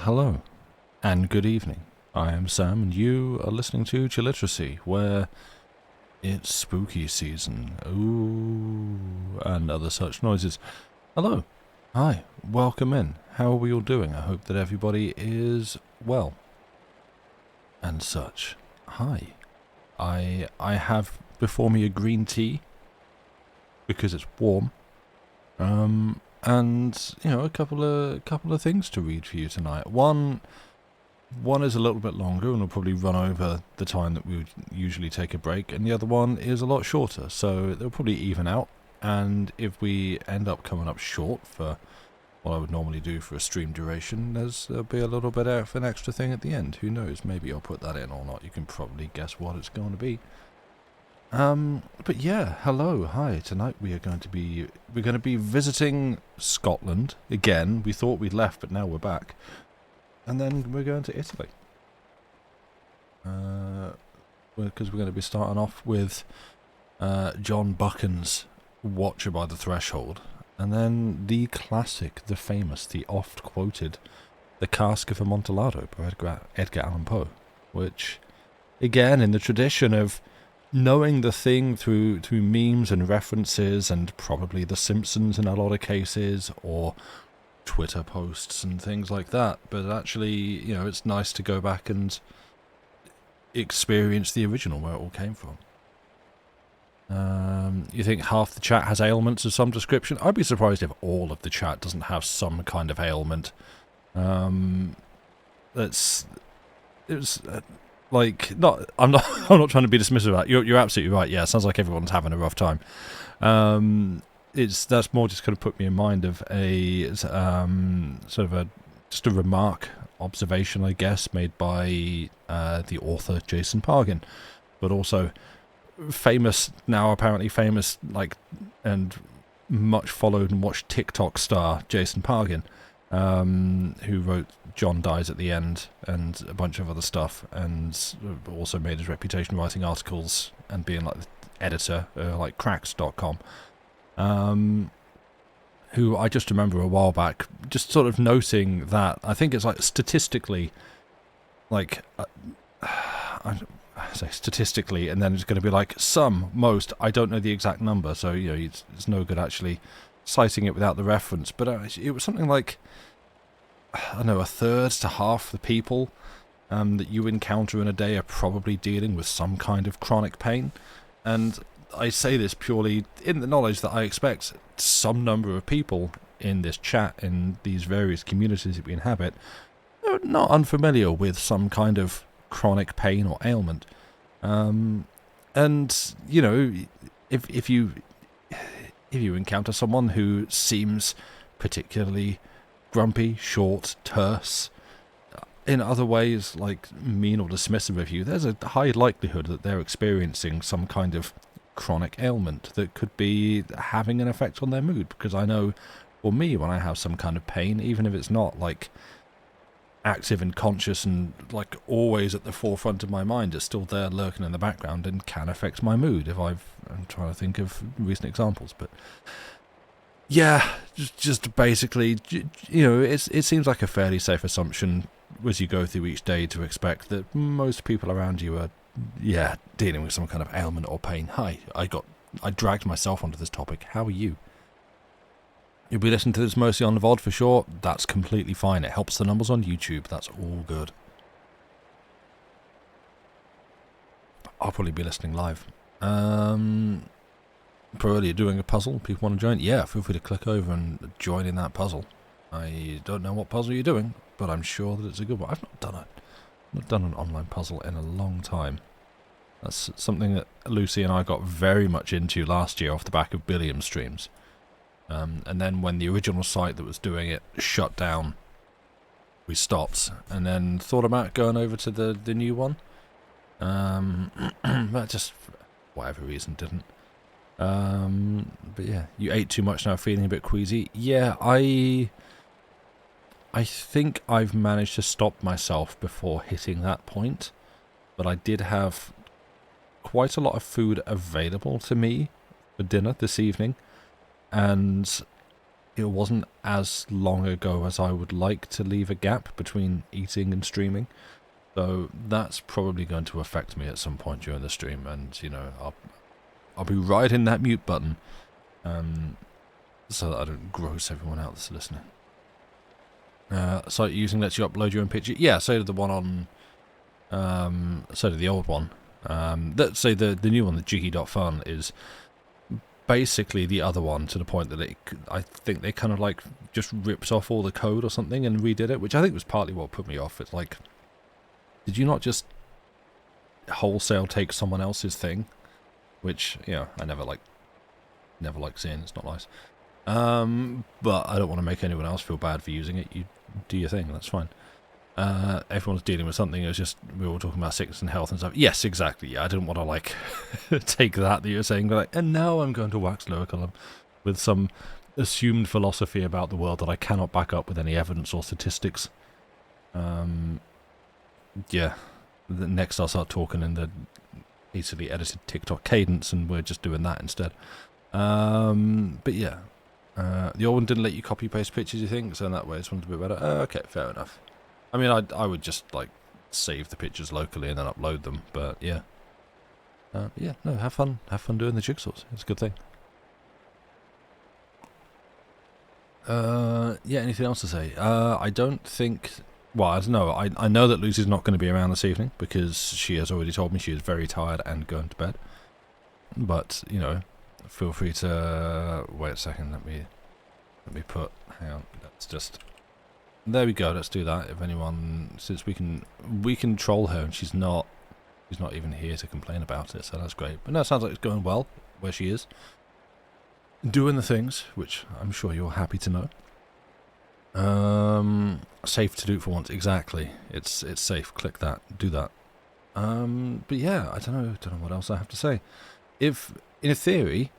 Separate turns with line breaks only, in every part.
hello, and good evening. I am Sam, and you are listening to Chilliteracy, where it's spooky season. Ooh, and other such noises. Hello, hi, welcome in. How are we all doing? I hope that everybody is well. And such. Hi. I have before me a green tea, because it's warm. And a couple of things to read for you tonight. One is a little bit longer and will probably run over the time that we would usually take a break, and the other one is a lot shorter, so they'll probably even out. And if we end up coming up short for what I would normally do for a stream duration, there'll be a little bit of an extra thing at the end. Who knows? Maybe I'll put that in or not. You can probably guess what it's going to be. But yeah, hello, hi. Tonight we're going to be visiting Scotland again. We thought we'd left, but now we're back. And then we're going to Italy. Because we're going to be starting off with John Buchan's Watcher by the Threshold, and then the classic, the famous, the oft-quoted The Cask of Amontillado by Edgar Allan Poe, which, again, in the tradition of knowing the thing through memes and references and probably The Simpsons in a lot of cases, or Twitter posts and things like that, but actually, it's nice to go back and experience the original, where it all came from. You think half the chat has ailments of some description? I'd be surprised if all of the chat doesn't have some kind of ailment. I'm not I'm not trying to be dismissive of that. You're absolutely right. Yeah, it sounds like everyone's having a rough time. That's more just kind of put me in mind of a just a remark, observation, I guess, made by the author Jason Pargin, but also apparently famous, and much followed and watched TikTok star Jason Pargin, who wrote John Dies at the End and a bunch of other stuff, and also made his reputation writing articles and being like the editor, like cracks.com, who I just remember a while back just sort of noting that I think it's like statistically, I say statistically, and then it's going to be like most, I don't know the exact number, so it's no good actually citing it without the reference, but it was something like, I don't know, a third to half the people that you encounter in a day are probably dealing with some kind of chronic pain. And I say this purely in the knowledge that I expect some number of people in this chat, in these various communities that we inhabit, are not unfamiliar with some kind of chronic pain or ailment. And if you encounter someone who seems particularly grumpy, short, terse, in other ways like mean or dismissive of you, there's a high likelihood that they're experiencing some kind of chronic ailment that could be having an effect on their mood. Because I know, for me, when I have some kind of pain, even if it's not like active and conscious and like always at the forefront of my mind, it's still there lurking in the background and can affect my mood. I'm trying to think of recent examples, but yeah, just basically, it seems like a fairly safe assumption as you go through each day to expect that most people around you are, dealing with some kind of ailment or pain. Hi, I dragged myself onto this topic. How are you? You'll be listening to this mostly on the VOD for sure. That's completely fine. It helps the numbers on YouTube. That's all good. I'll probably be listening live. Probably doing a puzzle. People want to join? Yeah, feel free to click over and join in that puzzle. I don't know what puzzle you're doing, but I'm sure that it's a good one. I've not done an online puzzle in a long time. That's something that Lucy and I got very much into last year off the back of Billiam streams. And then when the original site that was doing it shut down, we stopped, and then thought about going over to the new one. But just for whatever reason didn't. But yeah, you ate too much now, feeling a bit queasy. Yeah, I think I've managed to stop myself before hitting that point, but I did have quite a lot of food available to me for dinner this evening, and it wasn't as long ago as I would like to leave a gap between eating and streaming. So that's probably going to affect me at some point during the stream, and I'll be riding that mute button, so that I don't gross everyone out that's listening. Site using lets you upload your own picture. Yeah, so did the one on, so did the old one. Let's say the new one, the Jiggy.fun, is basically the other one, to the point that I think they kind of like just ripped off all the code or something and redid it, which I think was partly what put me off. It's like, did you not just wholesale take someone else's thing? Which, I never like seeing. It's not nice. But I don't want to make anyone else feel bad for using it. You do your thing, that's fine. Everyone's dealing with something. It was just, we were all talking about sickness and health and stuff. Yes, exactly. Yeah, I didn't want to like take that you're saying, like, and now I'm going to wax lyrical with some assumed philosophy about the world that I cannot back up with any evidence or statistics. Yeah. Next I'll start talking in the easily edited TikTok cadence, and we're just doing that instead. But yeah. The old one didn't let you copy paste pictures, you think? So in that way it's one to be better. Okay, fair enough. I mean, I would just like save the pictures locally and then upload them, but yeah. Yeah, no, have fun doing the jigsaws. It's a good thing. Yeah, anything else to say? I don't think, well, I don't know. I know that Lucy's not going to be around this evening because she has already told me she is very tired and going to bed. But, feel free to, wait a second, let me put, hang on, let's just, there we go, let's do that. If anyone, since we can troll her, and she's not even here to complain about it, so that's great. But no, it sounds like it's going well where she is, doing the things, which I'm sure you're happy to know. Safe to do for once, exactly. It's safe. Click that, do that. But yeah, I don't know what else I have to say. If in theory,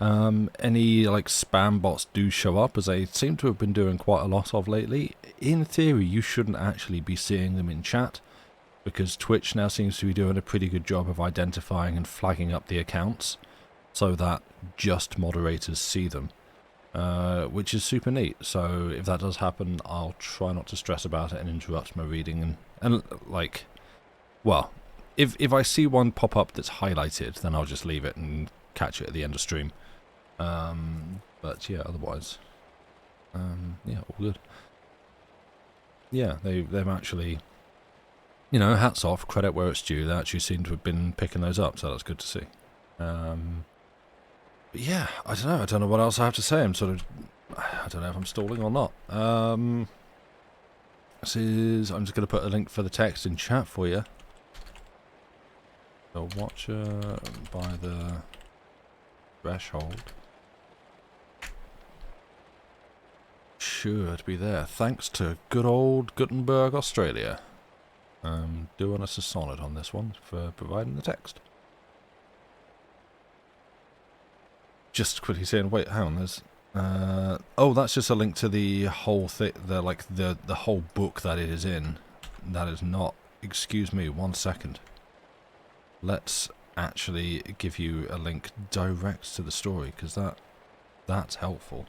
any like spam bots do show up, as they seem to have been doing quite a lot of lately, in theory you shouldn't actually be seeing them in chat, because Twitch now seems to be doing a pretty good job of identifying and flagging up the accounts so that just moderators see them, which is super neat. So if that does happen, I'll try not to stress about it and interrupt my reading, and like, well, if I see one pop up that's highlighted, then I'll just leave it and catch it at the end of stream. But yeah, otherwise, yeah, all good. Yeah, they've actually, hats off, credit where it's due. They actually seem to have been picking those up, so that's good to see. But yeah, I don't know what else I have to say. I don't know if I'm stalling or not. I'm just going to put a link for the text in chat for you. So watcher by the threshold should be there, thanks to good old Gutenberg, Australia. Doing us a solid on this one for providing the text. Just quickly saying, wait, hang on, there's oh, that's just a link to the whole thing, the whole book that it is in. That is not, excuse me, 1 second. Let's actually give you a link direct to the story, because that's helpful.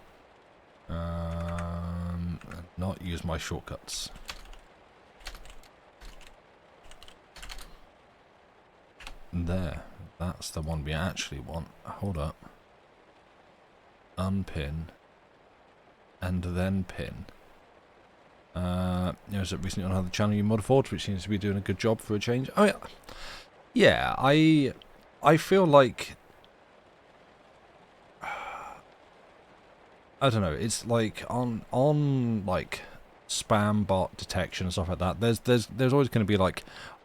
Not use my shortcuts. There, that's the one we actually want. Hold up. Unpin. And then pin. Is it recently on another channel you modified, which seems to be doing a good job for a change? Oh yeah. Yeah, I feel like, I don't know, it's like on like spam bot detection and stuff like that, there's always going to be like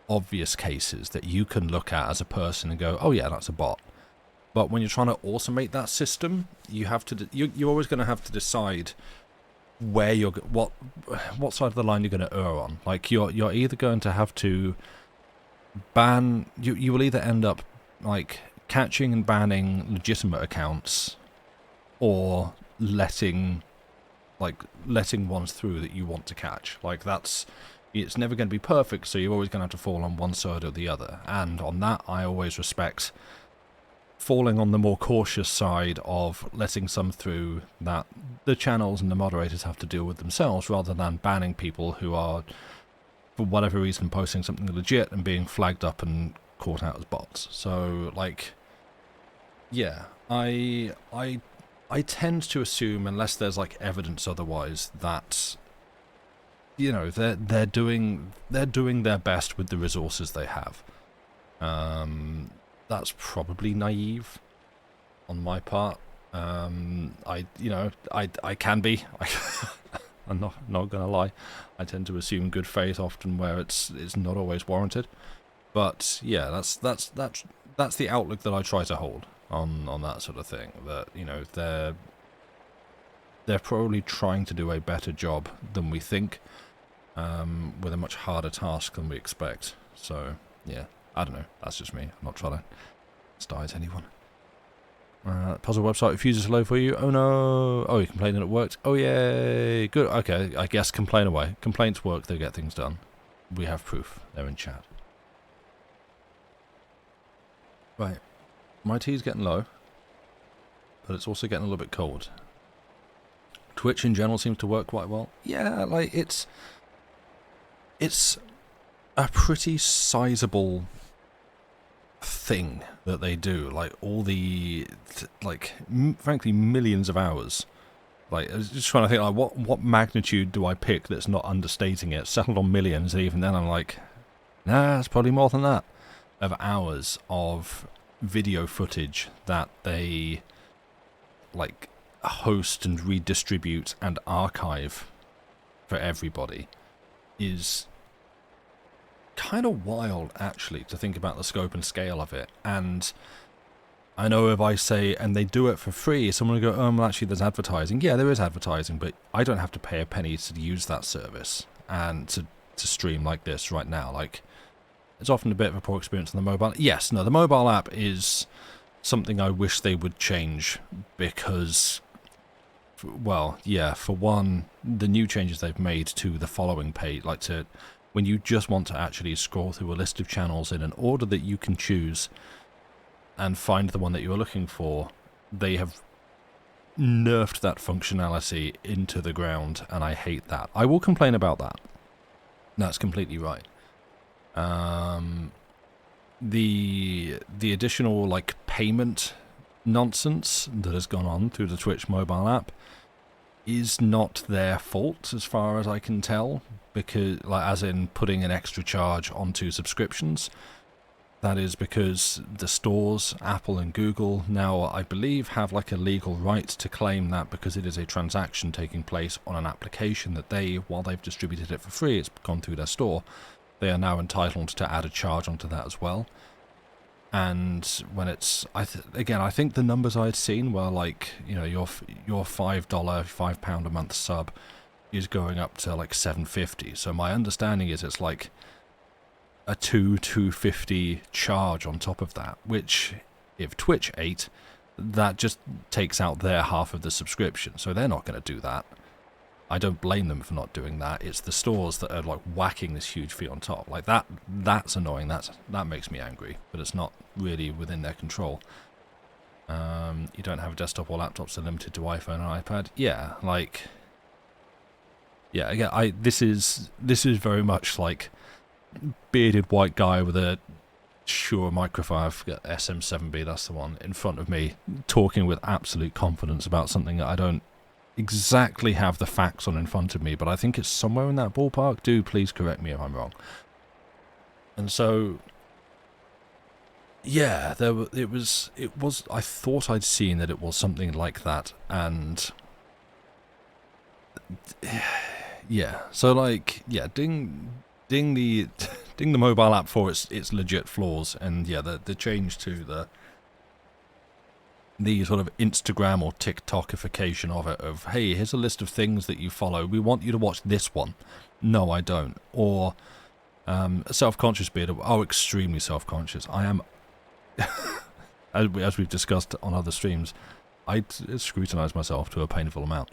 obvious cases that you can look at as a person and go, oh yeah, that's a bot. But when you're trying to automate that system, you have to you're always going to have to decide where what side of the line you're going to err on. Like you're either going to have to ban, you will either end up like catching and banning legitimate accounts, or letting ones through that you want to catch. Like it's never going to be perfect, so you're always going to have to fall on one side or the other. And on that, I always respect falling on the more cautious side of letting some through that the channels and the moderators have to deal with themselves, rather than banning people who are, for whatever reason, posting something legit and being flagged up and caught out as bots. So, like, yeah, I tend to assume, unless there's like evidence otherwise, that, you know, they're doing their best with the resources they have. That's probably naive on my part. I can be. I'm not gonna lie. I tend to assume good faith often where it's not always warranted. But yeah, that's the outlook that I try to hold on that sort of thing. That, you know, they're probably trying to do a better job than we think, with a much harder task than we expect. So yeah, I don't know. That's just me. I'm not trying to start anyone. Puzzle website refuses to load for you. Oh no. Oh, you complained that it worked. Oh yay. Good. Okay, I guess complain away. Complaints work, they get things done. We have proof. They're in chat. Right. My tea's getting low, but it's also getting a little bit cold. Twitch in general seems to work quite well. Yeah, like, it's a pretty sizable thing that they do. Like, all the, frankly, millions of hours. Like, I was just trying to think, like, what magnitude do I pick that's not understating it? Settled on millions, and even then I'm like, nah, it's probably more than that, of hours of video footage that they, like, host and redistribute and archive for everybody is kind of wild, actually, to think about the scope and scale of it. And I know if I say, and they do it for free, someone will go, oh, well, actually, there's advertising. Yeah, there is advertising, but I don't have to pay a penny to use that service and to stream like this right now. Like, it's often a bit of a poor experience on the mobile. Yes, no, the mobile app is something I wish they would change, because, well, yeah, for one, the new changes they've made to the following page, like to when you just want to actually scroll through a list of channels in an order that you can choose and find the one that you're looking for, they have nerfed that functionality into the ground, and I hate that. I will complain about that. That's completely right. The additional, like, payment nonsense that has gone on through the Twitch mobile app is not their fault, as far as I can tell, because, like, as in putting an extra charge onto subscriptions. That is because the stores, Apple and Google, now, I believe, have, like, a legal right to claim that, because it is a transaction taking place on an application that they, while they've distributed it for free, it's gone through their store, they are now entitled to add a charge onto that as well. And when it's, I think the numbers I'd seen were, like, you know, your £5 a month sub is going up to, like, $7.50. So my understanding is it's like a $2.50 charge on top of that, which, if Twitch ate, that just takes out their half of the subscription. So they're not going to do that. I don't blame them for not doing that. It's the stores that are, like, whacking this huge fee on top. Like, that's annoying. That makes me angry, but it's not really within their control. You don't have a desktop or laptops that are limited to iPhone and iPad. Yeah, like, yeah, again, this is very much like bearded white guy with a Shure microphone, I forget, SM7B, that's the one, in front of me, talking with absolute confidence about something that I don't exactly have the facts on in front of me, but I think it's somewhere in that ballpark. Do please correct me if I'm wrong. And so, yeah, it was I thought I'd seen that it was something like that, and yeah, so, like, yeah, ding the mobile app for its legit flaws, and yeah, the change to the sort of Instagram or TikTokification of it, of, hey, here's a list of things that you follow, we want you to watch this one. No, I don't. Or self-conscious beard. Oh, extremely self-conscious. I am, as we've discussed on other streams, I scrutinize myself to a painful amount.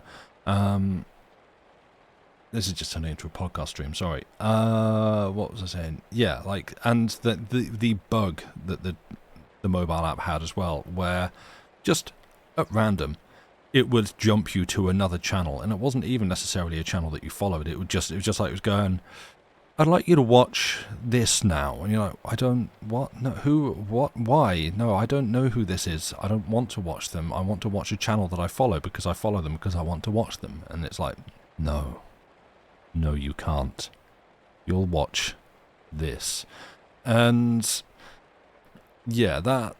This is just turning into a podcast stream, sorry. What was I saying? Yeah, like, and the bug that the mobile app had as well, where just at random, it would jump you to another channel, and it wasn't even necessarily a channel that you followed. It was just like it was going, I'd like you to watch this now. And you're like, I don't, what? No, who, what, why? No, I don't know who this is. I don't want to watch them. I want to watch a channel that I follow because I follow them because I want to watch them. And it's like, no, you can't. You'll watch this. And yeah, that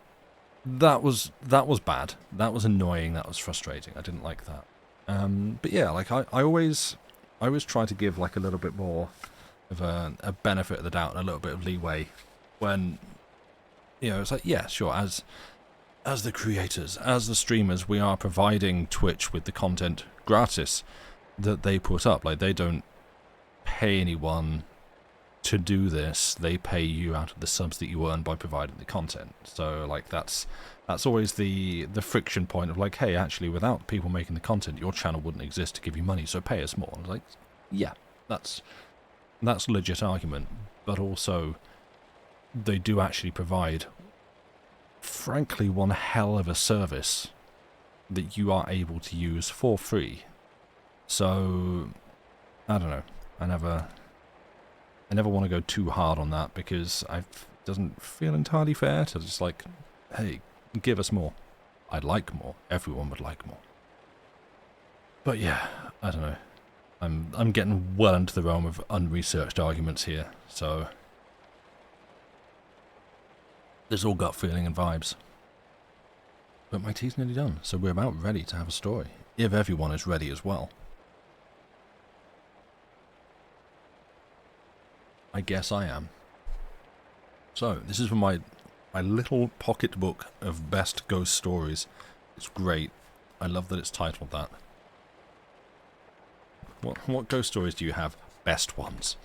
was bad. That was annoying. That was frustrating. I didn't like that. But yeah, like I always try to give like a little bit more of a benefit of the doubt and a little bit of leeway when, you know, it's like, yeah, sure, as the creators, as the streamers, we are providing Twitch with the content gratis that they put up. Like, they don't pay anyone to do this. They pay you out of the subs that you earn by providing the content. So like that's always the friction point of like, hey, actually, without people making the content, your channel wouldn't exist to give you money, so pay us more. And like, yeah, that's a legit argument, but also they do actually provide, frankly, one hell of a service that you are able to use for free. So I don't know. I never want to go too hard on that because it doesn't feel entirely fair to just like, hey, give us more. I'd like more. Everyone would like more. But yeah, I don't know. I'm getting well into the realm of unresearched arguments here, so there's all gut feeling and vibes. But my tea's nearly done, so we're about ready to have a story, if everyone is ready as well. I guess I am. So, this is from my little pocket book of best ghost stories. It's great. I love that it's titled that. What ghost stories do you have? Best ones.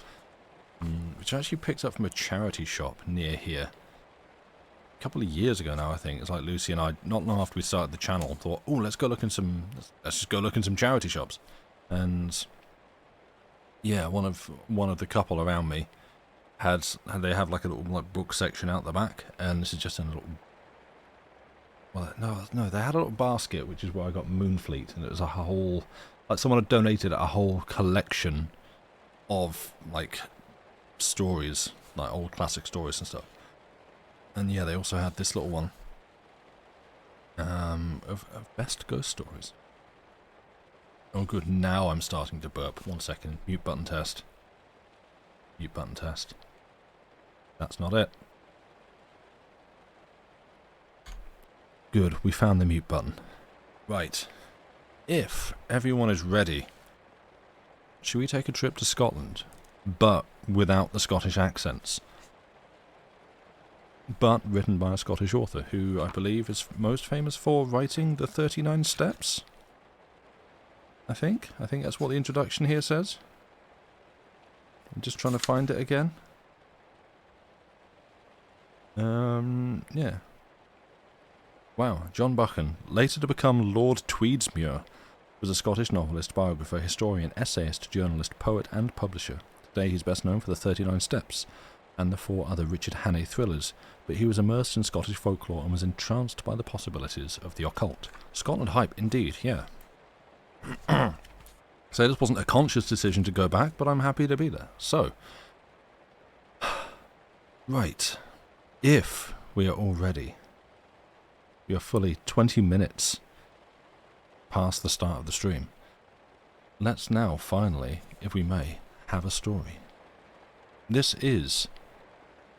Which I actually picked up from a charity shop near here. A couple of years ago now, I think. It's like Lucy and I, not long after we started the channel, thought, oh, let's just go look in some charity shops. And yeah, one of the couple around me they have like a little like book section out the back, and this is just in a little. Well, no, they had a little basket, which is where I got Moonfleet, and it was a whole, like someone had donated a whole collection of like stories, like old classic stories and stuff. And yeah, they also had this little one of best ghost stories. Oh good, now I'm starting to burp. 1 second, mute button test. Mute button test. That's not it. Good, we found the mute button. Right. If everyone is ready, should we take a trip to Scotland? But without the Scottish accents. But written by a Scottish author, who I believe is most famous for writing the 39 Steps. I think that's what the introduction here says. I'm just trying to find it again. Yeah. Wow, John Buchan, later to become Lord Tweedsmuir, was a Scottish novelist, biographer, historian, essayist, journalist, poet and publisher. Today he's best known for the 39 Steps and the 4 other Richard Hannay thrillers, but he was immersed in Scottish folklore and was entranced by the possibilities of the occult. Scotland hype, indeed, yeah. So this wasn't a conscious decision to go back, but I'm happy to be there. So, right, if we are all ready, we are fully 20 minutes past the start of the stream. Let's now, finally, if we may, have a story. This is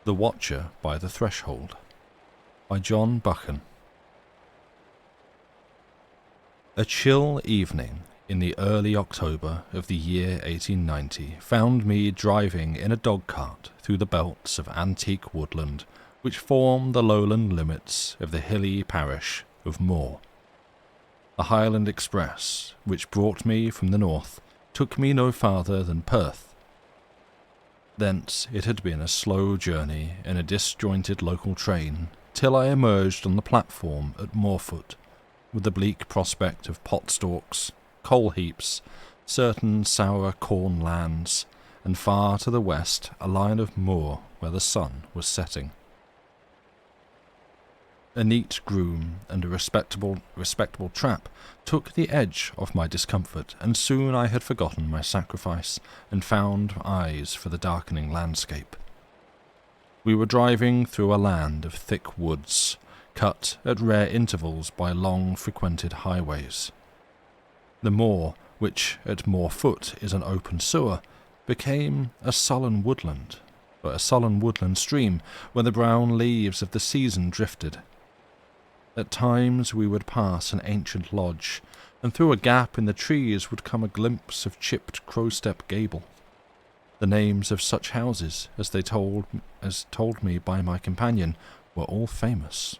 The Watcher by the Threshold by John Buchan. A chill evening in the early October of the year 1890 found me driving in a dog-cart through the belts of antique woodland which form the lowland limits of the hilly parish of Moor. The Highland Express, which brought me from the north, took me no farther than Perth. Thence it had been a slow journey in a disjointed local train, till I emerged on the platform at Moorfoot, with the bleak prospect of pot-stalks, coal-heaps, certain sour corn lands, and far to the west a line of moor where the sun was setting. A neat groom and a respectable trap took the edge off my discomfort, and soon I had forgotten my sacrifice and found eyes for the darkening landscape. We were driving through a land of thick woods, cut at rare intervals by long-frequented highways. The moor, which at Moorfoot is an open sewer, became a sullen woodland stream where the brown leaves of the season drifted. At times we would pass an ancient lodge, and through a gap in the trees would come a glimpse of chipped crowstep gable. The names of such houses, as told me by my companion, were all famous.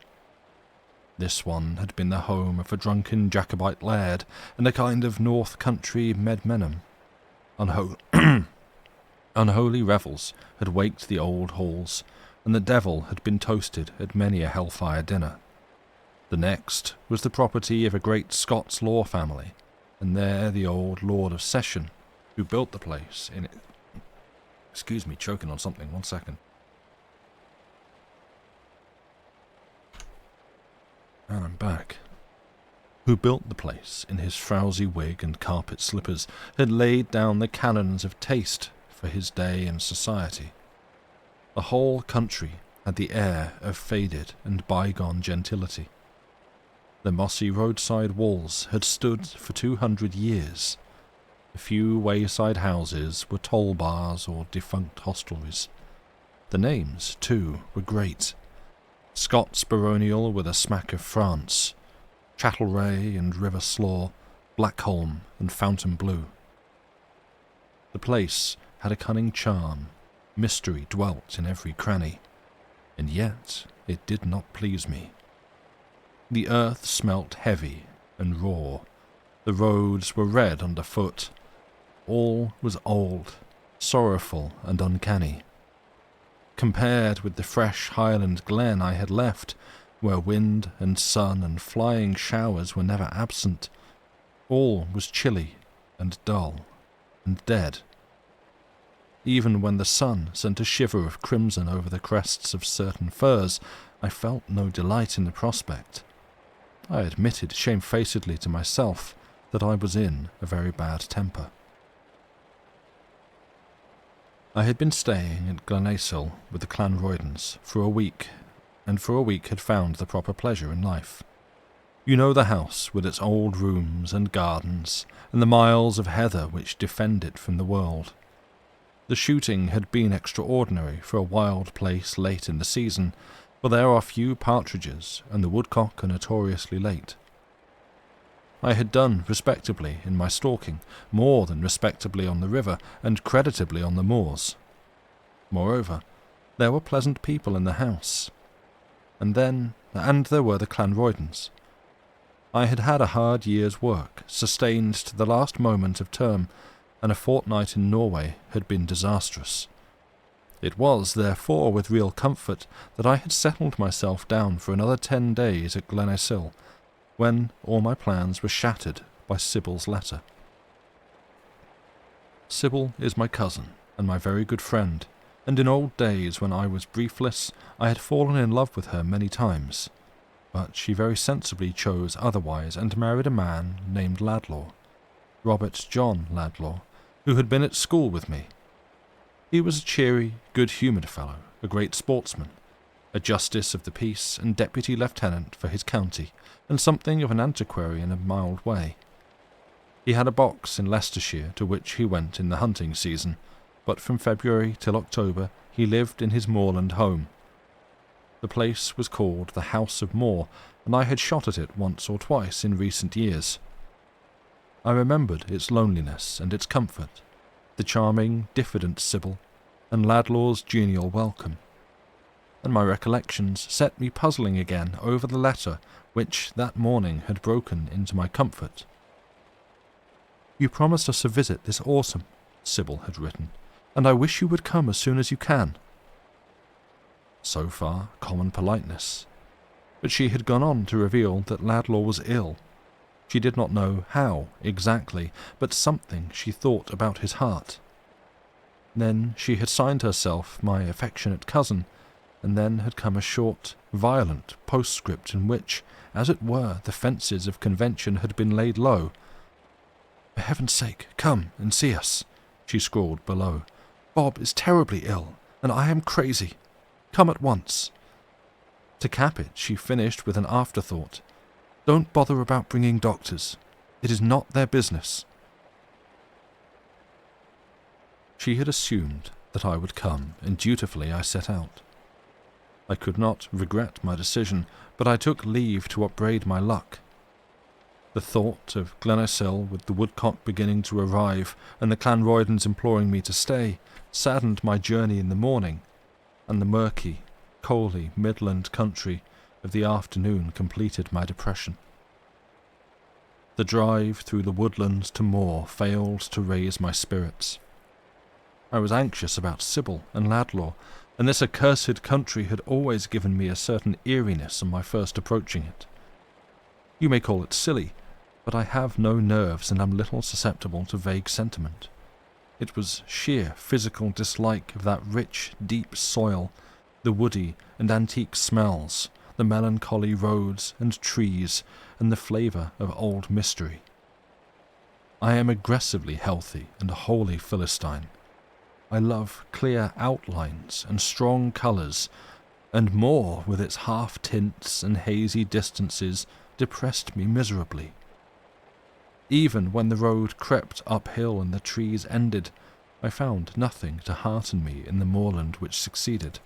This one had been the home of a drunken Jacobite laird and a kind of north country medmenham. Unholy revels had waked the old halls, and the devil had been toasted at many a hellfire dinner. The next was the property of a great Scots law family, and there the old Lord of Session, who built the place in it. Excuse me, choking on something, 1 second. And I'm back. Who built the place in his frowsy wig and carpet slippers, had laid down the canons of taste for his day and society. The whole country had the air of faded and bygone gentility. The mossy roadside walls had stood for 200 years. A few wayside houses were toll bars or defunct hostelries. The names, too, were great. Scots baronial with a smack of France, Chattelray and River Slaw, Blackholm and Fontainebleau. The place had a cunning charm, mystery dwelt in every cranny, and yet it did not please me. The earth smelt heavy and raw, the roads were red underfoot, all was old, sorrowful and uncanny. Compared with the fresh Highland glen I had left, where wind and sun and flying showers were never absent, all was chilly and dull and dead. Even when the sun sent a shiver of crimson over the crests of certain firs, I felt no delight in the prospect. I admitted shamefacedly to myself that I was in a very bad temper. I had been staying at Glenacill with the Clanroydens for a week, and for a week had found the proper pleasure in life. You know the house with its old rooms and gardens, and the miles of heather which defend it from the world. The shooting had been extraordinary for a wild place late in the season, for there are few partridges, and the woodcock are notoriously late. I had done respectably in my stalking, more than respectably on the river, and creditably on the moors. Moreover, there were pleasant people in the house. And there were the Clanroydens. I had had a hard year's work, sustained to the last moment of term, and a fortnight in Norway had been disastrous. It was, therefore, with real comfort that I had settled myself down for another 10 days at Glenacill, when all my plans were shattered by Sybil's letter. Sybil is my cousin, and my very good friend, and in old days when I was briefless, I had fallen in love with her many times, but she very sensibly chose otherwise and married a man named Ladlaw, Robert John Ladlaw, who had been at school with me. He was a cheery, good-humoured fellow, a great sportsman, a justice of the peace and deputy lieutenant for his county, and something of an antiquary in a mild way. He had a box in Leicestershire to which he went in the hunting season, but from February till October he lived in his moorland home. The place was called the House of Moor, and I had shot at it once or twice in recent years. I remembered its loneliness and its comfort, the charming, diffident Sybil, and Ladlaw's genial welcome, and my recollections set me puzzling again over the letter which that morning had broken into my comfort. "You promised us a visit this autumn," Sybil had written, "and I wish you would come as soon as you can." So far, common politeness. But she had gone on to reveal that Ladlaw was ill. She did not know how, exactly, but something she thought about his heart. Then she had signed herself my affectionate cousin, and then had come a short, violent postscript in which, as it were, the fences of convention had been laid low. "For heaven's sake, come and see us," she scrawled below. "Bob is terribly ill, and I am crazy. Come at once." To cap it, she finished with an afterthought. "Don't bother about bringing doctors. It is not their business." She had assumed that I would come, and dutifully I set out. I could not regret my decision, but I took leave to upbraid my luck. The thought of Glenacill with the woodcock beginning to arrive and the Clanroydens imploring me to stay saddened my journey in the morning, and the murky, coaly midland country of the afternoon completed my depression. The drive through the woodlands to Moor failed to raise my spirits. I was anxious about Sybil and Ladlaw, and this accursed country had always given me a certain eeriness on my first approaching it. You may call it silly, but I have no nerves and am little susceptible to vague sentiment. It was sheer physical dislike of that rich, deep soil, the woody and antique smells, the melancholy roads and trees, and the flavour of old mystery. I am aggressively healthy and wholly Philistine. I love clear outlines and strong colours, and Moor with its half-tints and hazy distances depressed me miserably. Even when the road crept uphill and the trees ended, I found nothing to hearten me in the moorland which succeeded.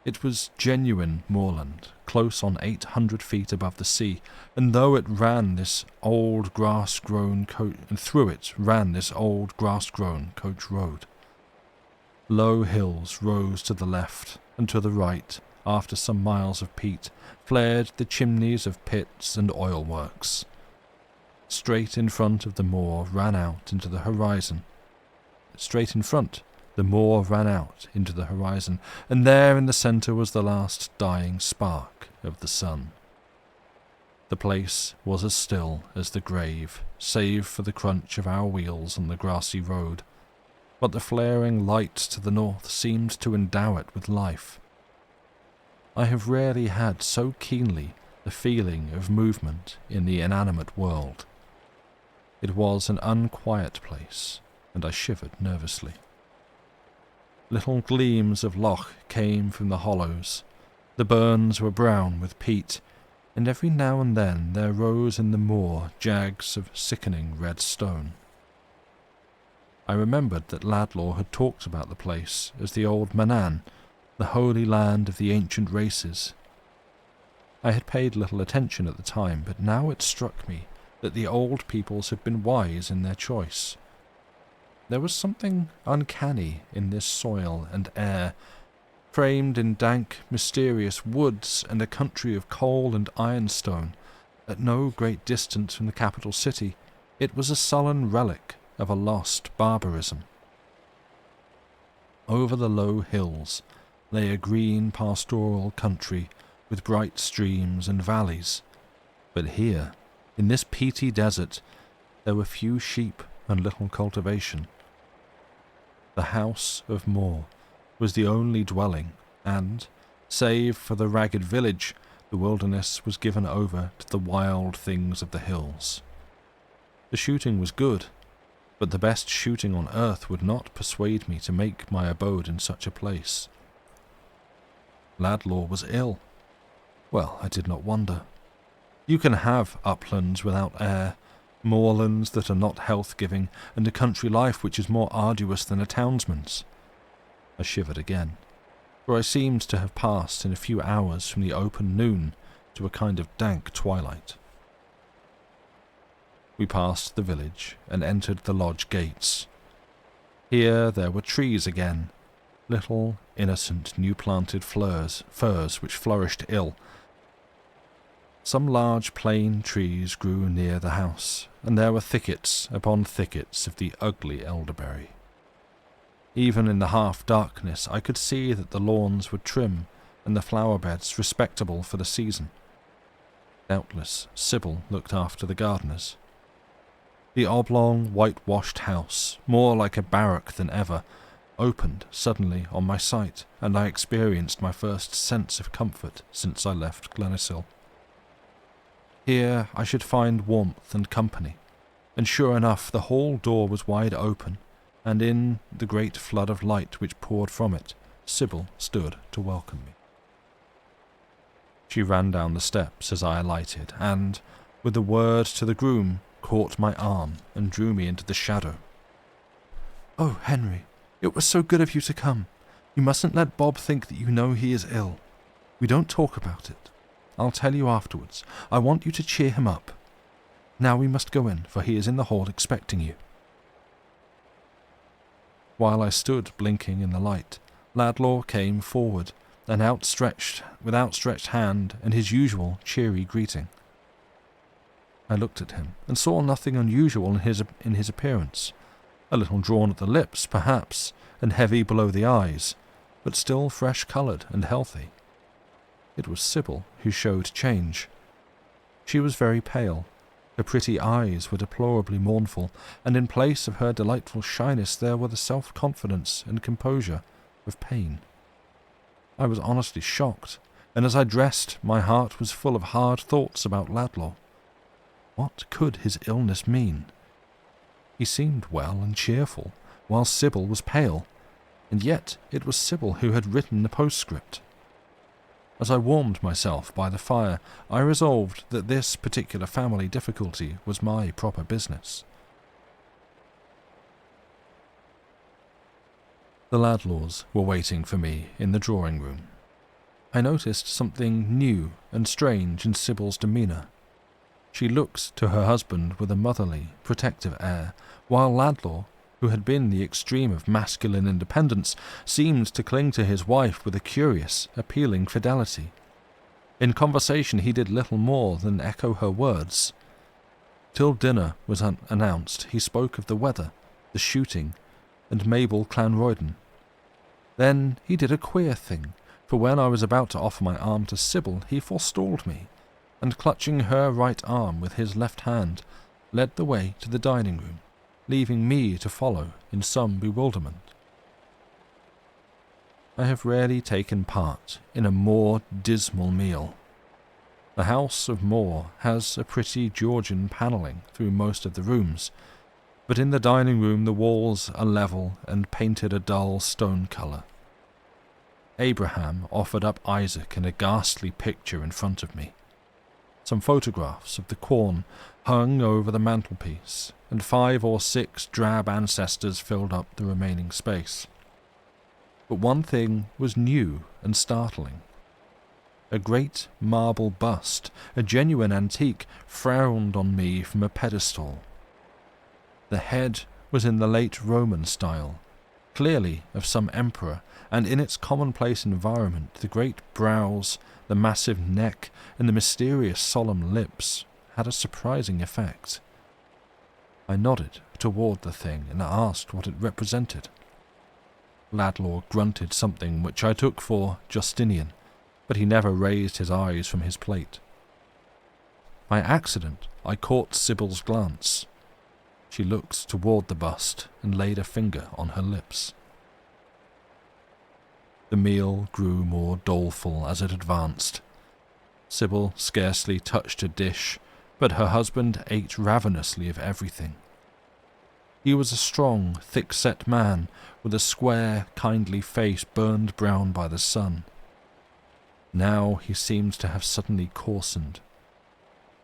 It was genuine moorland, close on 800 feet above the sea, and though it ran this old grass-grown through it ran this old grass-grown coach road. Low hills rose to the left, and to the right, after some miles of peat, flared the chimneys of pits and oil works. Straight in front of the moor ran out into the horizon. And there in the centre was the last dying spark of the sun. The place was as still as the grave, save for the crunch of our wheels on the grassy road, but the flaring light to the north seemed to endow it with life. I have rarely had so keenly the feeling of movement in the inanimate world. It was an unquiet place, and I shivered nervously. Little gleams of loch came from the hollows. The burns were brown with peat, and every now and then there rose in the moor jags of sickening red stone. I remembered that Ladlaw had talked about the place as the old Mannan, the holy land of the ancient races. I had paid little attention at the time, but now it struck me that the old peoples had been wise in their choice. There was something uncanny in this soil and air, framed in dank, mysterious woods and a country of coal and ironstone. At no great distance from the capital city, it was a sullen relic of a lost barbarism. Over the low hills lay a green pastoral country with bright streams and valleys, but here, in this peaty desert, there were few sheep and little cultivation. The house of Moor was the only dwelling, and, save for the ragged village, the wilderness was given over to the wild things of the hills. The shooting was good, but the best shooting on earth would not persuade me to make my abode in such a place. Ladlaw was ill. Well, I did not wonder. You can have uplands without air, moorlands that are not health-giving, and a country life which is more arduous than a townsman's. I shivered again, for I seemed to have passed in a few hours from the open noon to a kind of dank twilight. We passed the village and entered the lodge gates. Here there were trees again, little, innocent, new-planted firs which flourished ill. Some large plane trees grew near the house, and there were thickets upon thickets of the ugly elderberry. Even in the half-darkness I could see that the lawns were trim and the flower-beds respectable for the season. Doubtless Sybil looked after the gardeners. The oblong, whitewashed house, more like a barrack than ever, opened suddenly on my sight, and I experienced my first sense of comfort since I left Glenisil. Here I should find warmth and company, and sure enough the hall door was wide open, and in the great flood of light which poured from it, Sybil stood to welcome me. She ran down the steps as I alighted, and, with a word to the groom, caught my arm and drew me into the shadow. "Oh, Henry, it was so good of you to come. You mustn't let Bob think that you know he is ill. We don't talk about it. I'll tell you afterwards. I want you to cheer him up. Now we must go in, for he is in the hall expecting you." While I stood blinking in the light, Ladlaw came forward, and with outstretched hand and his usual cheery greeting. I looked at him, and saw nothing unusual in his appearance. A little drawn at the lips, perhaps, and heavy below the eyes, but still fresh-coloured and healthy. It was Sybil who showed change. She was very pale. Her pretty eyes were deplorably mournful, and in place of her delightful shyness there were the self-confidence and composure of pain. I was honestly shocked, and as I dressed, my heart was full of hard thoughts about Ladlaw. What could his illness mean? He seemed well and cheerful, while Sybil was pale, and yet it was Sybil who had written the postscript. As I warmed myself by the fire, I resolved that this particular family difficulty was my proper business. The Ladlaws were waiting for me in the drawing-room. I noticed something new and strange in Sybil's demeanour. She looked to her husband with a motherly, protective air, while Ladlaw, who had been the extreme of masculine independence, seemed to cling to his wife with a curious, appealing fidelity. In conversation he did little more than echo her words. Till dinner was announced, he spoke of the weather, the shooting, and Mabel Clanroyden. Then he did a queer thing, for when I was about to offer my arm to Sybil, he forestalled me, and clutching her right arm with his left hand, led the way to the dining-room, leaving me to follow in some bewilderment. I have rarely taken part in a more dismal meal. The house of Moore has a pretty Georgian panelling through most of the rooms, but in the dining-room the walls are level and painted a dull stone colour. Abraham offered up Isaac in a ghastly picture in front of me. Some photographs of the corn hung over the mantelpiece, and 5 or 6 drab ancestors filled up the remaining space. But one thing was new and startling. A great marble bust, a genuine antique, frowned on me from a pedestal. The head was in the late Roman style, clearly of some emperor, and in its commonplace environment the great brows, the massive neck, and the mysterious solemn lips had a surprising effect. I nodded toward the thing and asked what it represented. Ladlaw grunted something which I took for Justinian, but he never raised his eyes from his plate. By accident I caught Sybil's glance. She looked toward the bust and laid a finger on her lips. The meal grew more doleful as it advanced. Sybil scarcely touched a dish, but her husband ate ravenously of everything. He was a strong, thick-set man, with a square, kindly face burned brown by the sun. Now he seemed to have suddenly coarsened.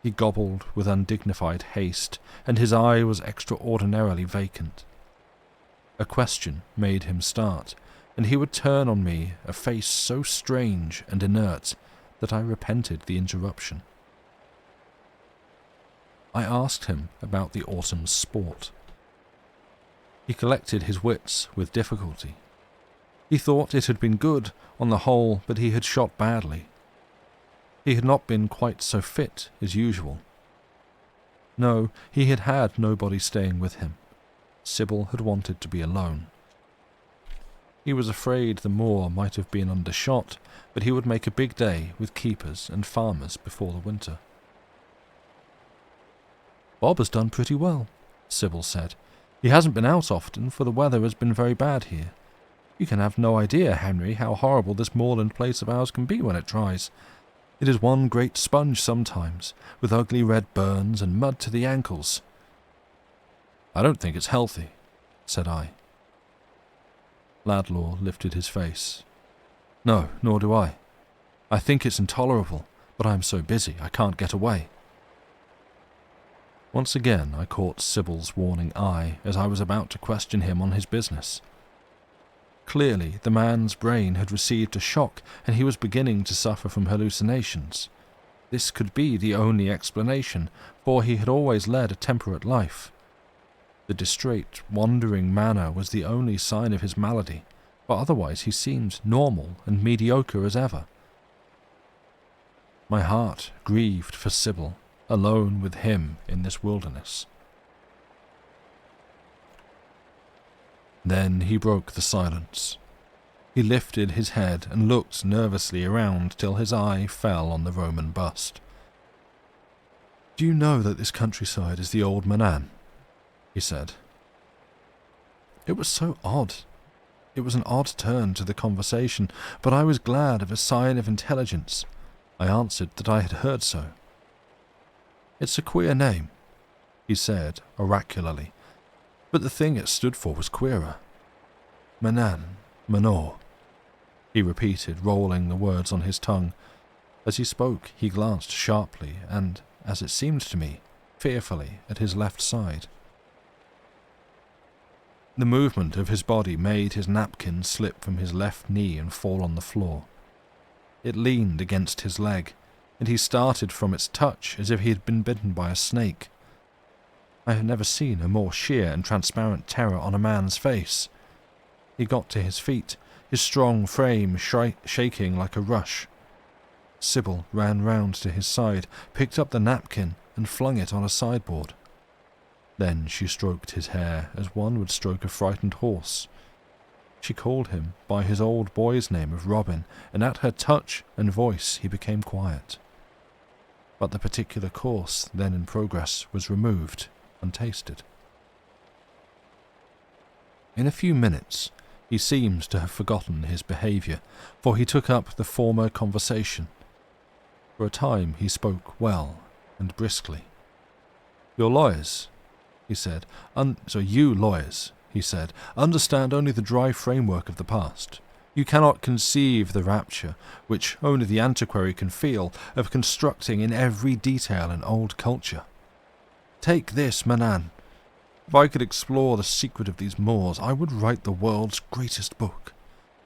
He gobbled with undignified haste, and his eye was extraordinarily vacant. A question made him start, and he would turn on me a face so strange and inert that I repented the interruption. I asked him about the autumn's sport. He collected his wits with difficulty. He thought it had been good, on the whole, but he had shot badly. He had not been quite so fit as usual. No, he had had nobody staying with him. Sybil had wanted to be alone. He was afraid the moor might have been undershot, but he would make a big day with keepers and farmers before the winter. "Bob has done pretty well," Sybil said. "He hasn't been out often, for the weather has been very bad here. You can have no idea, Henry, how horrible this moorland place of ours can be when it dries. It is one great sponge sometimes, with ugly red burns and mud to the ankles." "I don't think it's healthy," said I. Ladlaw lifted his face. "No, nor do I. I think it's intolerable, but I am so busy I can't get away." Once again I caught Sybil's warning eye as I was about to question him on his business. Clearly the man's brain had received a shock and he was beginning to suffer from hallucinations. This could be the only explanation, for he had always led a temperate life. The distrait, wandering manner was the only sign of his malady, but otherwise he seemed normal and mediocre as ever. My heart grieved for Sybil, alone with him in this wilderness. Then he broke the silence. He lifted his head and looked nervously around till his eye fell on the Roman bust. "Do you know that this countryside is the old Manan?" he said. It was so odd. It was an odd turn to the conversation, but I was glad of a sign of intelligence. I answered that I had heard so. "It's a queer name," he said oracularly, but the thing it stood for was queerer. "Manan, Manor," he repeated, rolling the words on his tongue. As he spoke, he glanced sharply and, as it seemed to me, fearfully at his left side. The movement of his body made his napkin slip from his left knee and fall on the floor. It leaned against his leg, and he started from its touch as if he had been bitten by a snake. I had never seen a more sheer and transparent terror on a man's face. He got to his feet, his strong frame shaking like a rush. Sybil ran round to his side, picked up the napkin, and flung it on a sideboard. Then she stroked his hair as one would stroke a frightened horse. She called him by his old boy's name of Robin, and at her touch and voice he became quiet. But the particular course then in progress was removed, untasted. In a few minutes he seemed to have forgotten his behaviour, for he took up the former conversation. For a time he spoke well and briskly. "Your lawyers," he said, "you lawyers," he said, "understand only the dry framework of the past. You cannot conceive the rapture, which only the antiquary can feel, of constructing in every detail an old culture. Take this, Manan. If I could explore the secret of these moors, I would write the world's greatest book.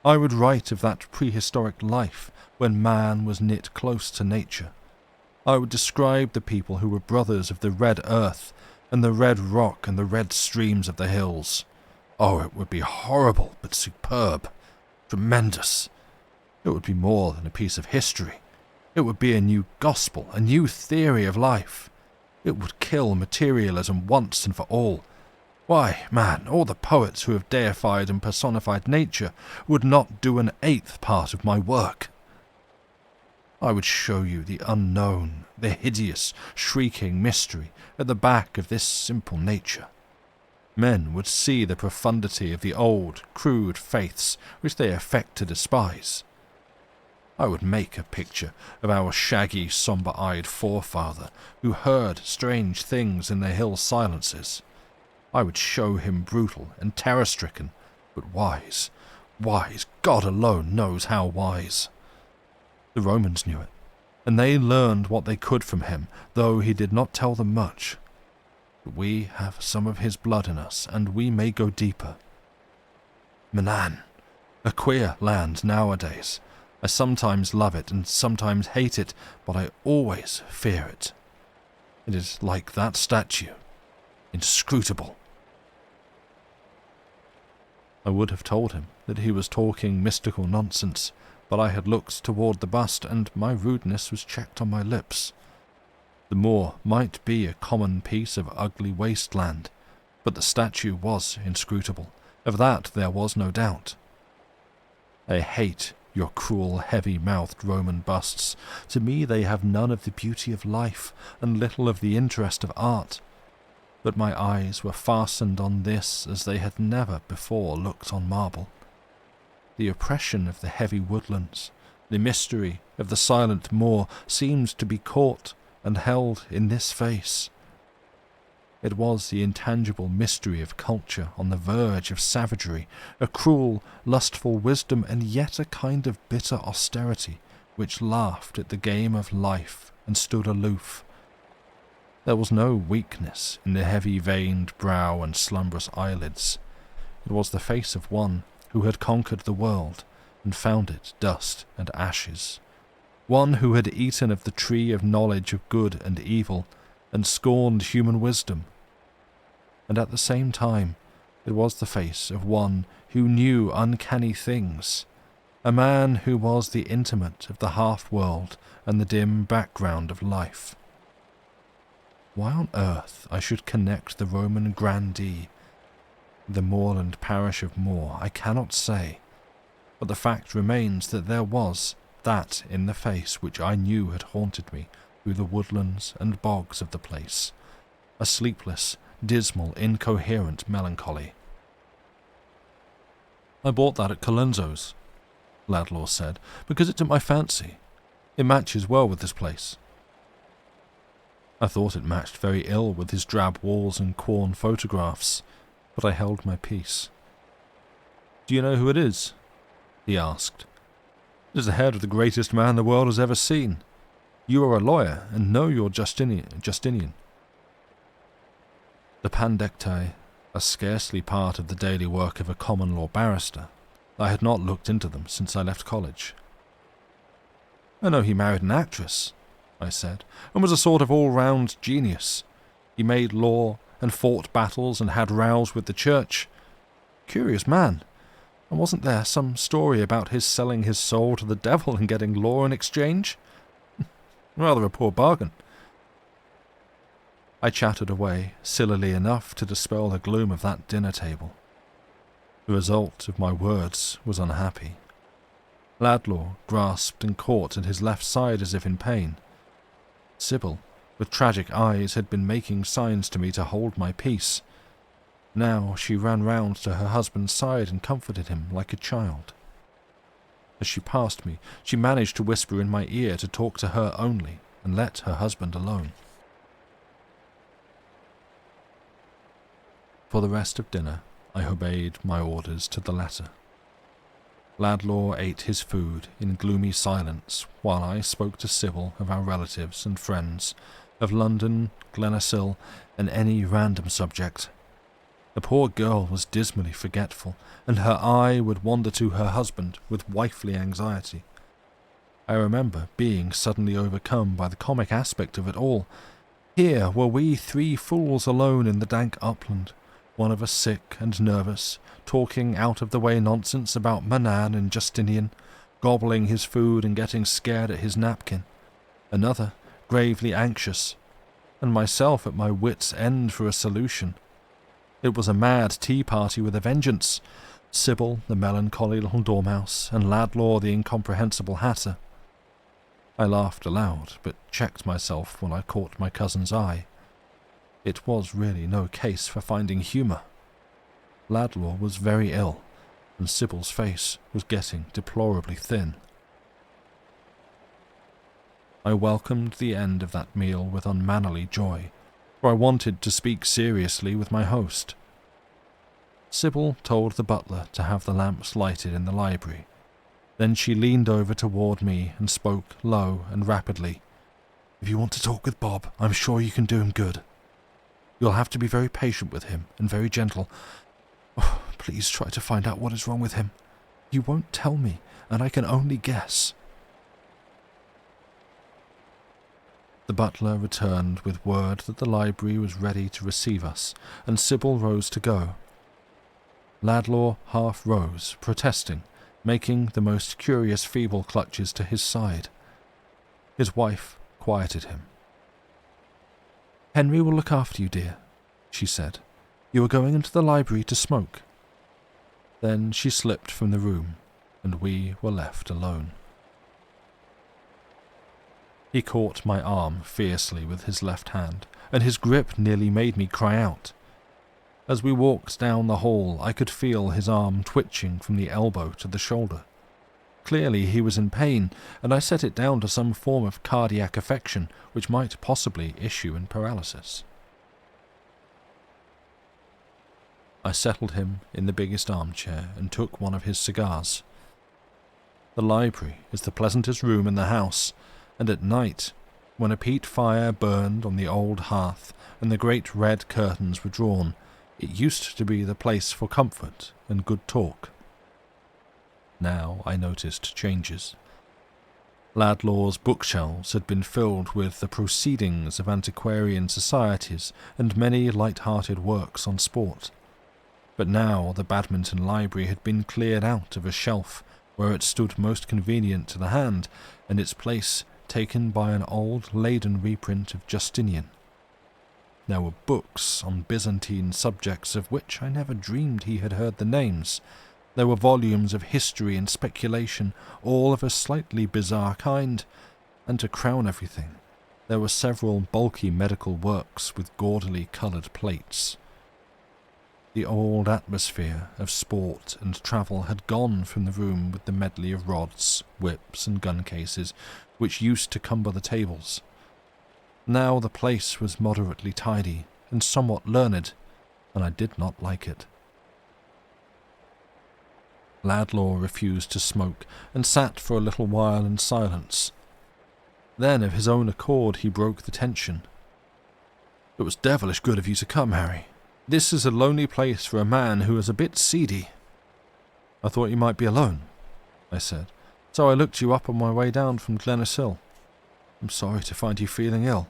I would write of that prehistoric life when man was knit close to nature. I would describe the people who were brothers of the red earth and the red rock and the red streams of the hills. Oh, it would be horrible, but superb, tremendous. It would be more than a piece of history. It would be a new gospel, a new theory of life. It would kill materialism once and for all. Why, man, all the poets who have deified and personified nature would not do an eighth part of my work. I would show you the unknown, the hideous, shrieking mystery at the back of this simple nature. Men would see the profundity of the old, crude faiths which they affect to despise. I would make a picture of our shaggy, sombre-eyed forefather who heard strange things in the hill silences. I would show him brutal and terror-stricken, but wise, wise, God alone knows how wise. The Romans knew it, and they learned what they could from him, though he did not tell them much. But we have some of his blood in us, and we may go deeper. Manan, a queer land nowadays. I sometimes love it and sometimes hate it, but I always fear it. It is like that statue, inscrutable. I would have told him that he was talking mystical nonsense, but I had looked toward the bust, and my rudeness was checked on my lips. The moor might be a common piece of ugly wasteland, but the statue was inscrutable. Of that there was no doubt. I hate your cruel, heavy-mouthed Roman busts. To me they have none of the beauty of life, and little of the interest of art. But my eyes were fastened on this as they had never before looked on marble. The oppression of the heavy woodlands, the mystery of the silent moor seemed to be caught and held in this face. It was the intangible mystery of culture on the verge of savagery, a cruel, lustful wisdom, and yet a kind of bitter austerity which laughed at the game of life and stood aloof. There was no weakness in the heavy-veined brow and slumbrous eyelids. It was the face of one who had conquered the world and found it dust and ashes, one who had eaten of the tree of knowledge of good and evil and scorned human wisdom. And at the same time, it was the face of one who knew uncanny things, a man who was the intimate of the half-world and the dim background of life. Why on earth I should connect the Roman grandee, the moorland parish of Moor, I cannot say, but the fact remains that there was that in the face which I knew had haunted me through the woodlands and bogs of the place, a sleepless, dismal, incoherent melancholy. "I bought that at Colenso's," Ladlaw said, "because it took my fancy. It matches well with this place." I thought it matched very ill with his drab walls and Quorn photographs, but I held my peace. "Do you know who it is?" he asked. "It is the head of the greatest man the world has ever seen. You are a lawyer, and know your Justinian. The Pandectae are scarcely part of the daily work of a common law barrister. I had not looked into them since I left college." "I know he married an actress," I said, "and was a sort of all-round genius. He made law and fought battles and had rows with the church. Curious man. And wasn't there some story about his selling his soul to the devil and getting law in exchange? Rather a poor bargain." I chattered away, sillily enough to dispel the gloom of that dinner table. The result of my words was unhappy. Ladlaw grasped and caught at his left side as if in pain. Sybil, with tragic eyes, had been making signs to me to hold my peace. Now she ran round to her husband's side and comforted him like a child. As she passed me, she managed to whisper in my ear to talk to her only and let her husband alone. For the rest of dinner, I obeyed my orders to the letter. Ladlaw ate his food in gloomy silence while I spoke to Sybil of our relatives and friends, of London, Glenacill, and any random subject. The poor girl was dismally forgetful, and her eye would wander to her husband with wifely anxiety. I remember being suddenly overcome by the comic aspect of it all. Here were we 3 fools alone in the dank upland, one of us sick and nervous, talking out-of-the-way nonsense about Manan and Justinian, gobbling his food and getting scared at his napkin. Another, gravely anxious, and myself at my wits' end for a solution. It was a mad tea party with a vengeance. Sybil, the melancholy little dormouse, and Ladlaw, the incomprehensible hatter. I laughed aloud, but checked myself when I caught my cousin's eye. It was really no case for finding humour. Ladlaw was very ill, and Sybil's face was getting deplorably thin. I welcomed the end of that meal with unmannerly joy, for I wanted to speak seriously with my host. Sybil told the butler to have the lamps lighted in the library. Then she leaned over toward me and spoke low and rapidly. "If you want to talk with Bob, I'm sure you can do him good. You'll have to be very patient with him and very gentle. Oh, please try to find out what is wrong with him. You won't tell me, and I can only guess." The butler returned with word that the library was ready to receive us, and Sybil rose to go. Ladlaw half rose, protesting, making the most curious feeble clutches to his side. His wife quieted him. "Henry will look after you, dear," she said. "You are going into the library to smoke." Then she slipped from the room, and we were left alone. He caught my arm fiercely with his left hand, and his grip nearly made me cry out. As we walked down the hall, I could feel his arm twitching from the elbow to the shoulder. Clearly he was in pain, and I set it down to some form of cardiac affection which might possibly issue in paralysis. I settled him in the biggest armchair and took one of his cigars. The library is the pleasantest room in the house, and at night, when a peat fire burned on the old hearth and the great red curtains were drawn, it used to be the place for comfort and good talk. Now I noticed changes. Ladlaw's bookshelves had been filled with the proceedings of antiquarian societies and many light-hearted works on sport. But now the badminton library had been cleared out of a shelf where it stood most convenient to the hand, and its place taken by an old Leyden reprint of Justinian. There were books on Byzantine subjects of which I never dreamed he had heard the names. There were volumes of history and speculation, all of a slightly bizarre kind, and to crown everything, there were several bulky medical works with gaudily coloured plates. The old atmosphere of sport and travel had gone from the room with the medley of rods, whips, and gun cases which used to cumber the tables. Now the place was moderately tidy and somewhat learned, and I did not like it. Ladlaw refused to smoke and sat for a little while in silence. Then, of his own accord, he broke the tension. "It was devilish good of you to come, Harry. This is a lonely place for a man who is a bit seedy." "I thought you might be alone," I said, "so I looked you up on my way down from Glenacill. I'm sorry to find you feeling ill."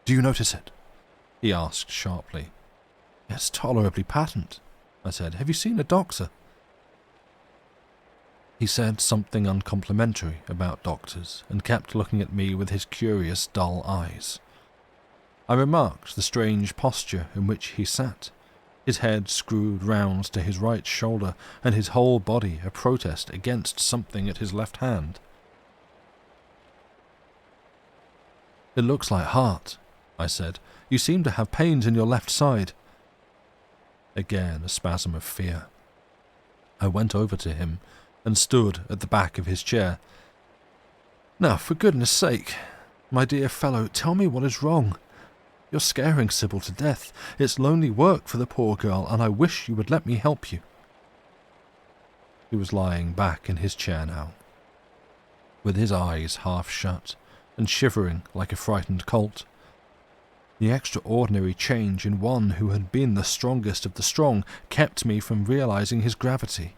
"Do you notice it?" he asked sharply. "It's tolerably patent," I said. "Have you seen a doctor?" He said something uncomplimentary about doctors and kept looking at me with his curious dull eyes. I remarked the strange posture in which he sat, his head screwed round to his right shoulder and his whole body a protest against something at his left hand. "It looks like heart," I said. "You seem to have pains in your left side." Again a spasm of fear. I went over to him and stood at the back of his chair. "Now, for goodness sake, my dear fellow, tell me what is wrong. You're scaring Sybil to death. It's lonely work for the poor girl, and I wish you would let me help you." He was lying back in his chair now, with his eyes half shut and shivering like a frightened colt. The extraordinary change in one who had been the strongest of the strong kept me from realizing his gravity.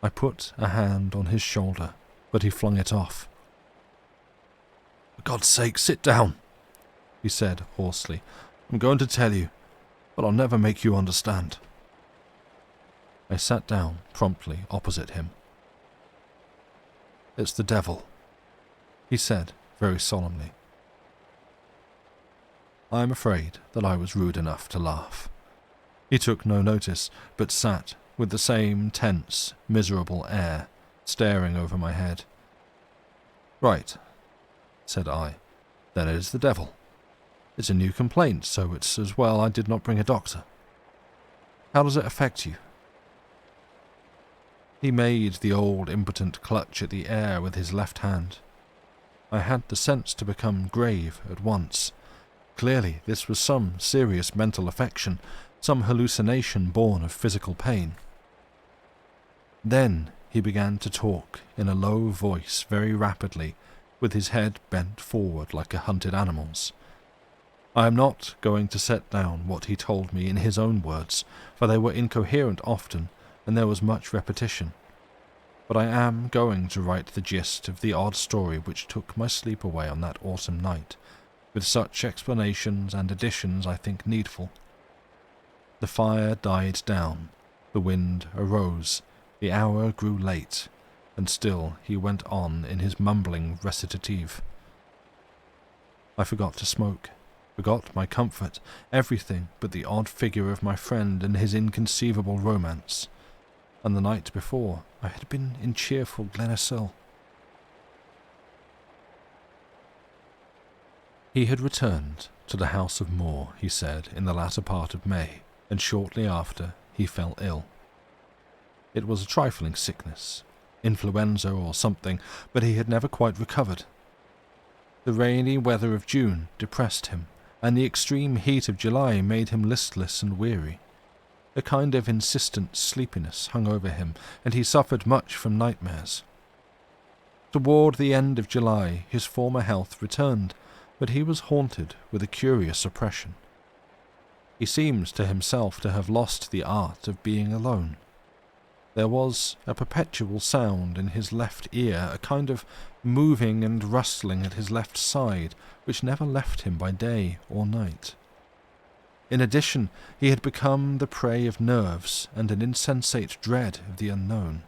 I put a hand on his shoulder, but he flung it off. "For God's sake, sit down," he said hoarsely. "I'm going to tell you, but I'll never make you understand." I sat down promptly opposite him. "It's the devil," he said very solemnly. I am afraid that I was rude enough to laugh. He took no notice, but sat with the same tense, miserable air, staring over my head. "Right," said I. "Then it is the devil. It's a new complaint, so it's as well I did not bring a doctor. How does it affect you?" He made the old impotent clutch at the air with his left hand. I had the sense to become grave at once. Clearly this was some serious mental affection, some hallucination born of physical pain. Then he began to talk in a low voice very rapidly, with his head bent forward like a hunted animal's. I am not going to set down what he told me in his own words, for they were incoherent often, and there was much repetition. But I am going to write the gist of the odd story which took my sleep away on that autumn night, with such explanations and additions I think needful. The fire died down, the wind arose, the hour grew late, and still he went on in his mumbling recitative. I forgot to smoke, forgot my comfort, everything but the odd figure of my friend and his inconceivable romance. And the night before I had been in cheerful Glenacill. He had returned to the House of Moore, he said, in the latter part of May, and shortly after he fell ill. It was a trifling sickness, influenza or something, but he had never quite recovered. The rainy weather of June depressed him, and the extreme heat of July made him listless and weary. A kind of insistent sleepiness hung over him, and he suffered much from nightmares. Toward the end of July his former health returned, but he was haunted with a curious oppression. He seemed to himself to have lost the art of being alone. There was a perpetual sound in his left ear, a kind of moving and rustling at his left side, which never left him by day or night. In addition, he had become the prey of nerves and an insensate dread of the unknown.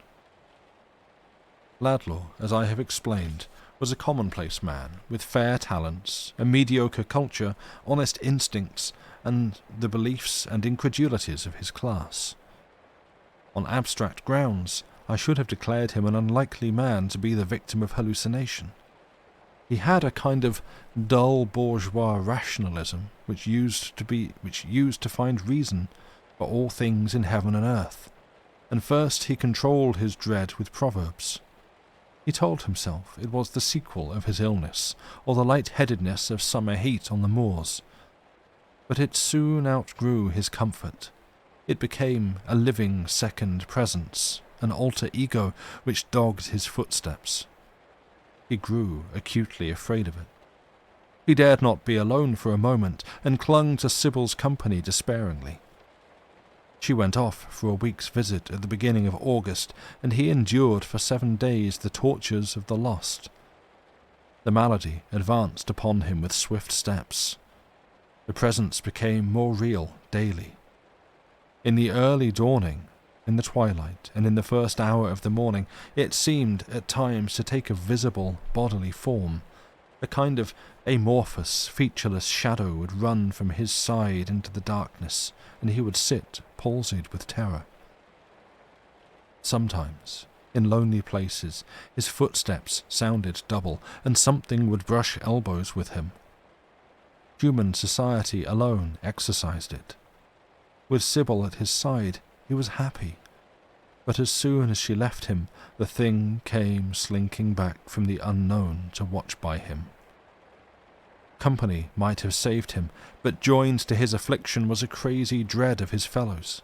Laidlaw, as I have explained, was a commonplace man, with fair talents, a mediocre culture, honest instincts, and the beliefs and incredulities of his class. On abstract grounds, I should have declared him an unlikely man to be the victim of hallucination. He had a kind of dull bourgeois rationalism which used to find reason for all things in heaven and earth, and first he controlled his dread with proverbs. He told himself it was the sequel of his illness, or the light-headedness of summer heat on the moors. But it soon outgrew his comfort. It became a living second presence, an alter ego which dogged his footsteps. He grew acutely afraid of it. He dared not be alone for a moment, and clung to Sybil's company despairingly. She went off for a week's visit at the beginning of August, and he endured for 7 days the tortures of the lost. The malady advanced upon him with swift steps. The presence became more real daily. In the early dawning, in the twilight, and in the first hour of the morning, it seemed at times to take a visible bodily form. A kind of amorphous, featureless shadow would run from his side into the darkness, and he would sit palsied with terror. Sometimes, in lonely places, his footsteps sounded double, and something would brush elbows with him. Human society alone exercised it. With Sybil at his side, he was happy. But as soon as she left him, the thing came slinking back from the unknown to watch by him. Company might have saved him, but joined to his affliction was a crazy dread of his fellows.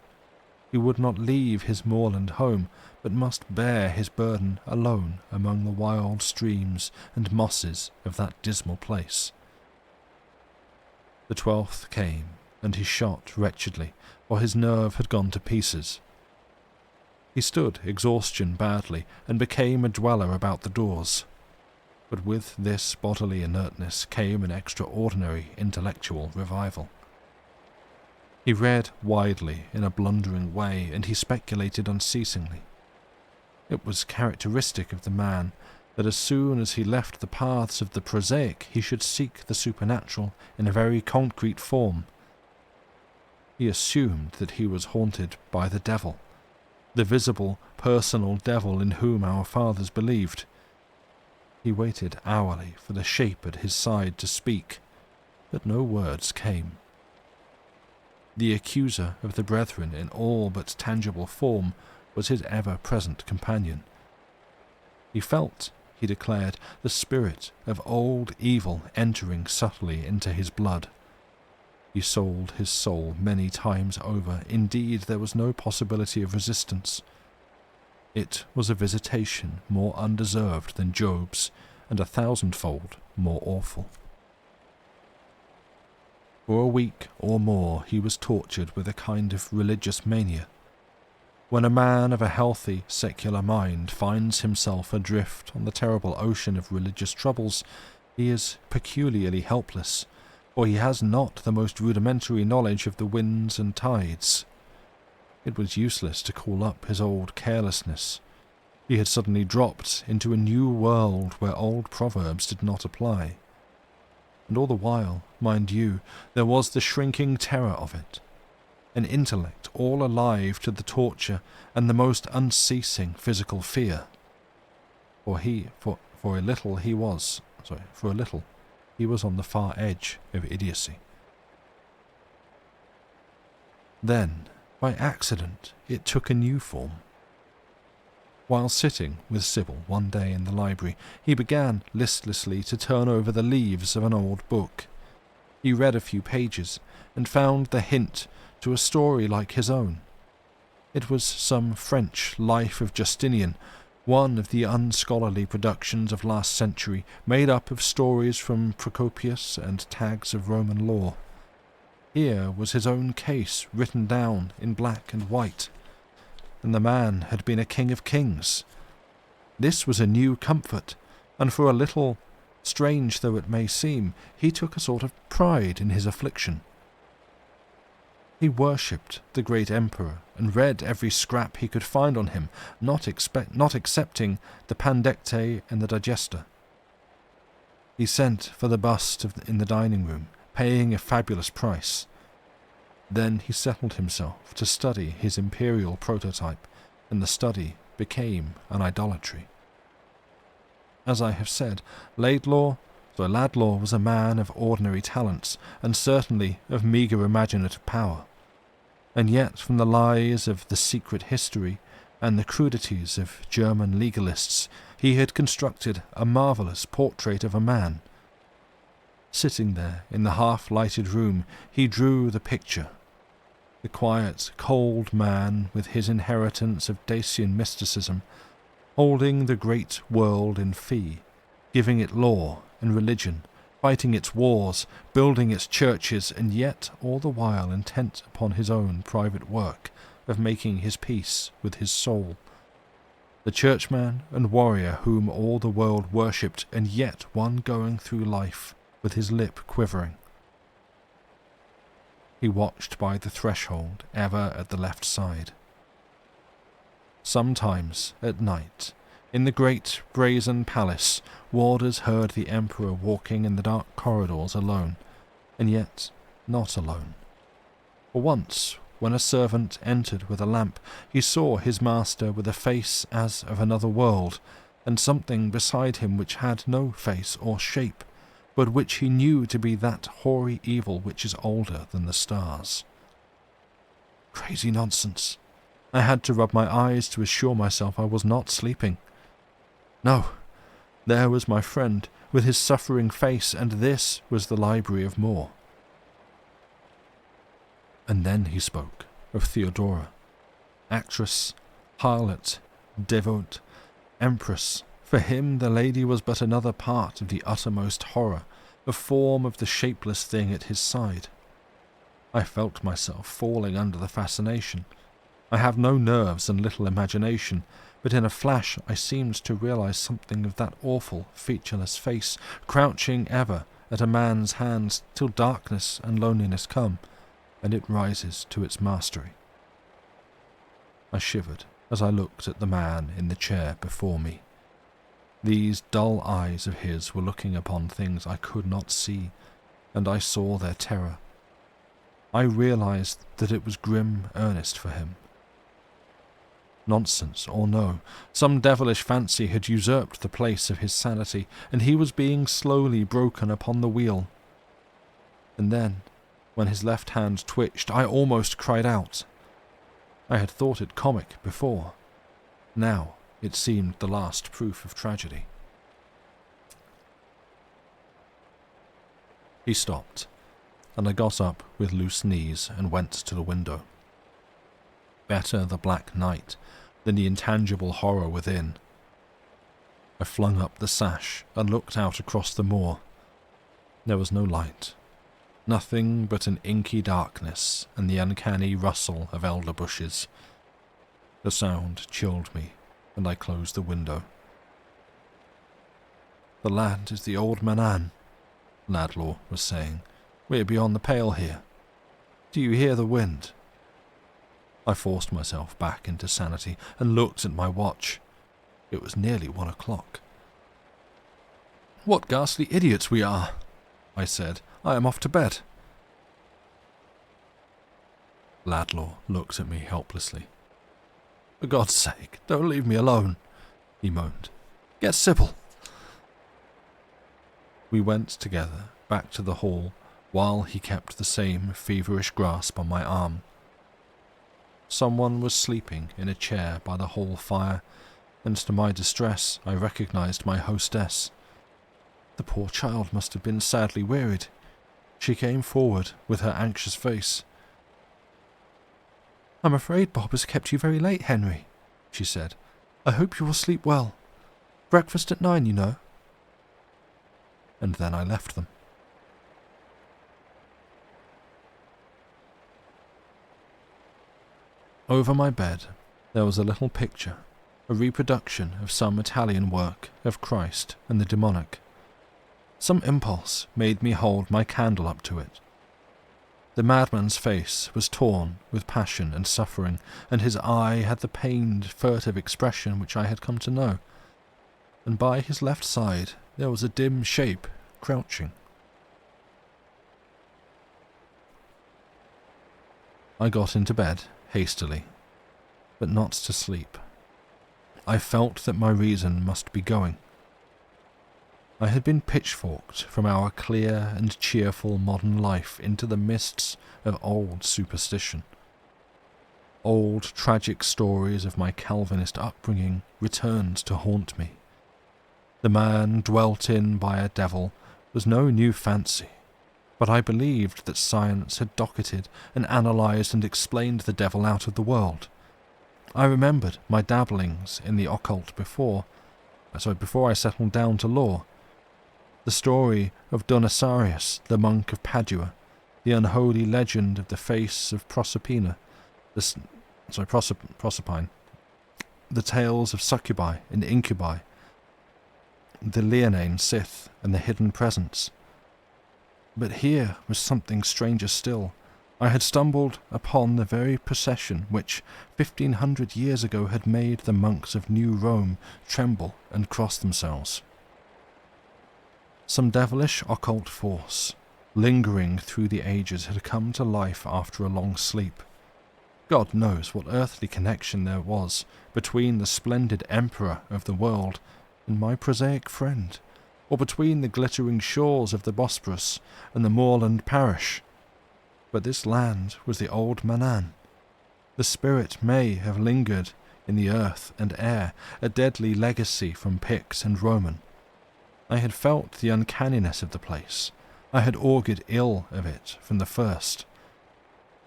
He would not leave his moorland home, but must bear his burden alone among the wild streams and mosses of that dismal place. The 12th came, and he shot wretchedly, for his nerve had gone to pieces. He stood exhaustion badly, and became a dweller about the doors. But with this bodily inertness came an extraordinary intellectual revival. He read widely in a blundering way, and he speculated unceasingly. It was characteristic of the man that as soon as he left the paths of the prosaic, he should seek the supernatural in a very concrete form. He assumed that he was haunted by the devil, the visible, personal devil in whom our fathers believed. He waited hourly for the shape at his side to speak, but no words came. The accuser of the brethren in all but tangible form was his ever-present companion. He felt, he declared, the spirit of old evil entering subtly into his blood. He sold his soul many times over. Indeed, there was no possibility of resistance. It was a visitation more undeserved than Job's, and 1,000-fold more awful. For a week or more he was tortured with a kind of religious mania. When a man of a healthy, secular mind finds himself adrift on the terrible ocean of religious troubles, he is peculiarly helpless, for he has not the most rudimentary knowledge of the winds and tides. It was useless to call up his old carelessness. He had suddenly dropped into a new world where old proverbs did not apply. And all the while, mind you, there was the shrinking terror of it, an intellect all alive to the torture and the most unceasing physical fear. For a little he was on the far edge of idiocy. Then, by accident, it took a new form. While sitting with Sybil one day in the library, he began listlessly to turn over the leaves of an old book. He read a few pages and found the hint to a story like his own. It was some French Life of Justinian, one of the unscholarly productions of last century, made up of stories from Procopius and tags of Roman law. Here was his own case written down in black and white, and the man had been a king of kings. This was a new comfort, and for a little, strange though it may seem, he took a sort of pride in his affliction. He worshipped the great emperor and read every scrap he could find on him, not excepting the Pandecte and the Digesta. He sent for the bust in the dining room, paying a fabulous price. Then he settled himself to study his imperial prototype, and the study became an idolatry. As I have said, Laidlaw was a man of ordinary talents, and certainly of meagre imaginative power. And yet, from the lies of the secret history and the crudities of German legalists, he had constructed a marvellous portrait of a man. Sitting there in the half-lighted room, he drew the picture. The quiet, cold man with his inheritance of Dacian mysticism, holding the great world in fee, giving it law and religion, fighting its wars, building its churches, and yet all the while intent upon his own private work of making his peace with his soul. The churchman and warrior whom all the world worshipped, and yet one going through life with his lip quivering. He watched by the threshold, ever at the left side. Sometimes, at night, in the great brazen palace, warders heard the emperor walking in the dark corridors alone, and yet not alone. For once, when a servant entered with a lamp, he saw his master with a face as of another world, and something beside him which had no face or shape, but which he knew to be that hoary evil which is older than the stars. Crazy nonsense. I had to rub my eyes to assure myself I was not sleeping. No, there was my friend, with his suffering face, and this was the library of Moore. And then he spoke of Theodora, actress, harlot, devote, empress. For him the lady was but another part of the uttermost horror, a form of the shapeless thing at his side. I felt myself falling under the fascination. I have no nerves and little imagination, but in a flash I seemed to realize something of that awful, featureless face, crouching ever at a man's hands till darkness and loneliness come, and it rises to its mastery. I shivered as I looked at the man in the chair before me. These dull eyes of his were looking upon things I could not see, and I saw their terror. I realized that it was grim earnest for him. Nonsense or no, some devilish fancy had usurped the place of his sanity, and he was being slowly broken upon the wheel. And then, when his left hand twitched, I almost cried out. I had thought it comic before. Now it seemed the last proof of tragedy. He stopped, and I got up with loose knees and went to the window. Better the black night than the intangible horror within. I flung up the sash and looked out across the moor. There was no light, nothing but an inky darkness and the uncanny rustle of elder bushes. The sound chilled me, and I closed the window. "The land is the old Manan," Laidlaw was saying. "We're beyond the pale here. Do you hear the wind?" I forced myself back into sanity and looked at my watch. It was nearly 1 o'clock. "What ghastly idiots we are," I said. "I am off to bed." Laidlaw looked at me helplessly. "For God's sake, don't leave me alone," he moaned. "Get Sybil." We went together back to the hall while he kept the same feverish grasp on my arm. Someone was sleeping in a chair by the hall fire, and to my distress I recognized my hostess. The poor child must have been sadly wearied. She came forward with her anxious face. "I'm afraid Bob has kept you very late, Henry," she said. "I hope you will sleep well. Breakfast at 9, you know." And then I left them. Over my bed there was a little picture, a reproduction of some Italian work of Christ and the demonic. Some impulse made me hold my candle up to it. The madman's face was torn with passion and suffering, and his eye had the pained, furtive expression which I had come to know. And by his left side there was a dim shape crouching. I got into bed hastily, but not to sleep. I felt that my reason must be going. I had been pitchforked from our clear and cheerful modern life into the mists of old superstition. Old tragic stories of my Calvinist upbringing returned to haunt me. The man dwelt in by a devil was no new fancy, but I believed that science had docketed and analysed and explained the devil out of the world. I remembered my dabblings in the occult before I settled down to law. The story of Donassarius, the monk of Padua, the unholy legend of the face of Proserpine, Proserpine, the tales of succubi and incubi, the Leonine Sith and the hidden presence. But here was something stranger still. I had stumbled upon the very procession which 1500 years ago had made the monks of New Rome tremble and cross themselves. Some devilish occult force, lingering through the ages, had come to life after a long sleep. God knows what earthly connection there was between the splendid emperor of the world and my prosaic friend, or between the glittering shores of the Bosporus and the moorland parish. But this land was the old Manan. The spirit may have lingered in the earth and air, a deadly legacy from Picts and Roman. I had felt the uncanniness of the place. I had augured ill of it from the first.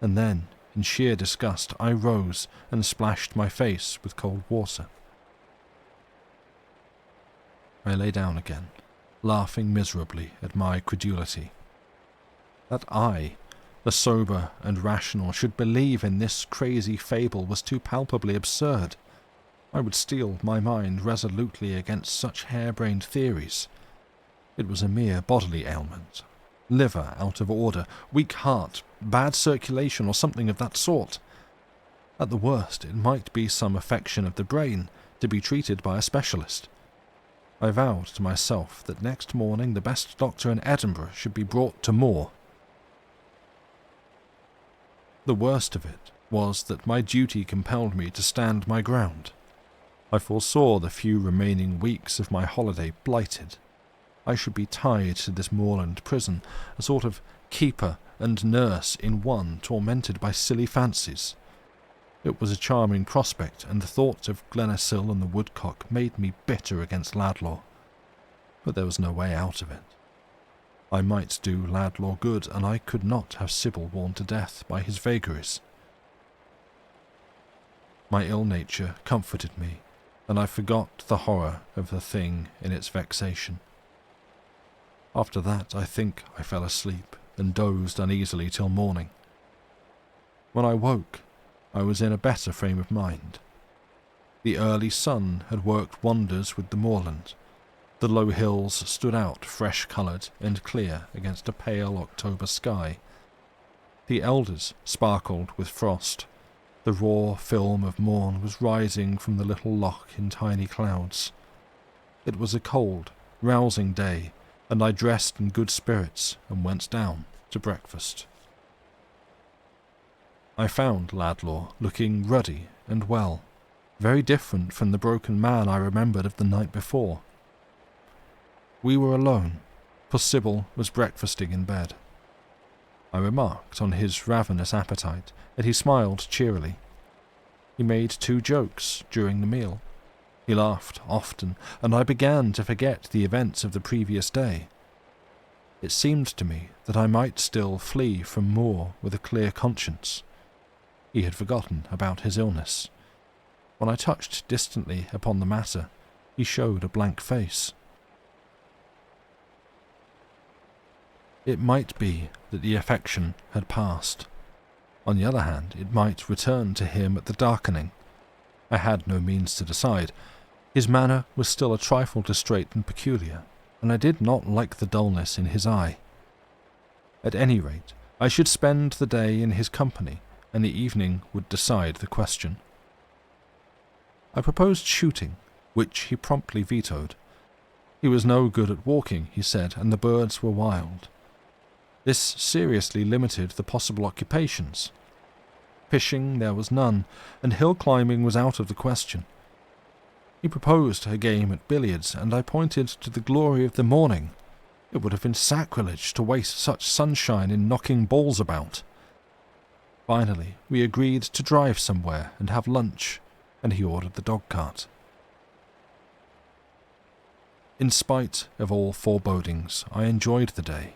And then, in sheer disgust, I rose and splashed my face with cold water. I lay down again, laughing miserably at my credulity. That I, the sober and rational, should believe in this crazy fable was too palpably absurd. I would steel my mind resolutely against such harebrained theories. It was a mere bodily ailment. Liver out of order, weak heart, bad circulation, or something of that sort. At the worst, it might be some affection of the brain, to be treated by a specialist. I vowed to myself that next morning the best doctor in Edinburgh should be brought to Moor. The worst of it was that my duty compelled me to stand my ground. I foresaw the few remaining weeks of my holiday blighted. I should be tied to this moorland prison, a sort of keeper and nurse in one, tormented by silly fancies. It was a charming prospect, and the thought of Glenacill and the woodcock made me bitter against Ladlaw. But there was no way out of it. I might do Ladlaw good, and I could not have Sybil worn to death by his vagaries. My ill nature comforted me, and I forgot the horror of the thing in its vexation. After that, I think I fell asleep and dozed uneasily till morning. When I woke, I was in a better frame of mind. The early sun had worked wonders with the moorland. The low hills stood out fresh-coloured and clear against a pale October sky. The elders sparkled with frost. The raw film of morn was rising from the little loch in tiny clouds. It was a cold, rousing day, and I dressed in good spirits and went down to breakfast. I found Ladlaw looking ruddy and well, very different from the broken man I remembered of the night before. We were alone, for Sybil was breakfasting in bed. I remarked on his ravenous appetite, and he smiled cheerily. He made 2 jokes during the meal. He laughed often, and I began to forget the events of the previous day. It seemed to me that I might still flee from Moore with a clear conscience. He had forgotten about his illness. When I touched distantly upon the matter, he showed a blank face. It might be that the affection had passed. On the other hand, it might return to him at the darkening. I had no means to decide. His manner was still a trifle distrait and peculiar, and I did not like the dullness in his eye. At any rate, I should spend the day in his company, and the evening would decide the question. I proposed shooting, which he promptly vetoed. He was no good at walking, he said, and the birds were wild. This seriously limited the possible occupations. Fishing there was none, and hill climbing was out of the question. He proposed a game at billiards, and I pointed to the glory of the morning. It would have been sacrilege to waste such sunshine in knocking balls about. Finally, we agreed to drive somewhere and have lunch, and he ordered the dog-cart. In spite of all forebodings, I enjoyed the day.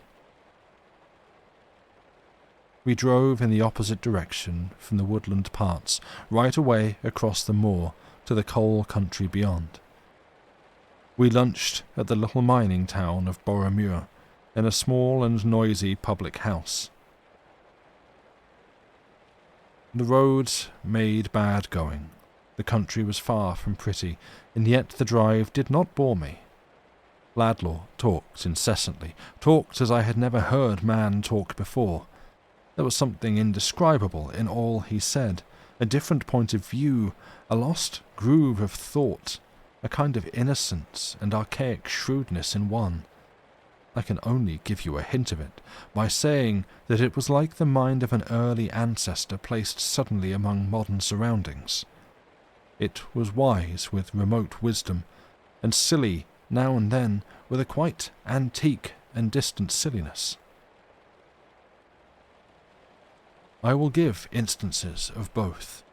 We drove in the opposite direction from the woodland parts, right away across the moor to the coal country beyond. We lunched at the little mining town of Boroughmuir, in a small and noisy public house. The roads made bad going. The country was far from pretty, and yet the drive did not bore me. Laidlaw talked incessantly, talked as I had never heard man talk before. There was something indescribable in all he said, a different point of view, a lost groove of thought, a kind of innocence and archaic shrewdness in one. I can only give you a hint of it by saying that it was like the mind of an early ancestor placed suddenly among modern surroundings. It was wise with remote wisdom, and silly now and then with a quite antique and distant silliness. I will give instances of both.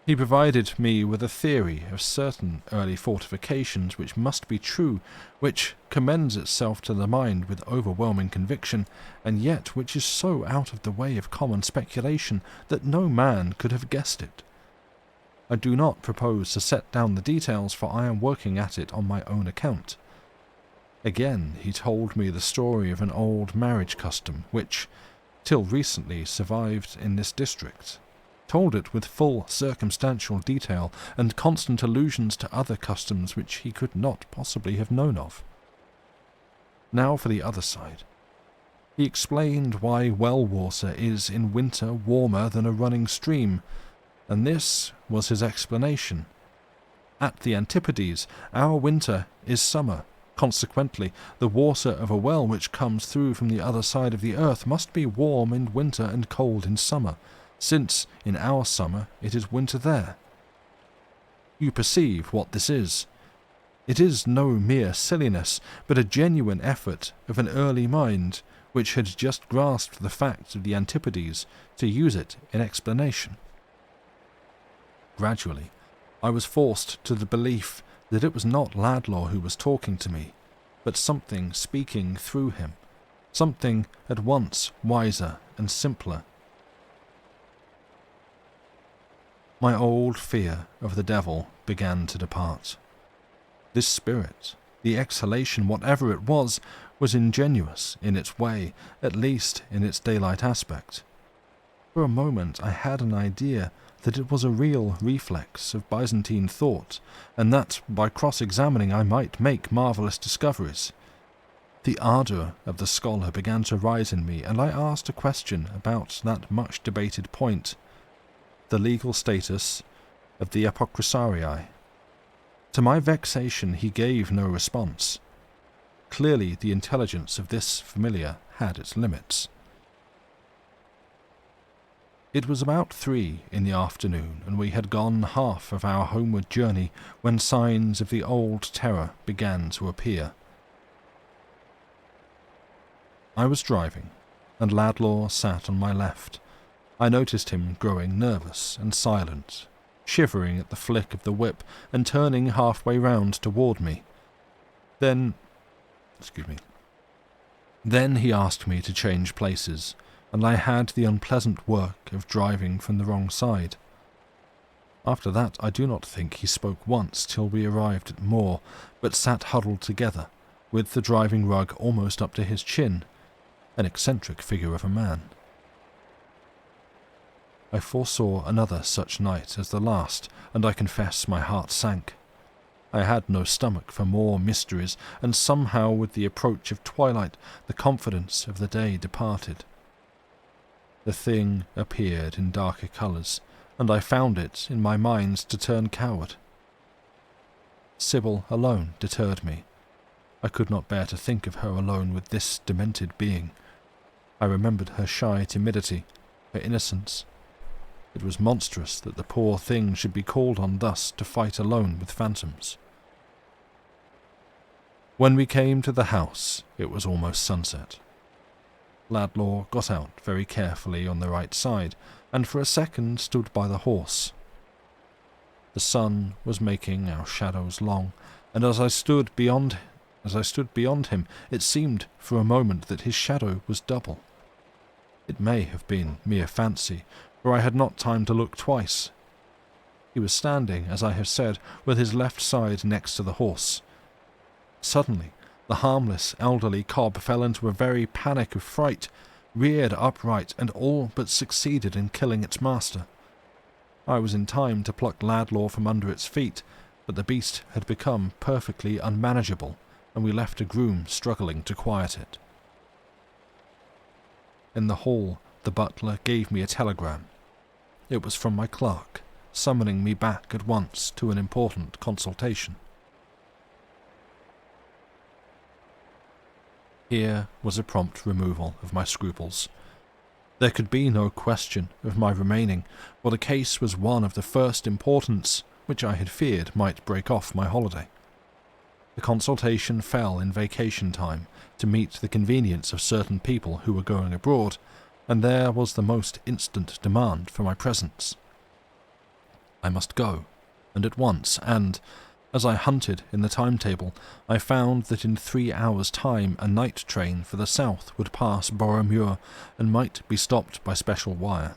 He provided me with a theory of certain early fortifications which must be true, which commends itself to the mind with overwhelming conviction, and yet which is so out of the way of common speculation that no man could have guessed it. I do not propose to set down the details, for I am working at it on my own account. Again, he told me the story of an old marriage custom which, till recently, survived in this district. Told it with full circumstantial detail and constant allusions to other customs which he could not possibly have known of. Now for the other side. He explained why well water is in winter warmer than a running stream, and this was his explanation. At the Antipodes, our winter is summer. Consequently, the water of a well which comes through from the other side of the earth must be warm in winter and cold in summer, since in our summer it is winter there. You perceive what this is. It is no mere silliness, but a genuine effort of an early mind which had just grasped the fact of the Antipodes to use it in explanation. Gradually, I was forced to the belief that it was not Laidlaw who was talking to me, but something speaking through him, something at once wiser and simpler. My old fear of the devil began to depart. This spirit, the exhalation, whatever it was ingenuous in its way, at least in its daylight aspect. For a moment I had an idea that it was a real reflex of Byzantine thought, and that by cross-examining I might make marvellous discoveries. The ardour of the scholar began to rise in me, and I asked a question about that much-debated point, the legal status of the Apocrypharii. To my vexation he gave no response. Clearly the intelligence of this familiar had its limits. It was about 3 in the afternoon, and we had gone half of our homeward journey when signs of the old terror began to appear. I was driving, and Ladlaw sat on my left. I noticed him growing nervous and silent, shivering at the flick of the whip and turning halfway round toward me. Then he asked me to change places, and I had the unpleasant work of driving from the wrong side. After that I do not think he spoke once till we arrived at Moor, but sat huddled together, with the driving rug almost up to his chin, an eccentric figure of a man. I foresaw another such night as the last, and I confess my heart sank. I had no stomach for more mysteries, and somehow with the approach of twilight the confidence of the day departed. The thing appeared in darker colours, and I found it in my mind to turn coward. Sybil alone deterred me. I could not bear to think of her alone with this demented being. I remembered her shy timidity, her innocence. It was monstrous that the poor thing should be called on thus to fight alone with phantoms. When we came to the house, it was almost sunset. Ladlaw got out very carefully on the right side, and for a second stood by the horse. The sun was making our shadows long, and as I stood beyond him, it seemed for a moment that his shadow was double. It may have been mere fancy, for I had not time to look twice. He was standing, as I have said, with his left side next to the horse. Suddenly, the harmless elderly cob fell into a very panic of fright, reared upright, and all but succeeded in killing its master. I was in time to pluck Ladlaw from under its feet, but the beast had become perfectly unmanageable, and we left a groom struggling to quiet it. In the hall, the butler gave me a telegram. It was from my clerk, summoning me back at once to an important consultation. Here was a prompt removal of my scruples. There could be no question of my remaining, for the case was one of the first importance, which I had feared might break off my holiday. The consultation fell in vacation time to meet the convenience of certain people who were going abroad, and there was the most instant demand for my presence. I must go, and at once, and, as I hunted in the timetable, I found that in 3 hours' time a night train for the south would pass Boroughmuir and might be stopped by special wire.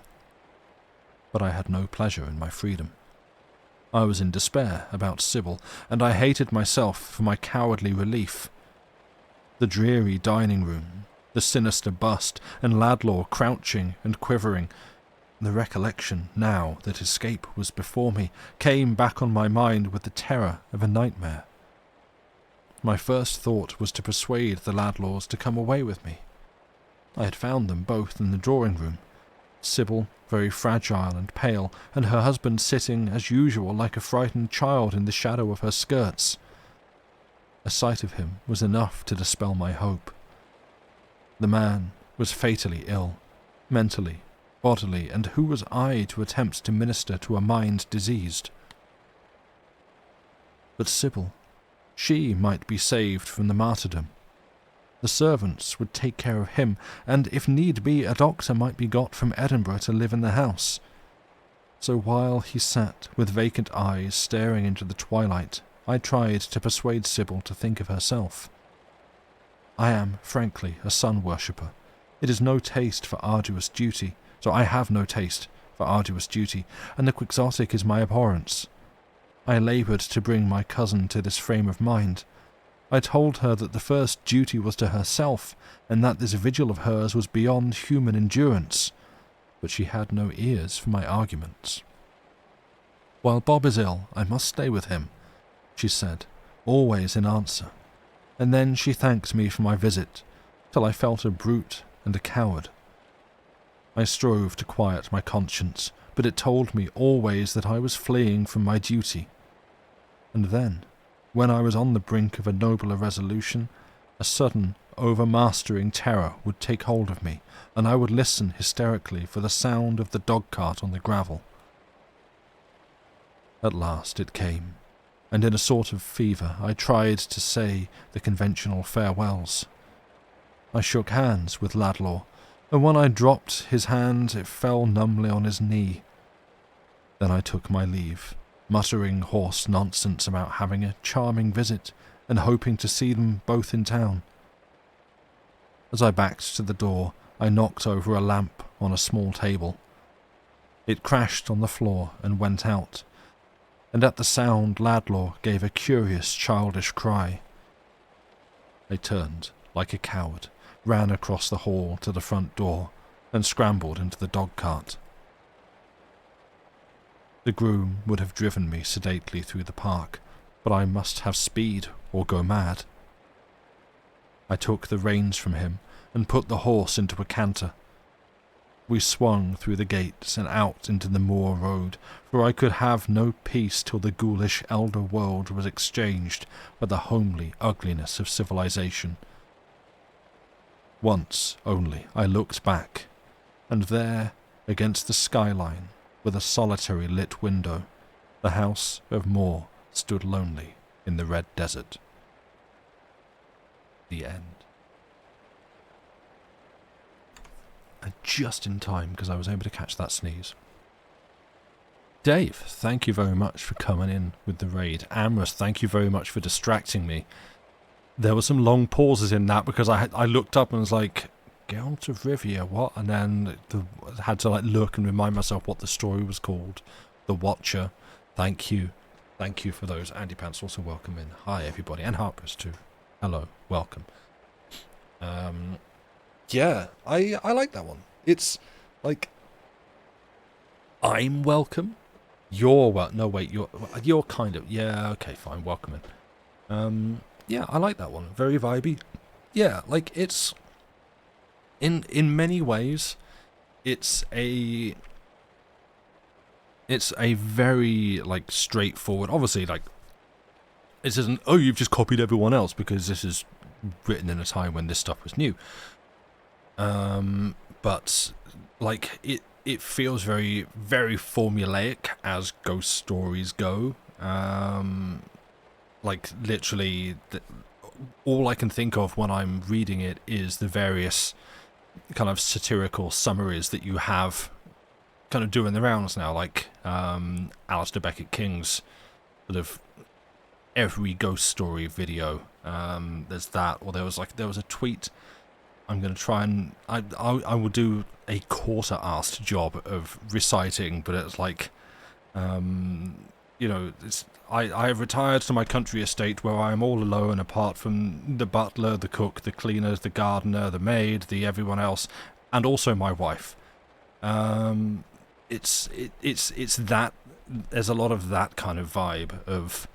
But I had no pleasure in my freedom. I was in despair about Sybil, and I hated myself for my cowardly relief. The dreary dining room, the sinister bust, and Ladlaw crouching and quivering, the recollection, now that escape was before me, came back on my mind with the terror of a nightmare. My first thought was to persuade the Ladlaws to come away with me. I had found them both in the drawing-room, Sybil very fragile and pale, and her husband sitting, as usual, like a frightened child in the shadow of her skirts. A sight of him was enough to dispel my hope. The man was fatally ill, mentally, bodily, and who was I to attempt to minister to a mind diseased? But Sybil, she might be saved from the martyrdom. The servants would take care of him, and if need be a doctor might be got from Edinburgh to live in the house. So while he sat with vacant eyes staring into the twilight, I tried to persuade Sybil to think of herself. I am, frankly, a sun-worshipper. It is no taste for arduous duty, so I have no taste for arduous duty, and the quixotic is my abhorrence. I laboured to bring my cousin to this frame of mind. I told her that the first duty was to herself, and that this vigil of hers was beyond human endurance, but she had no ears for my arguments. "While Bob is ill, I must stay with him," she said, always in answer, and then she thanked me for my visit, till I felt a brute and a coward. I strove to quiet my conscience, but it told me always that I was fleeing from my duty. And then, when I was on the brink of a nobler resolution, a sudden, overmastering terror would take hold of me, and I would listen hysterically for the sound of the dog-cart on the gravel. At last it came, and in a sort of fever I tried to say the conventional farewells. I shook hands with Ladlaw, and when I dropped his hand, it fell numbly on his knee. Then I took my leave, muttering hoarse nonsense about having a charming visit and hoping to see them both in town. As I backed to the door, I knocked over a lamp on a small table. It crashed on the floor and went out, and at the sound Ladlaw gave a curious childish cry. I turned, like a coward, ran across the hall to the front door, and scrambled into the dog-cart. The groom would have driven me sedately through the park, but I must have speed or go mad. I took the reins from him and put the horse into a canter. We swung through the gates and out into the moor road, for I could have no peace till the ghoulish elder world was exchanged for the homely ugliness of civilization. Once only I looked back, and there, against the skyline, with a solitary lit window, the house of Moore stood lonely in the red desert. The end. And just in time, because I was able to catch that sneeze. Dave, thank you very much for coming in with the raid. Amrus, thank you very much for distracting me. There were some long pauses in that because I looked up and was like, Geralt of Rivia, what? And then had to look and remind myself what the story was called. The Watcher. Thank you. Thank you for those. Andy Pants also welcome in. Hi everybody. And Harpers too. Hello. Welcome. Yeah, I like that one. It's like, I'm welcome. You're no wait, you're kind of, yeah, okay, fine, welcome in. Yeah, I like that one. Very vibey. Yeah, like it's in many ways it's a very straightforward, obviously this isn't, oh, you've just copied everyone else, because this is written in a time when this stuff was new. But it feels very, very formulaic as ghost stories go. Literally, all I can think of when I'm reading it is the various kind of satirical summaries that you have kind of doing the rounds now, Alistair Beckett King's sort of every ghost story video. There's that, or there was a tweet. I'm going to try and I will do a quarter-assed job of reciting, but it's I have retired to my country estate where I am all alone, apart from the butler, the cook, the cleaner, the gardener, the maid, the everyone else, and also my wife. It's that there's a lot of that kind of vibe of,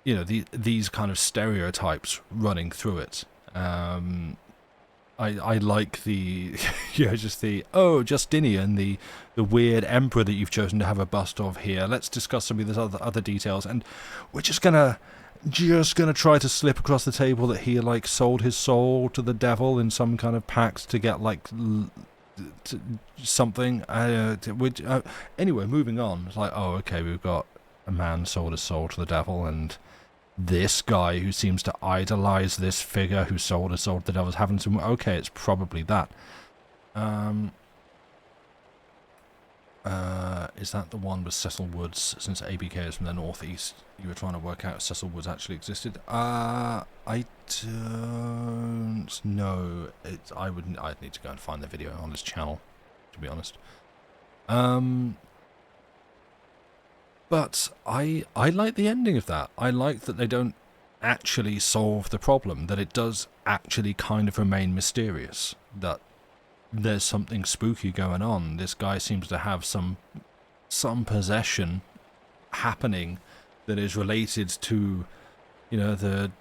these kind of stereotypes running through it. I like the, Justinian, the weird emperor that you've chosen to have a bust of here. Let's discuss some of these other details, and we're just gonna try to slip across the table that he sold his soul to the devil in some kind of pact to get something. Anyway, moving on. It's okay, we've got a man sold his soul to the devil, and this guy who seems to idolize this figure who sold his soul to the devil is having some... Okay, it's probably that. Is that the one with Cecil Woods? Since ABK is from the northeast, you were trying to work out if Cecil Woods actually existed. I don't know. I'd need to go and find the video on his channel, to be honest. But I like the ending of that. I like that they don't actually solve the problem, that it does actually kind of remain mysterious, that there's something spooky going on. This guy seems to have some possession happening that is related to, the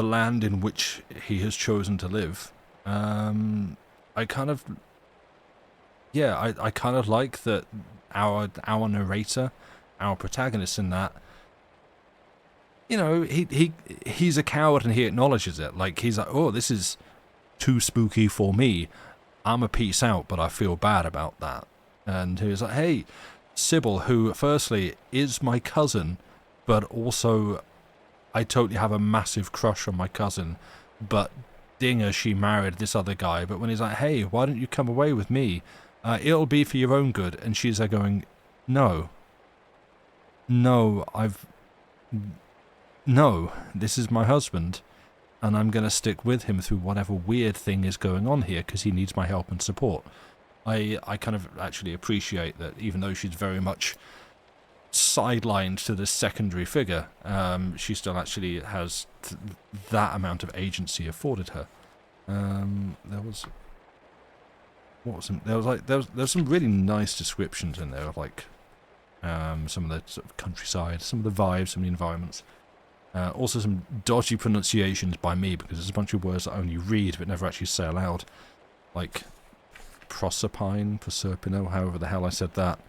land in which he has chosen to live. I kind of like that our narrator, our protagonist in that, he's a coward and he acknowledges it. He's like, oh, this is too spooky for me. I'm a peace out, but I feel bad about that. And he was like, hey, Sybil, who firstly is my cousin, but also I totally have a massive crush on my cousin, but dinger she married this other guy, but when he's like, hey, why don't you come away with me? It'll be for your own good. And she's there going, no, no, this is my husband, and I'm going to stick with him through whatever weird thing is going on here because he needs my help and support. I kind of actually appreciate that even though she's very much sidelined to this secondary figure, she still actually has that amount of agency afforded her. There was some really nice descriptions in there of like some of the sort of countryside, some of the vibes, some of the environments. Also some dodgy pronunciations by me because there's a bunch of words that I only read but never actually say aloud, like Proserpino, however the hell I said that.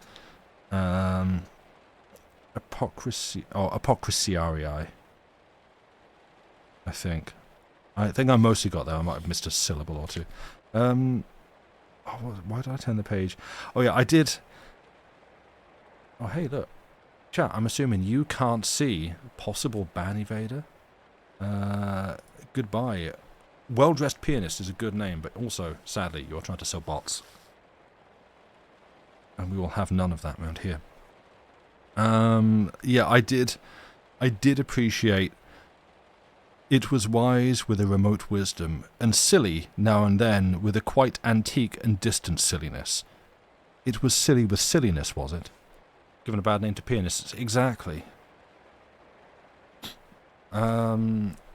Apocrisiarii. I think I mostly got there. I might have missed a syllable or two. Why did I turn the page? Oh yeah, I did. Oh hey, look, chat. I'm assuming you can't see possible ban evader. Goodbye. Well-dressed pianist is a good name, but also, sadly, you're trying to sell bots, and we will have none of that around here. Yeah, I did appreciate it was wise with a remote wisdom, and silly now and then with a quite antique and distant silliness. It was silly with silliness, was it? Given a bad name to pianists, exactly.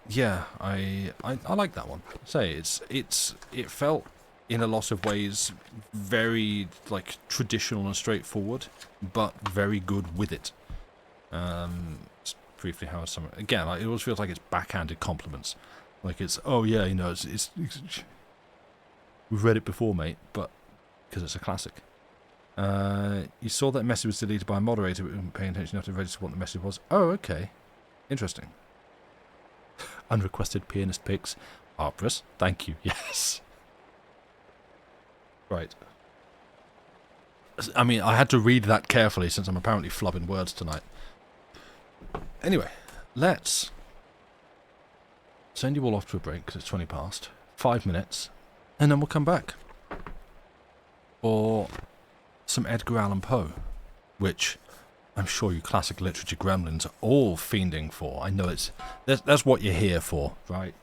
Yeah, I like that one. Say it felt in a lot of ways very like traditional and straightforward, but very good with it. Just briefly how some again, like, it always feels like it's backhanded compliments. Like it's, oh yeah, you know, it's we've read it before, mate, but because it's a classic. You saw that message was deleted by a moderator, but didn't pay attention enough to register what the message was. Oh, okay, interesting. Unrequested pianist picks. Arpress, thank you. Yes. Right. I mean, I had to read that carefully since I'm apparently flubbing words tonight. Anyway, let's send you all off to a break because it's 20 past. 5 minutes, and then we'll come back for some Edgar Allan Poe, which I'm sure you classic literature gremlins are all fiending for. I know that's what you're here for, right?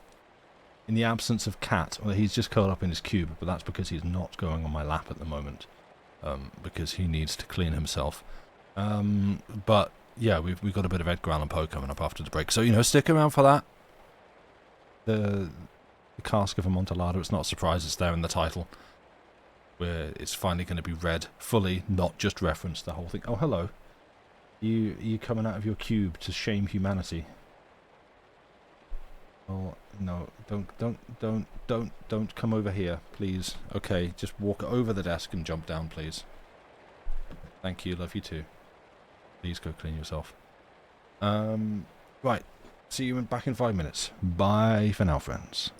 In the absence of Cat, well, he's just curled up in his cube, but that's because he's not going on my lap at the moment, because he needs to clean himself. But yeah, we've got a bit of Edgar Allan Poe coming up after the break, so you know, stick around for that. The Cask of Amontillado. It's not a surprise; it's there in the title, where it's finally going to be read fully, not just referenced. The whole thing. Oh, hello. You coming out of your cube to shame humanity? Oh no! Don't come over here, please. Okay, just walk over the desk and jump down, please. Thank you. Love you too. Please go clean yourself. Right. See you back in 5 minutes. Bye for now, friends.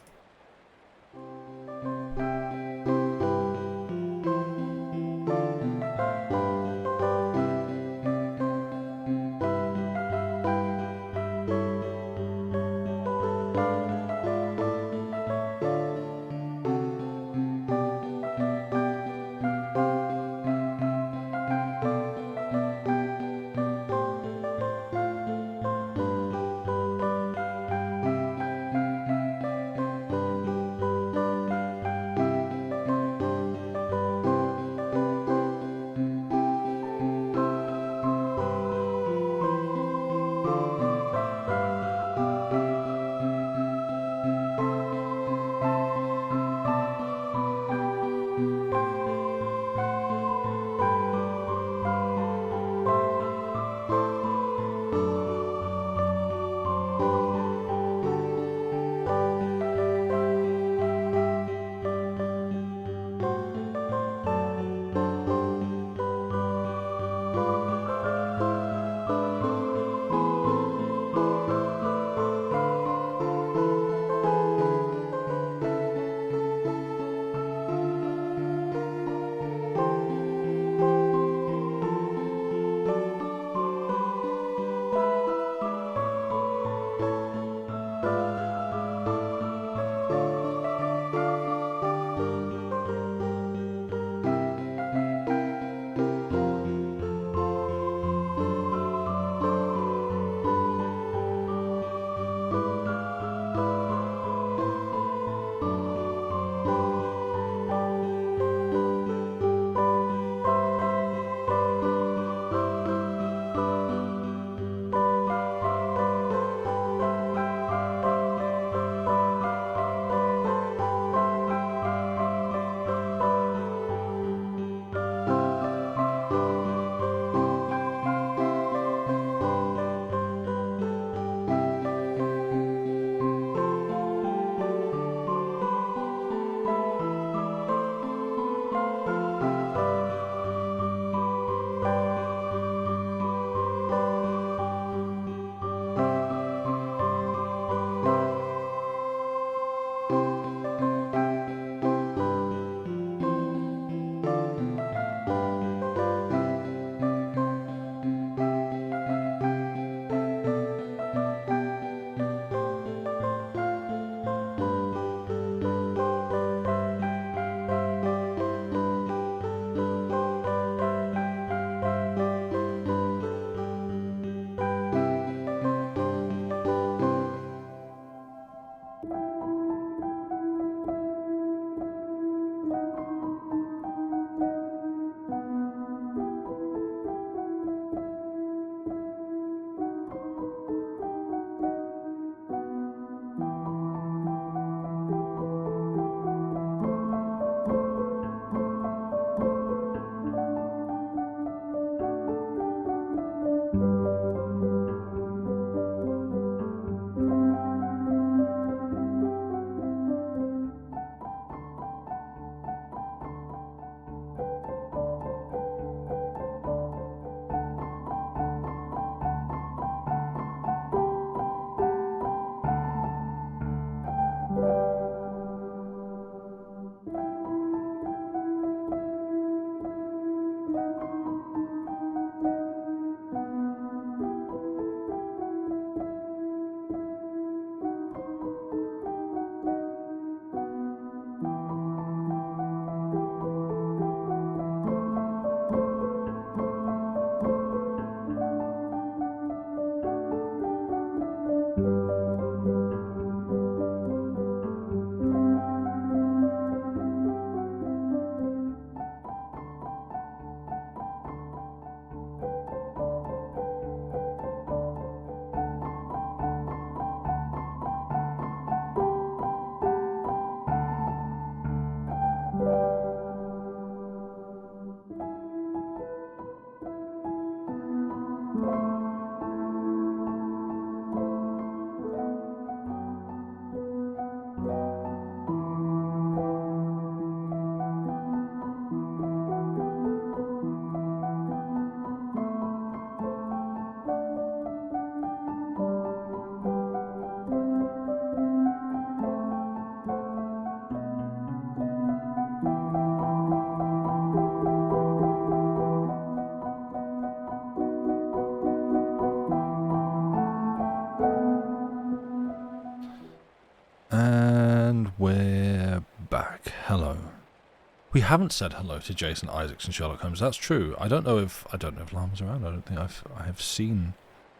haven't said hello to Jason Isaacs and Sherlock Holmes. That's true. I don't know if Llama's around. I don't think I have seen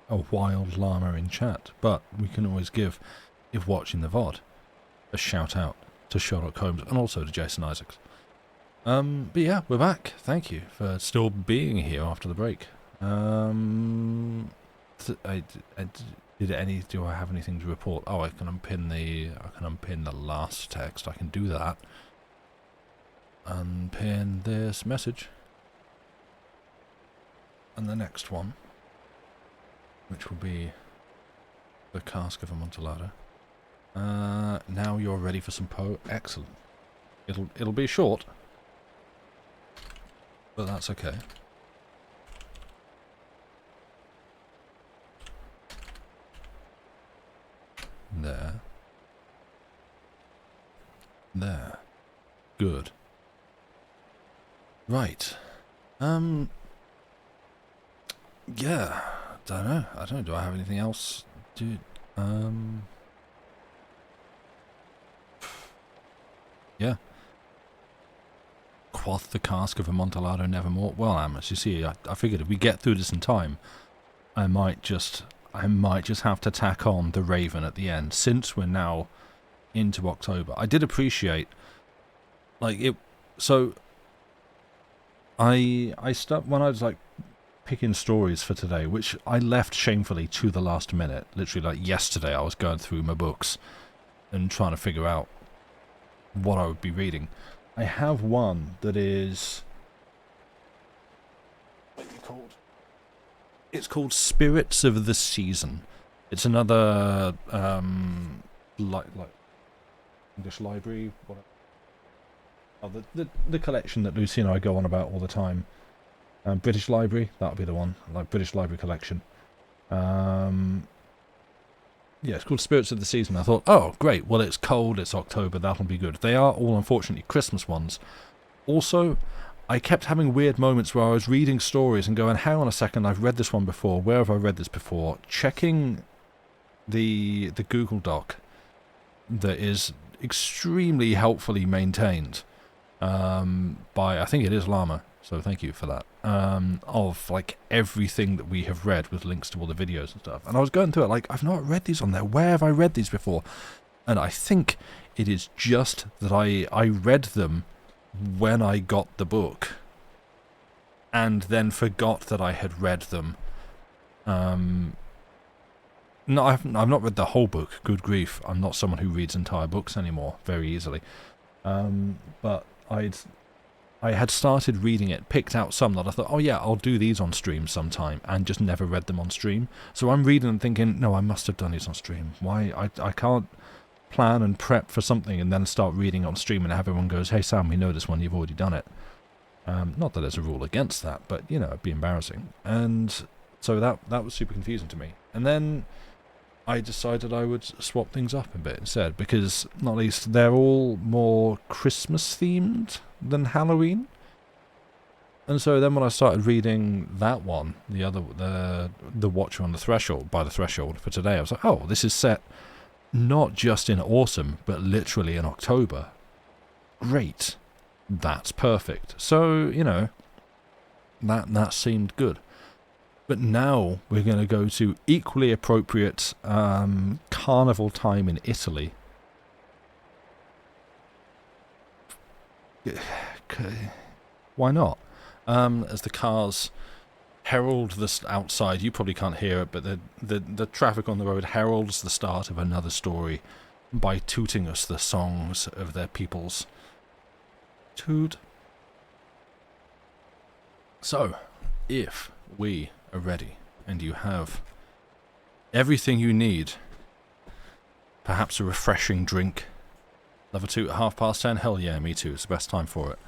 a wild llama in chat, but we can always give, if watching the VOD, a shout out to Sherlock Holmes and also to Jason Isaacs. But yeah, we're back. Thank you for still being here after the break. Do I have anything to report? Oh, I can unpin the last text. I can do that. Unpin this message. And the next one, which will be the Cask of Amontillado. Now you're ready for some Poe. Excellent. It'll be short, but that's okay. There. Good. Right. Yeah. Don't know. Do I have anything else? Yeah. Quoth the Cask of Amontillado nevermore. Well, Amos, you see, I figured if we get through this in time, I might just have to tack on the Raven at the end, since we're now into October. I did appreciate, like, it, so I stuck, when I was, like, picking stories for today, which I left shamefully to the last minute, literally, like, yesterday I was going through my books and trying to figure out what I would be reading. I have one that is, what's it called? It's called Spirits of the Season. It's another like English library. The collection that Lucy and I go on about all the time. British Library, that'll be the one. Like British Library collection. Yeah, it's called Spirits of the Season. I thought, oh great, well it's cold, it's October, that'll be good. They are all unfortunately Christmas ones. Also, I kept having weird moments where I was reading stories and going, hang on a second, I've read this one before, where have I read this before? Checking the Google Doc that is extremely helpfully maintained by, I think it is Llama, so thank you for that, of like everything that we have read with links to all the videos and stuff. And I was going through it like, I've not read these on there, where have I read these before? And I think it is just that I read them when I got the book, and then forgot that I had read them. No, I've not read the whole book. Good grief, I'm not someone who reads entire books anymore very easily. But I had started reading it, picked out some that I thought, oh yeah, I'll do these on stream sometime, and just never read them on stream. So I'm reading and thinking, no, I must have done these on stream. Why I can't plan and prep for something and then start reading on stream and everyone goes, hey Sam, we know this one, you've already done it. Not that there's a rule against that, but you know, it'd be embarrassing. And so that was super confusing to me. And then I decided I would swap things up a bit instead, because not least they're all more Christmas themed than Halloween. And so then when I started reading that one, the Watcher on the Threshold, by the Threshold for today, I was like, oh, this is set not just in autumn, but literally in October. Great. That's perfect. So, you know, that seemed good. But now we're going to go to equally appropriate carnival time in Italy. Why not? As the cars herald this outside, you probably can't hear it, but the traffic on the road heralds the start of another story by tooting us the songs of their peoples. Toot. So, if we are ready and you have everything you need, perhaps a refreshing drink, love a toot at 10:30, hell yeah, me too, it's the best time for it.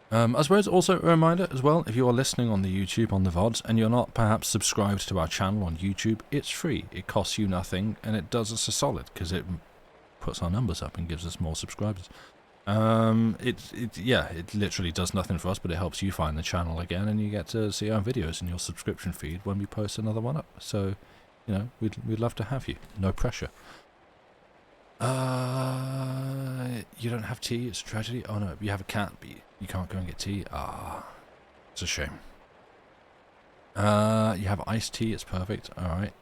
I suppose also a reminder as well, if you are listening on the YouTube, on the VODs, and you're not perhaps subscribed to our channel on YouTube, it's free, it costs you nothing, and it does us a solid, because it puts our numbers up and gives us more subscribers. It literally does nothing for us, but it helps you find the channel again, and you get to see our videos in your subscription feed when we post another one up. So, you know, we'd love to have you. No pressure. You don't have tea? It's a tragedy? Oh no, you have a cat, but you can't go and get tea? Ah, it's a shame. You have iced tea, it's perfect, alright.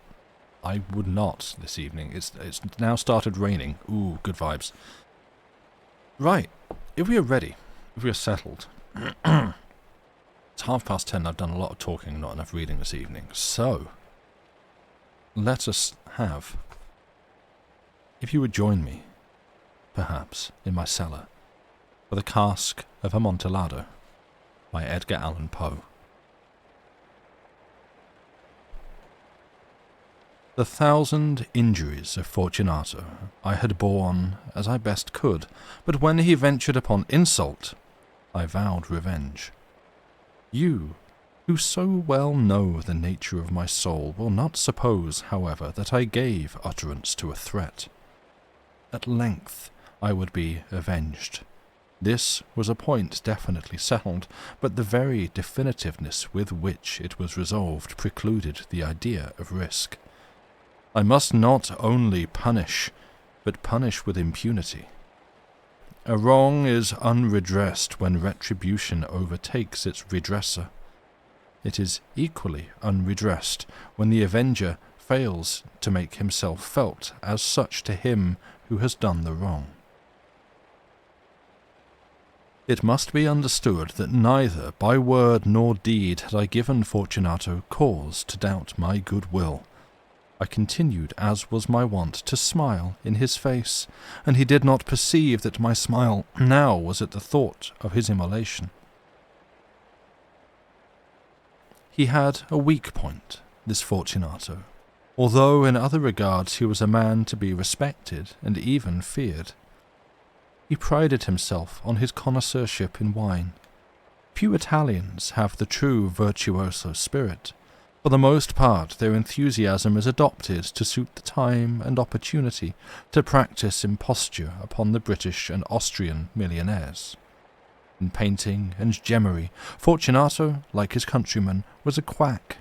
I would not this evening. It's now started raining. Ooh, good vibes. Right, if we are ready, if we are settled, it's 10:30, I've done a lot of talking, not enough reading this evening, so let us have, if you would join me, perhaps, in my cellar, for the Cask of Amontillado by Edgar Allan Poe. The 1,000 injuries of Fortunato I had borne as I best could, but when he ventured upon insult, I vowed revenge. You, who so well know the nature of my soul, will not suppose, however, that I gave utterance to a threat. At length I would be avenged. This was a point definitely settled, but the very definitiveness with which it was resolved precluded the idea of risk. I must not only punish, but punish with impunity. A wrong is unredressed when retribution overtakes its redresser. It is equally unredressed when the avenger fails to make himself felt as such to him who has done the wrong. It must be understood that neither by word nor deed had I given Fortunato cause to doubt my good will. I continued, as was my wont, to smile in his face, and he did not perceive that my smile now was at the thought of his immolation. He had a weak point, this Fortunato, although in other regards he was a man to be respected and even feared. He prided himself on his connoisseurship in wine. Few Italians have the true virtuoso spirit. For the most part, their enthusiasm is adopted to suit the time and opportunity to practice imposture upon the British and Austrian millionaires. In painting and gemmery, Fortunato, like his countrymen, was a quack,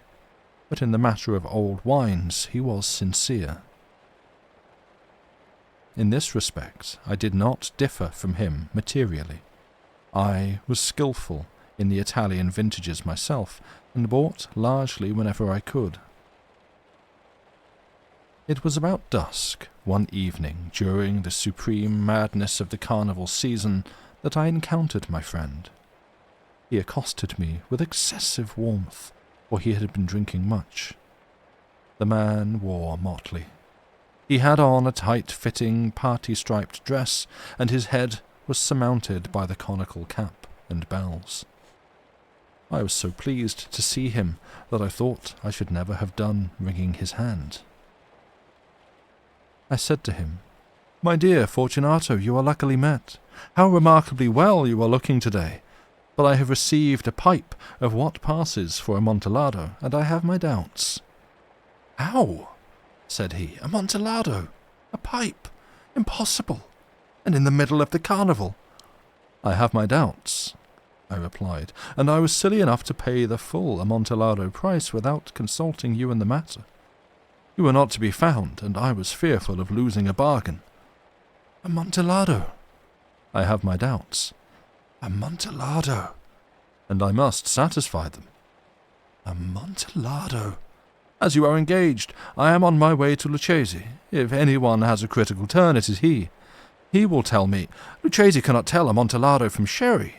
but in the matter of old wines he was sincere. In this respect, I did not differ from him materially. I was skilful in the Italian vintages myself, and bought largely whenever I could. It was about dusk, one evening during the supreme madness of the carnival season, that I encountered my friend. He accosted me with excessive warmth, for he had been drinking much. The man wore motley. He had on a tight-fitting, party-striped dress, and his head was surmounted by the conical cap and bells. I was so pleased to see him that I thought I should never have done wringing his hand. I said to him, "My dear Fortunato, you are luckily met. How remarkably well you are looking today. But I have received a pipe of what passes for Amontillado, and I have my doubts." "How?" said he. "Amontillado? A pipe? Impossible! And in the middle of the carnival?" "I have my doubts," I replied, "and I was silly enough to pay the full Amontillado price without consulting you in the matter. You were not to be found, and I was fearful of losing a bargain." "Amontillado?" "I have my doubts." "Amontillado?" "And I must satisfy them." "Amontillado?" "As you are engaged, I am on my way to Lucchese. If anyone has a critical turn, it is he. He will tell me, Lucchese cannot tell Amontillado from sherry.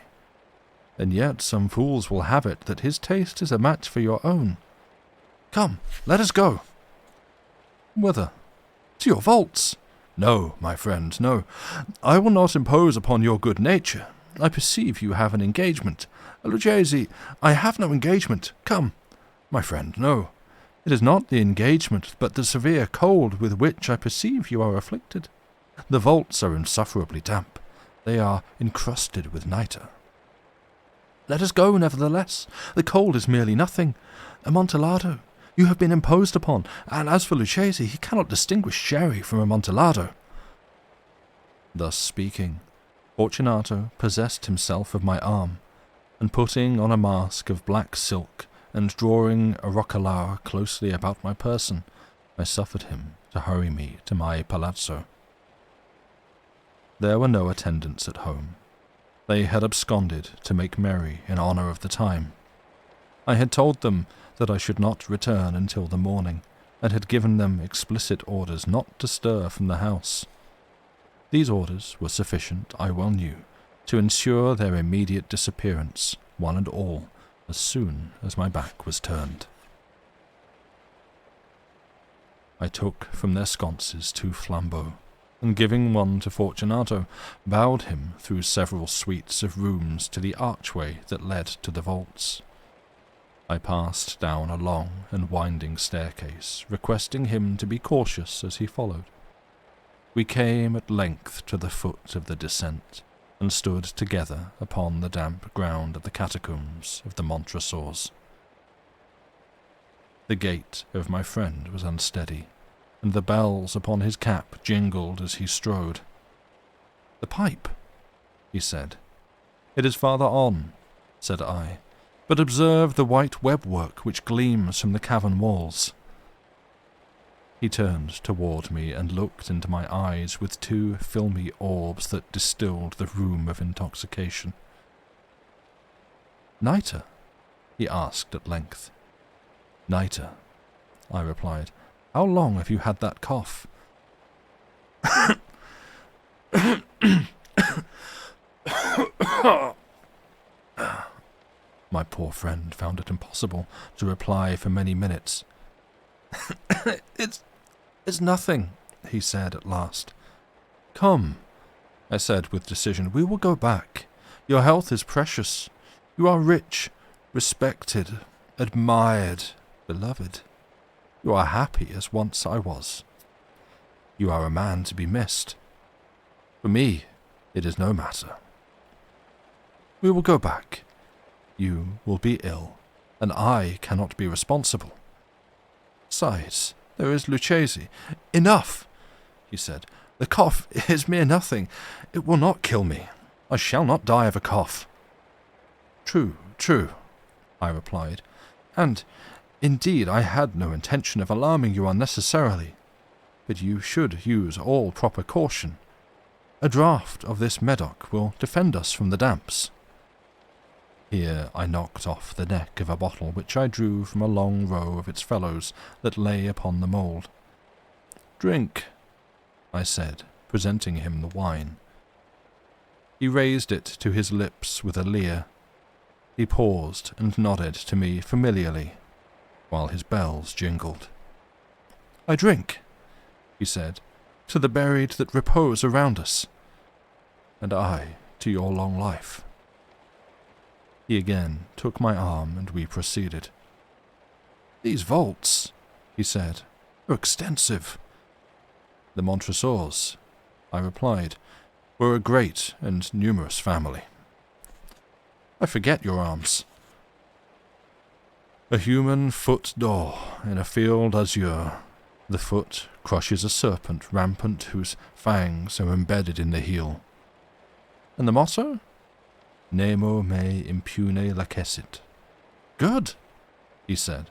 And yet some fools will have it that his taste is a match for your own. Come, let us go." "Whither?" "To your vaults." "No, my friend, no. I will not impose upon your good nature. I perceive you have an engagement. Lucchese, I have no engagement. Come." "My friend, no. It is not the engagement, but the severe cold with which I perceive you are afflicted. The vaults are insufferably damp. They are encrusted with nitre." "Let us go, nevertheless. The cold is merely nothing. Amontillado, you have been imposed upon, and as for Lucchese, he cannot distinguish sherry from Amontillado." Thus speaking, Fortunato possessed himself of my arm, and putting on a mask of black silk, and drawing a roquelaure closely about my person, I suffered him to hurry me to my palazzo. There were no attendants at home. They had absconded to make merry in honour of the time. I had told them that I should not return until the morning, and had given them explicit orders not to stir from the house. These orders were sufficient, I well knew, to ensure their immediate disappearance, one and all, as soon as my back was turned. I took from their sconces 2 flambeaux, and giving one to Fortunato, bowed him through several suites of rooms to the archway that led to the vaults. I passed down a long and winding staircase, requesting him to be cautious as he followed. We came at length to the foot of the descent, and stood together upon the damp ground of the catacombs of the Montresors. The gait of my friend was unsteady, and the bells upon his cap jingled as he strode. "The pipe," he said. "It is farther on," said I, "but observe the white webwork which gleams from the cavern walls." He turned toward me and looked into my eyes with 2 filmy orbs that distilled the rheum of intoxication. "Nitre?" he asked at length. "Nitre," I replied. "How long have you had that cough?" My poor friend found it impossible to reply for many minutes. It's nothing," he said at last. "Come," I said with decision, "we will go back. Your health is precious. You are rich, respected, admired, beloved. You are happy as once I was. You are a man to be missed. For me, it is no matter. We will go back. You will be ill, and I cannot be responsible. Besides, there is Lucchese." "Enough," he said. "The cough is mere nothing. It will not kill me. I shall not die of a cough." "True, true," I replied, "and indeed I had no intention of alarming you unnecessarily, but you should use all proper caution. A draught of this Medoc will defend us from the damps." Here I knocked off the neck of a bottle which I drew from a long row of its fellows that lay upon the mould. "Drink," I said, presenting him the wine. He raised it to his lips with a leer. He paused and nodded to me familiarly, while his bells jingled. "I drink," he said, "to the buried that repose around us." "And I to your long life." He again took my arm, and we proceeded. "These vaults," he said, "are extensive." "The Montresors," I replied, "were a great and numerous family." "I forget your arms." "A human foot d'or in a field azure. The foot crushes a serpent rampant whose fangs are embedded in the heel." "And the motto?" "Nemo me impune lacessit." "Good," he said.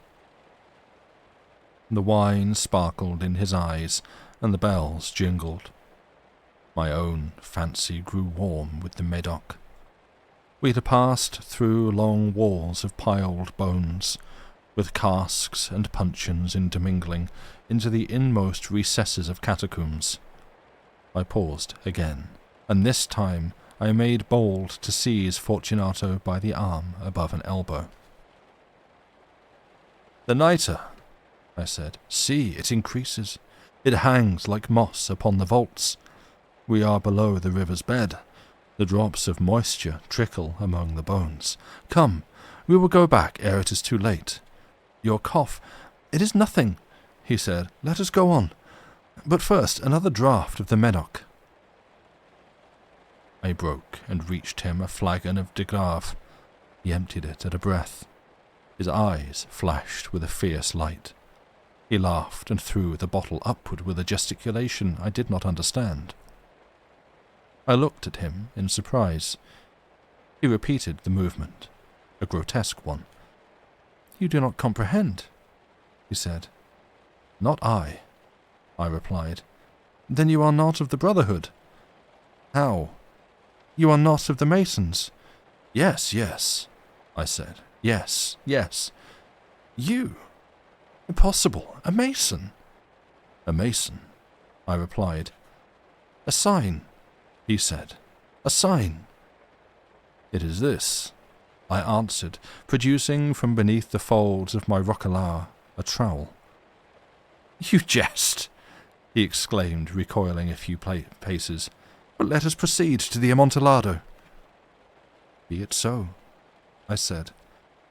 The wine sparkled in his eyes, and the bells jingled. My own fancy grew warm with the Medoc. We had passed through long walls of piled bones, with casks and puncheons intermingling, into the inmost recesses of catacombs. I paused again, and this time I made bold to seize Fortunato by the arm above an elbow. "The nitre," I said. "See, it increases. It hangs like moss upon the vaults. We are below the river's bed. The drops of moisture trickle among the bones. Come, we will go back ere it is too late. Your cough—" "It is nothing," he said. "Let us go on. But first, another draught of the Medoc." I broke and reached him a flagon of de Grave. He emptied it at a breath. His eyes flashed with a fierce light. He laughed and threw the bottle upward with a gesticulation I did not understand. I looked at him in surprise. He repeated the movement, a grotesque one. "You do not comprehend," he said. "Not I," I replied. "Then you are not of the Brotherhood?" How? You are not of the Masons? Yes, yes, I said. Yes, yes. You? Impossible. A Mason? A Mason, I replied. A sign, he said. A sign. It is this, I answered, producing from beneath the folds of my roquelaire a trowel. You jest, he exclaimed, recoiling a few paces. But let us proceed to the Amontillado. Be it so, I said,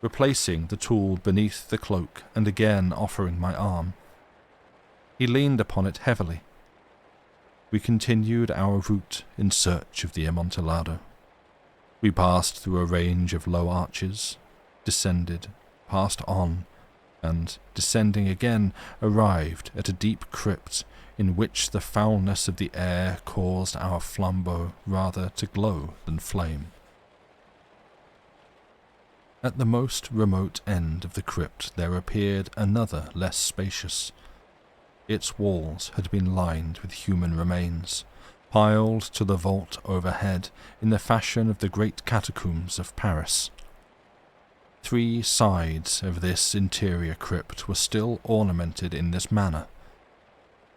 replacing the tool beneath the cloak and again offering my arm. He leaned upon it heavily. We continued our route in search of the Amontillado. We passed through a range of low arches, descended, passed on, and, descending again, arrived at a deep crypt in which the foulness of the air caused our flambeau rather to glow than flame. At the most remote end of the crypt there appeared another less spacious. Its walls had been lined with human remains, piled to the vault overhead in the fashion of the great catacombs of Paris. 3 sides of this interior crypt were still ornamented in this manner.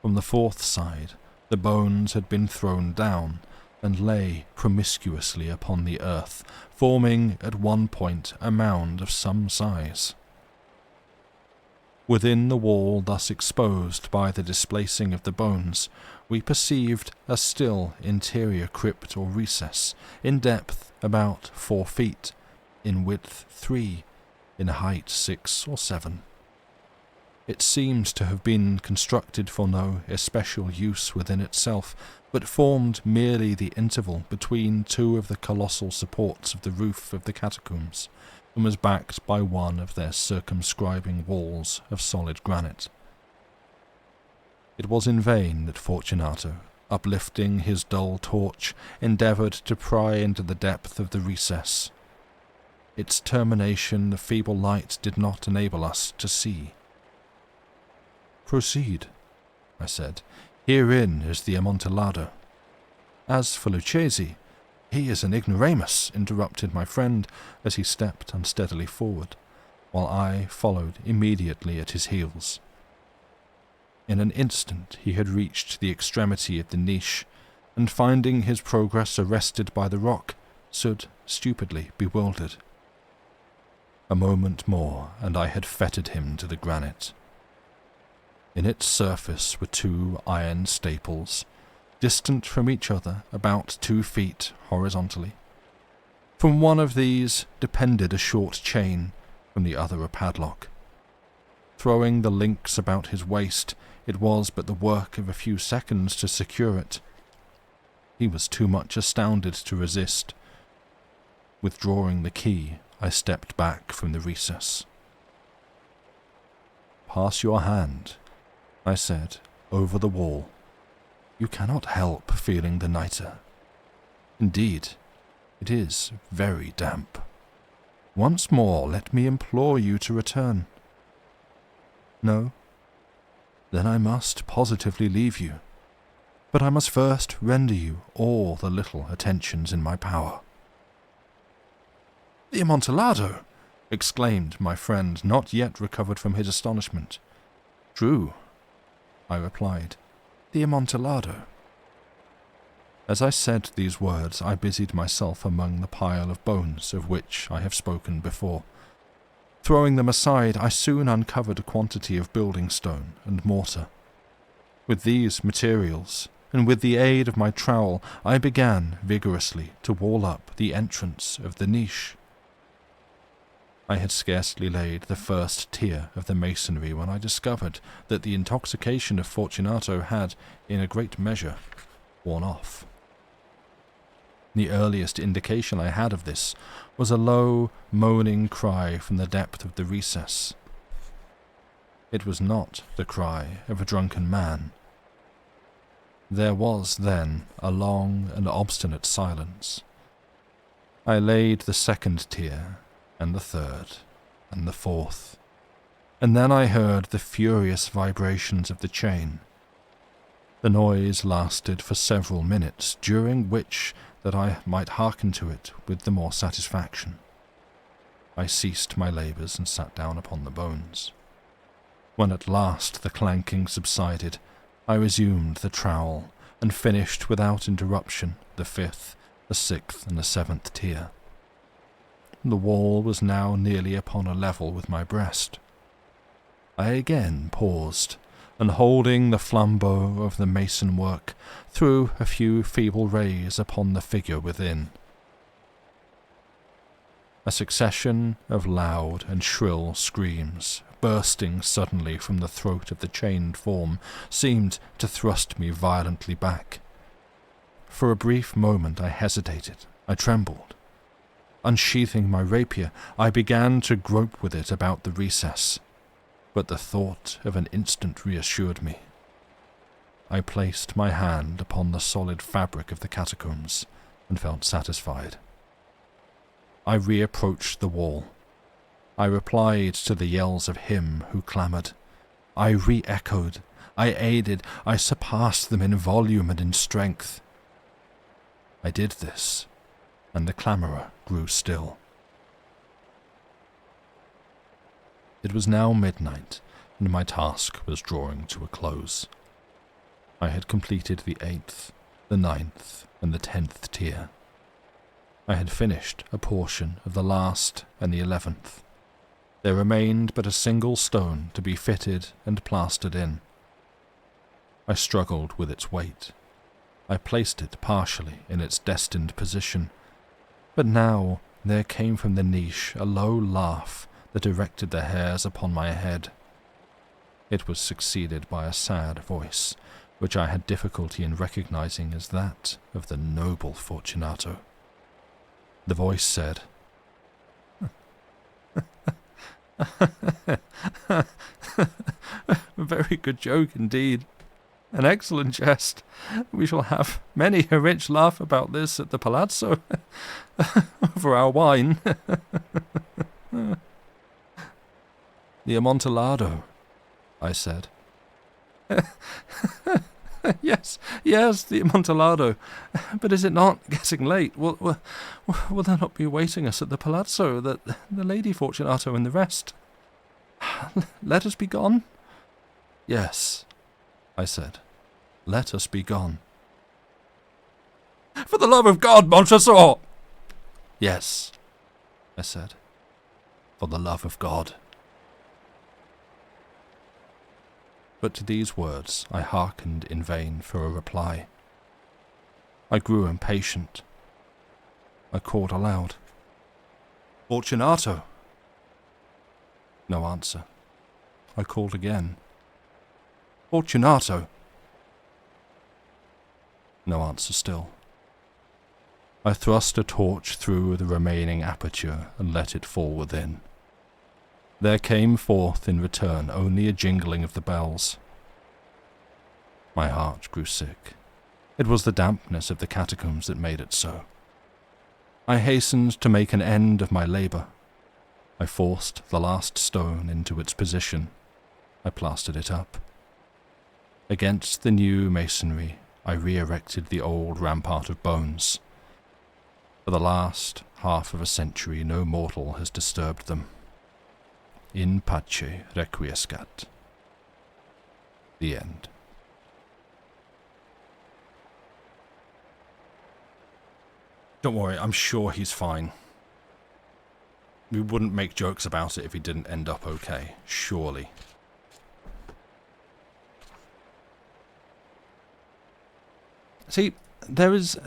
From the 4th side, the bones had been thrown down and lay promiscuously upon the earth, forming at one point a mound of some size. Within the wall thus exposed by the displacing of the bones, we perceived a still interior crypt or recess, in depth about 4 feet, in width 3, in height 6 or 7. It seemed to have been constructed for no especial use within itself, but formed merely the interval between 2 of the colossal supports of the roof of the catacombs, and was backed by one of their circumscribing walls of solid granite. It was in vain that Fortunato, uplifting his dull torch, endeavoured to pry into the depth of the recess. Its termination the feeble light did not enable us to see. Proceed, I said. Herein is the Amontillado. As for Lucchesi, he is an ignoramus, interrupted my friend as he stepped unsteadily forward, while I followed immediately at his heels. In an instant he had reached the extremity of the niche, and finding his progress arrested by the rock, stood stupidly bewildered. A moment more, and I had fettered him to the granite. In its surface were 2 iron staples, distant from each other about 2 feet horizontally. From one of these depended a short chain, from the other a padlock. Throwing the links about his waist, it was but the work of a few seconds to secure it. He was too much astounded to resist. Withdrawing the key, I stepped back from the recess. Pass your hand, I said, over the wall. You cannot help feeling the nitre. Indeed, it is very damp. Once more, let me implore you to return. No? Then I must positively leave you. But I must first render you all the little attentions in my power. The Amontillado! Exclaimed my friend, not yet recovered from his astonishment. True, I replied. The Amontillado. As I said these words, I busied myself among the pile of bones of which I have spoken before. Throwing them aside, I soon uncovered a quantity of building stone and mortar. With these materials, and with the aid of my trowel, I began vigorously to wall up the entrance of the niche. I had scarcely laid the first tier of the masonry when I discovered that the intoxication of Fortunato had, in a great measure, worn off. The earliest indication I had of this was a low, moaning cry from the depth of the recess. It was not the cry of a drunken man. There was, then, a long and obstinate silence. I laid the 2nd tier, and the 3rd, and the 4th, and then I heard the furious vibrations of the chain. The noise lasted for several minutes, during which that I might hearken to it with the more satisfaction. I ceased my labours and sat down upon the bones. When at last the clanking subsided, I resumed the trowel, and finished without interruption the 5th, the 6th, and the 7th tier. The wall was now nearly upon a level with my breast. I again paused, and holding the flambeau of the mason work, threw a few feeble rays upon the figure within. A succession of loud and shrill screams, bursting suddenly from the throat of the chained form, seemed to thrust me violently back. For a brief moment I hesitated, I trembled. Unsheathing my rapier, I began to grope with it about the recess, but the thought of an instant reassured me. I placed my hand upon the solid fabric of the catacombs, and felt satisfied. I reapproached the wall. I replied to the yells of him who clamoured. I re-echoed, I aided, I surpassed them in volume and in strength. I did this, and the clamourer grew still. It was now midnight, and my task was drawing to a close. I had completed the 8th, the 9th, and the 10th tier. I had finished a portion of the last and the 11th. There remained but a single stone to be fitted and plastered in. I struggled with its weight. I placed it partially in its destined position, but now there came from the niche a low laugh that erected the hairs upon my head. It was succeeded by a sad voice, which I had difficulty in recognizing as that of the noble Fortunato. The voice said, "A very good joke indeed. An excellent jest. We shall have many a rich laugh about this at the palazzo, over our wine." "The Amontillado," I said. Yes, the Amontillado. But is it not getting late? Will there not be waiting us at the palazzo, the Lady Fortunato and the rest? Let us be gone?" "Yes," I said. "Let us be gone."
"For the love of God, Montresor!"
"Yes," I said. "For the love of God." But to these words I hearkened in vain for a reply. I grew impatient. I called aloud, "Fortunato!" No answer. I called again, "Fortunato!" No answer still. I thrust a torch through the remaining aperture and let it fall within. There came forth in return only a jingling of the bells. My heart grew sick. It was the dampness of the catacombs that made it so. I hastened to make an end of my labour. I forced the last stone into its position. I plastered it up. Against the new masonry, I re-erected the old rampart of bones. For the last half of a century, no mortal has disturbed them. In pace requiescat. The end. Don't worry, I'm sure he's fine. We wouldn't make jokes about it if he didn't end up okay, surely. See, there is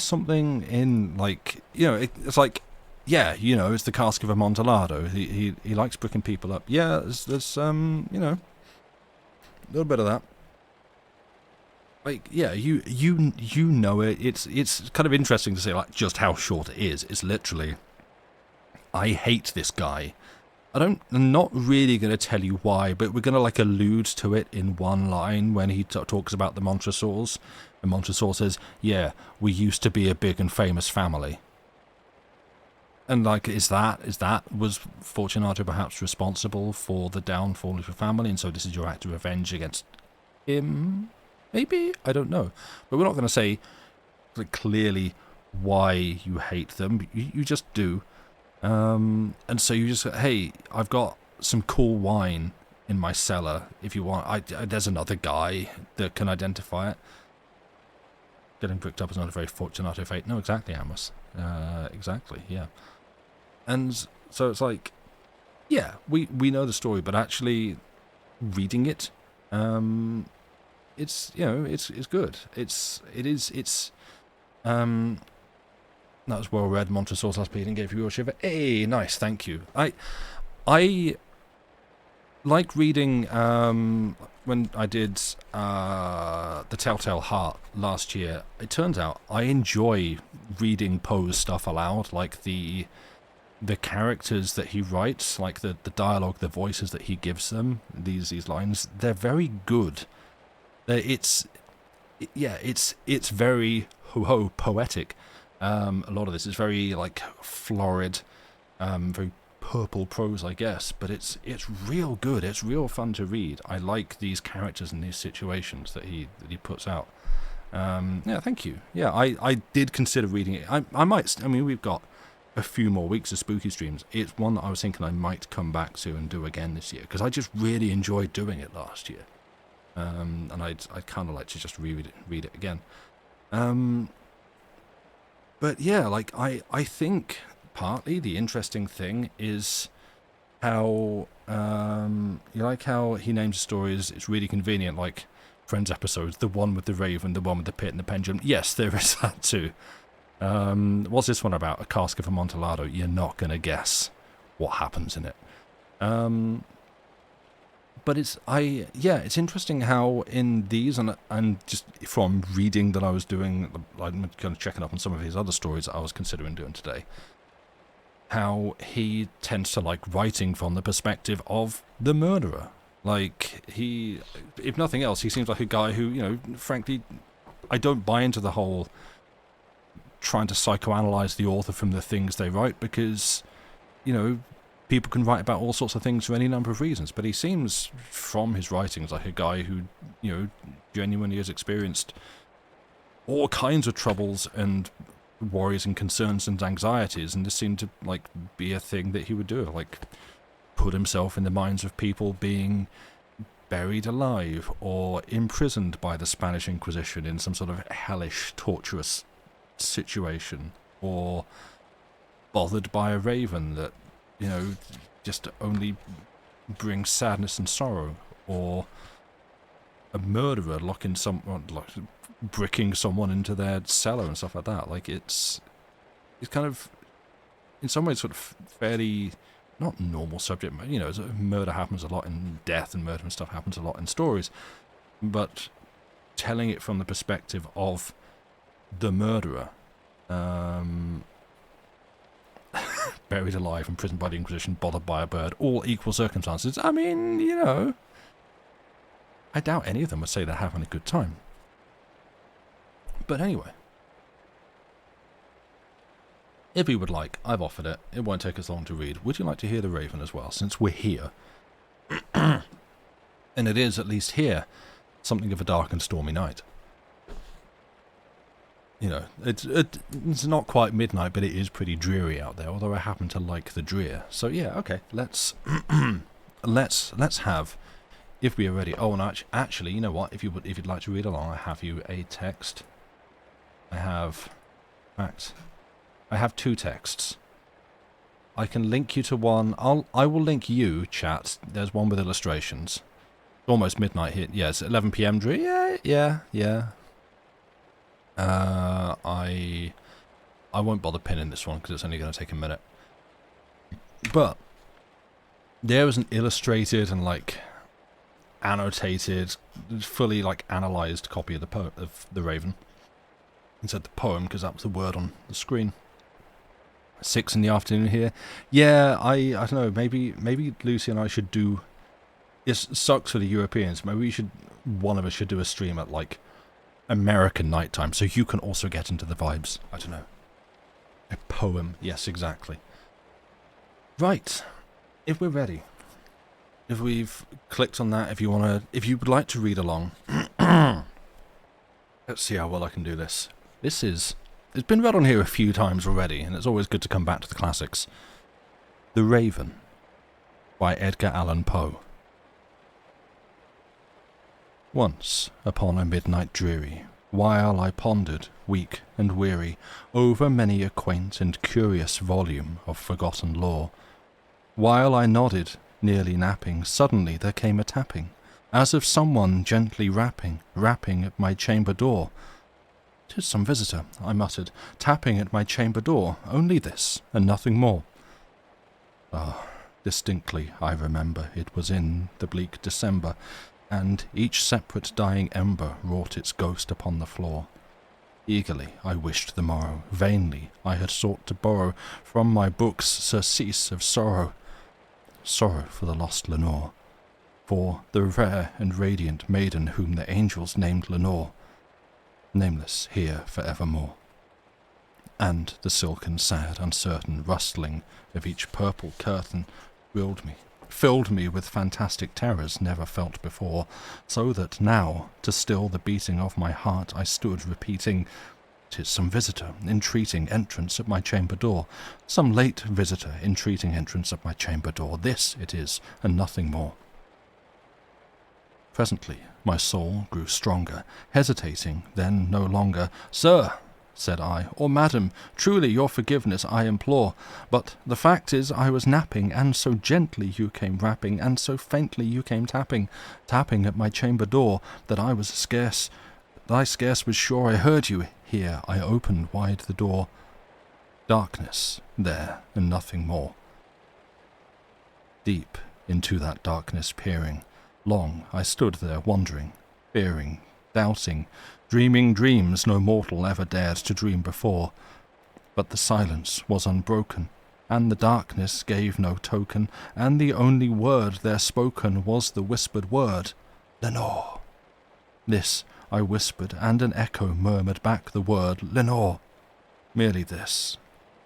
something in, like, it's like, yeah, it's the Cask of Amontillado. He likes bricking people up. Yeah, there's a little bit of that. Like, yeah, you know it. It's kind of interesting to say, like, just how short it is. It's literally, I hate this guy. I'm not really going to tell you why, but we're going to, like, allude to it in one line when he talks about the Montresors. And Montresor says, "Yeah, we used to be a big and famous family." And, like, was Fortunato perhaps responsible for the downfall of your family, and so this is your act of revenge against him? Maybe, I don't know. But we're not going to say like, clearly why you hate them. You just do. And so you just, hey, I've got some cool wine in my cellar. If you want, there's another guy that can identify it. Getting picked up is not a very fortunate fate. No, exactly, Amos. Exactly, yeah. And so it's like, yeah, we know the story, but actually reading it, it's, you know, it's good. That was well read. Montresor's last beating gave you a shiver. Hey, nice, thank you. I like reading, when I did The Telltale Heart last year, it turns out I enjoy reading Poe's stuff aloud, like the characters that he writes, like the dialogue, the voices that he gives them, these lines, they're very good. It's very ho-ho poetic. A lot of this is very like florid, very purple prose, I guess, but it's real good. It's real fun to read. I like these characters and these situations that he puts out. Yeah, thank you. Yeah, I did consider reading it. I might. I mean, we've got a few more weeks of spooky streams. It's one that I was thinking I might come back to and do again this year, because I just really enjoyed doing it last year. And I'd kind of like to just read it again. But yeah, like I think partly the interesting thing is how you like how he names the stories. It's really convenient, like Friends episodes, the one with the raven, the one with the pit and the pendulum. Yes, there is that too. What's this one about? A Cask of Amontillado. You're not gonna guess what happens in it. But it's interesting how in these, and just from reading that I was doing, I'm kind of checking up on some of his other stories that I was considering doing today, how he tends to like writing from the perspective of the murderer. Like, he, if nothing else, he seems like a guy who, you know, frankly, I don't buy into the whole trying to psychoanalyze the author from the things they write, because, you know, people can write about all sorts of things for any number of reasons, but he seems, from his writings, like a guy who, you know, genuinely has experienced all kinds of troubles and worries and concerns and anxieties, and this seemed to, like, be a thing that he would do, like, put himself in the minds of people being buried alive or imprisoned by the Spanish Inquisition in some sort of hellish, torturous situation, or bothered by a raven that, you know, just only brings sadness and sorrow, or a murderer locking someone, like bricking someone into their cellar and stuff like that. Like, it's kind of, in some ways, sort of fairly not normal subject. You know, murder happens a lot in death, and murder and stuff happens a lot in stories, but telling it from the perspective of the murderer, buried alive, imprisoned by the Inquisition, bothered by a bird, all equal circumstances. I mean, you know, I doubt any of them would say they're having a good time. But anyway, if you would like, I've offered it. It won't take us long to read. Would you like to hear The Raven as well, since we're here? And it is, at least here, something of a dark and stormy night. You know, it's not quite midnight, but it is pretty dreary out there, although I happen to like the drear. So yeah, okay, let's let's have, if we are ready. Oh, and actually, you know what? If you'd like to read along, I have you a text. I have two texts. I can link you to one. I will link you, chat. There's one with illustrations. Almost midnight here. Yeah, it's 11 p.m. drear. Yeah. I won't bother pinning this one because it's only going to take a minute. But there was an illustrated and like annotated, fully like analysed copy of the Raven. Instead the poem, because that was the word on the screen. 6 in the afternoon here. Yeah, I don't know. Maybe Lucy and I should do. It sucks for the Europeans. Maybe one of us should do a stream at like American nighttime, so you can also get into the vibes. I don't know. A poem. Yes, exactly. Right. If we're ready. If we've clicked on that, if you would like to read along, Let's see how well I can do this. It's been read on here a few times already, and it's always good to come back to the classics. The Raven by Edgar Allan Poe. Once, upon a midnight dreary, while I pondered, weak and weary, over many a quaint and curious volume of forgotten lore, while I nodded, nearly napping, suddenly there came a tapping, as of someone gently rapping at my chamber door. "'Tis some visitor," I muttered, "tapping at my chamber door, only this, and nothing more." Distinctly I remember it was in the bleak December, and each separate dying ember wrought its ghost upon the floor. Eagerly I wished the morrow, vainly I had sought to borrow from my books surcease of sorrow, sorrow for the lost Lenore, for the rare and radiant maiden whom the angels named Lenore, nameless here for evermore. And the silken, sad, uncertain rustling of each purple curtain filled me with fantastic terrors never felt before, so that now, to still the beating of my heart, I stood repeating, "'Tis some visitor entreating entrance at my chamber door, some late visitor entreating entrance at my chamber door. This it is, and nothing more." Presently my soul grew stronger, hesitating then no longer. "Sir," said I, "or madam, truly your forgiveness I implore, but the fact is I was napping, and so gently you came rapping, and so faintly you came tapping at my chamber door, that I scarce was sure I heard you. Here I opened wide the door. Darkness there, and nothing more." Deep into that darkness peering, long I stood there wondering, fearing, doubting, dreaming dreams no mortal ever dared to dream before. But the silence was unbroken, and the darkness gave no token, and the only word there spoken was the whispered word, "Lenore." This I whispered, and an echo murmured back the word, "Lenore." Merely this,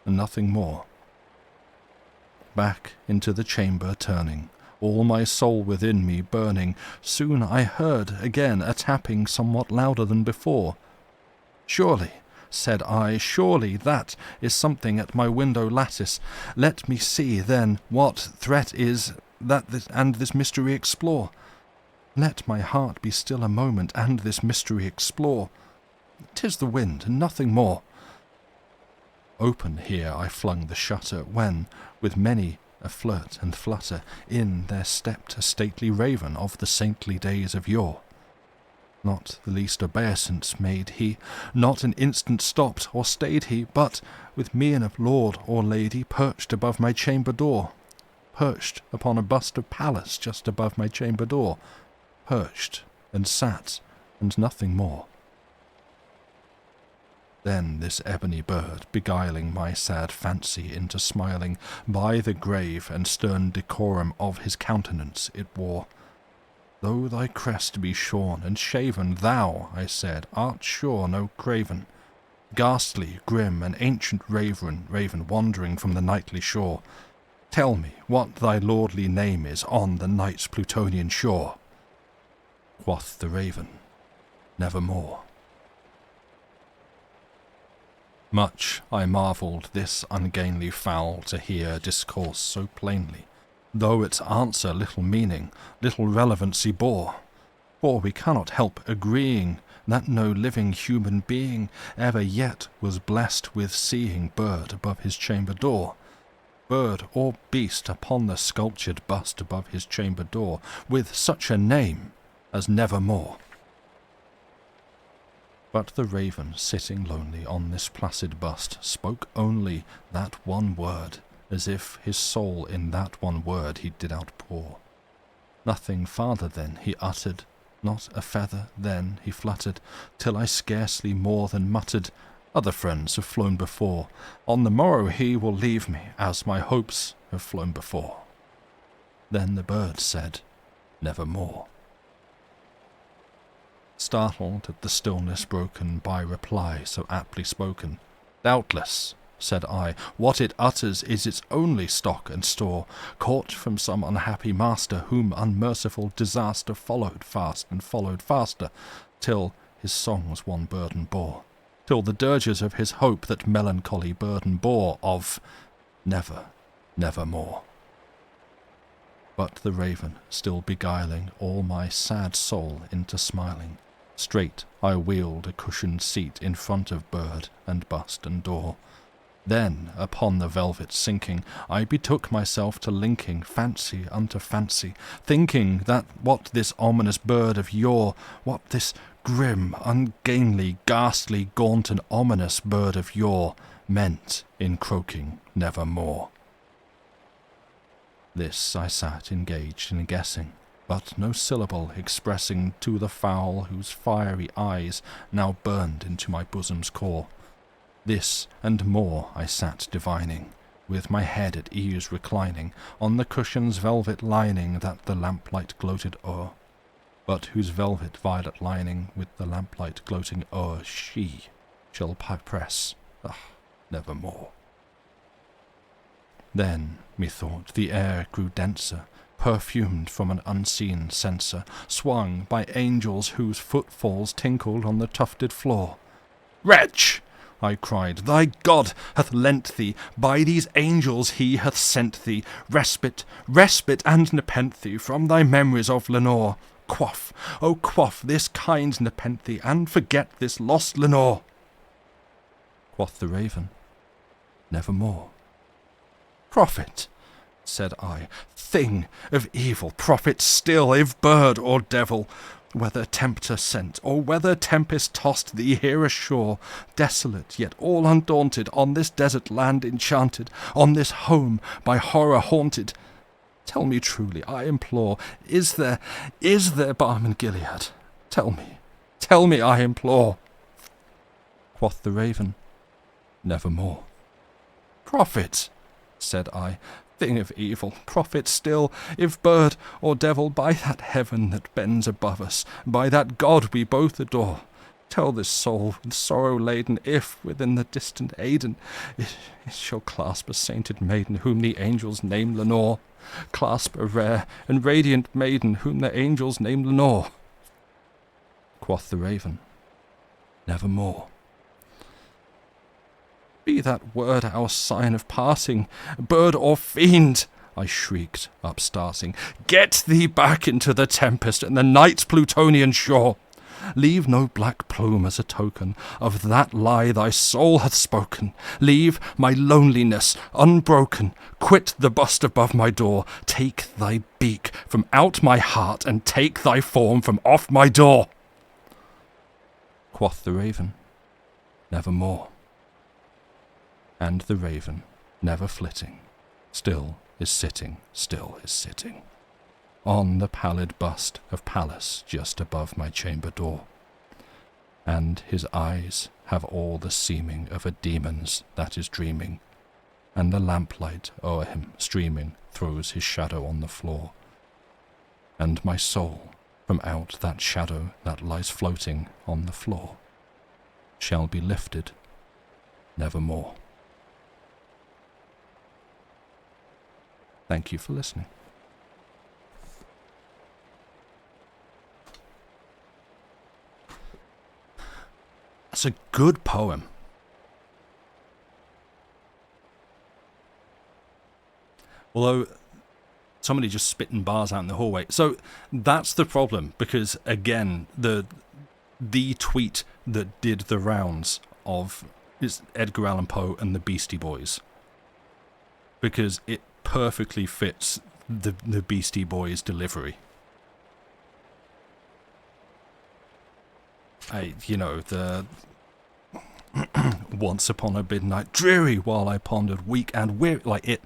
and nothing more. Back into the chamber turning, all my soul within me burning, soon I heard again a tapping somewhat louder than before. "Surely," said I, "surely that is something at my window lattice. Let me see, then, what threat is that and this mystery explore. Let my heart be still a moment, and this mystery explore. 'Tis the wind, and nothing more." Open here I flung the shutter, when, with many a flirt and flutter, in there stepped a stately raven of the saintly days of yore. Not the least obeisance made he, not an instant stopped or stayed he, but, with mien of lord or lady, perched above my chamber door, perched upon a bust of Pallas just above my chamber door, perched and sat, and nothing more. Then this ebony bird, beguiling my sad fancy into smiling, by the grave and stern decorum of his countenance it wore. "Though thy crest be shorn and shaven, thou," I said, "art sure no craven. Ghastly, grim, and ancient raven wandering from the nightly shore. Tell me what thy lordly name is on the night's Plutonian shore." Quoth the raven, "Nevermore." Much I marvelled this ungainly fowl to hear discourse so plainly, though its answer little meaning, little relevancy bore. For we cannot help agreeing that no living human being ever yet was blessed with seeing bird above his chamber door, bird or beast upon the sculptured bust above his chamber door, with such a name as Nevermore. But the raven, sitting lonely on this placid bust, spoke only that one word, as if his soul in that one word he did outpour. Nothing farther then he uttered, not a feather then he fluttered, till I scarcely more than muttered, "Other friends have flown before. On the morrow he will leave me, as my hopes have flown before." Then the bird said, "Nevermore." Startled at the stillness broken by reply so aptly spoken, "Doubtless," said I, "what it utters is its only stock and store, caught from some unhappy master, whom unmerciful disaster followed fast and followed faster, till his songs one burden bore, till the dirges of his hope that melancholy burden bore of never, nevermore. But the raven, still beguiling all my sad soul into smiling, straight I wheeled a cushioned seat in front of bird and bust and door. Then, upon the velvet sinking, I betook myself to linking fancy unto fancy, thinking that what this ominous bird of yore, what this grim, ungainly, ghastly, gaunt and ominous bird of yore meant in croaking nevermore. This I sat engaged in guessing, but no syllable expressing to the fowl whose fiery eyes now burned into my bosom's core. This and more I sat divining, with my head at ease reclining on the cushion's velvet lining that the lamplight gloated o'er, but whose velvet violet lining with the lamplight gloating o'er she shall press, nevermore. Then, methought, the air grew denser, perfumed from an unseen censer, swung by angels whose footfalls tinkled on the tufted floor. "Wretch!" I cried, "thy God hath lent thee, by these angels he hath sent thee, respite, respite and nepenthe from thy memories of Lenore. Quaff, oh quaff this kind nepenthe, and forget this lost Lenore." Quoth the raven, "Nevermore." "Prophet," said I, "thing of evil, prophet still, if bird or devil, whether tempter sent, or whether tempest tossed thee here ashore, desolate yet all undaunted, on this desert land enchanted, on this home by horror haunted, tell me truly, I implore, is there balm in Gilead? Tell me, I implore." Quoth the raven, "Nevermore." "Prophet," said I, "thing of evil, prophet still, if bird or devil, by that heaven that bends above us, by that God we both adore, tell this soul with sorrow laden, if within the distant Aidenn it shall clasp a sainted maiden whom the angels name Lenore, clasp a rare and radiant maiden whom the angels name Lenore." Quoth the raven, "Nevermore." "Be that word our sign of parting, bird or fiend," I shrieked, upstarting, "get thee back into the tempest and the night's Plutonian shore. Leave no black plume as a token of that lie thy soul hath spoken. Leave my loneliness unbroken. Quit the bust above my door. Take thy beak from out my heart, and take thy form from off my door." Quoth the raven, "Nevermore." And the raven, never flitting, still is sitting on the pallid bust of Pallas just above my chamber door, and his eyes have all the seeming of a demon's that is dreaming, and the lamplight o'er him streaming throws his shadow on the floor, and my soul from out that shadow that lies floating on the floor shall be lifted nevermore. Thank you for listening. That's a good poem. Although somebody just spitting bars out in the hallway. So that's the problem, because again, the tweet that did the rounds of is Edgar Allan Poe and the Beastie Boys, because it perfectly fits the Beastie Boys delivery. The once upon a midnight dreary while I pondered weak and weary, like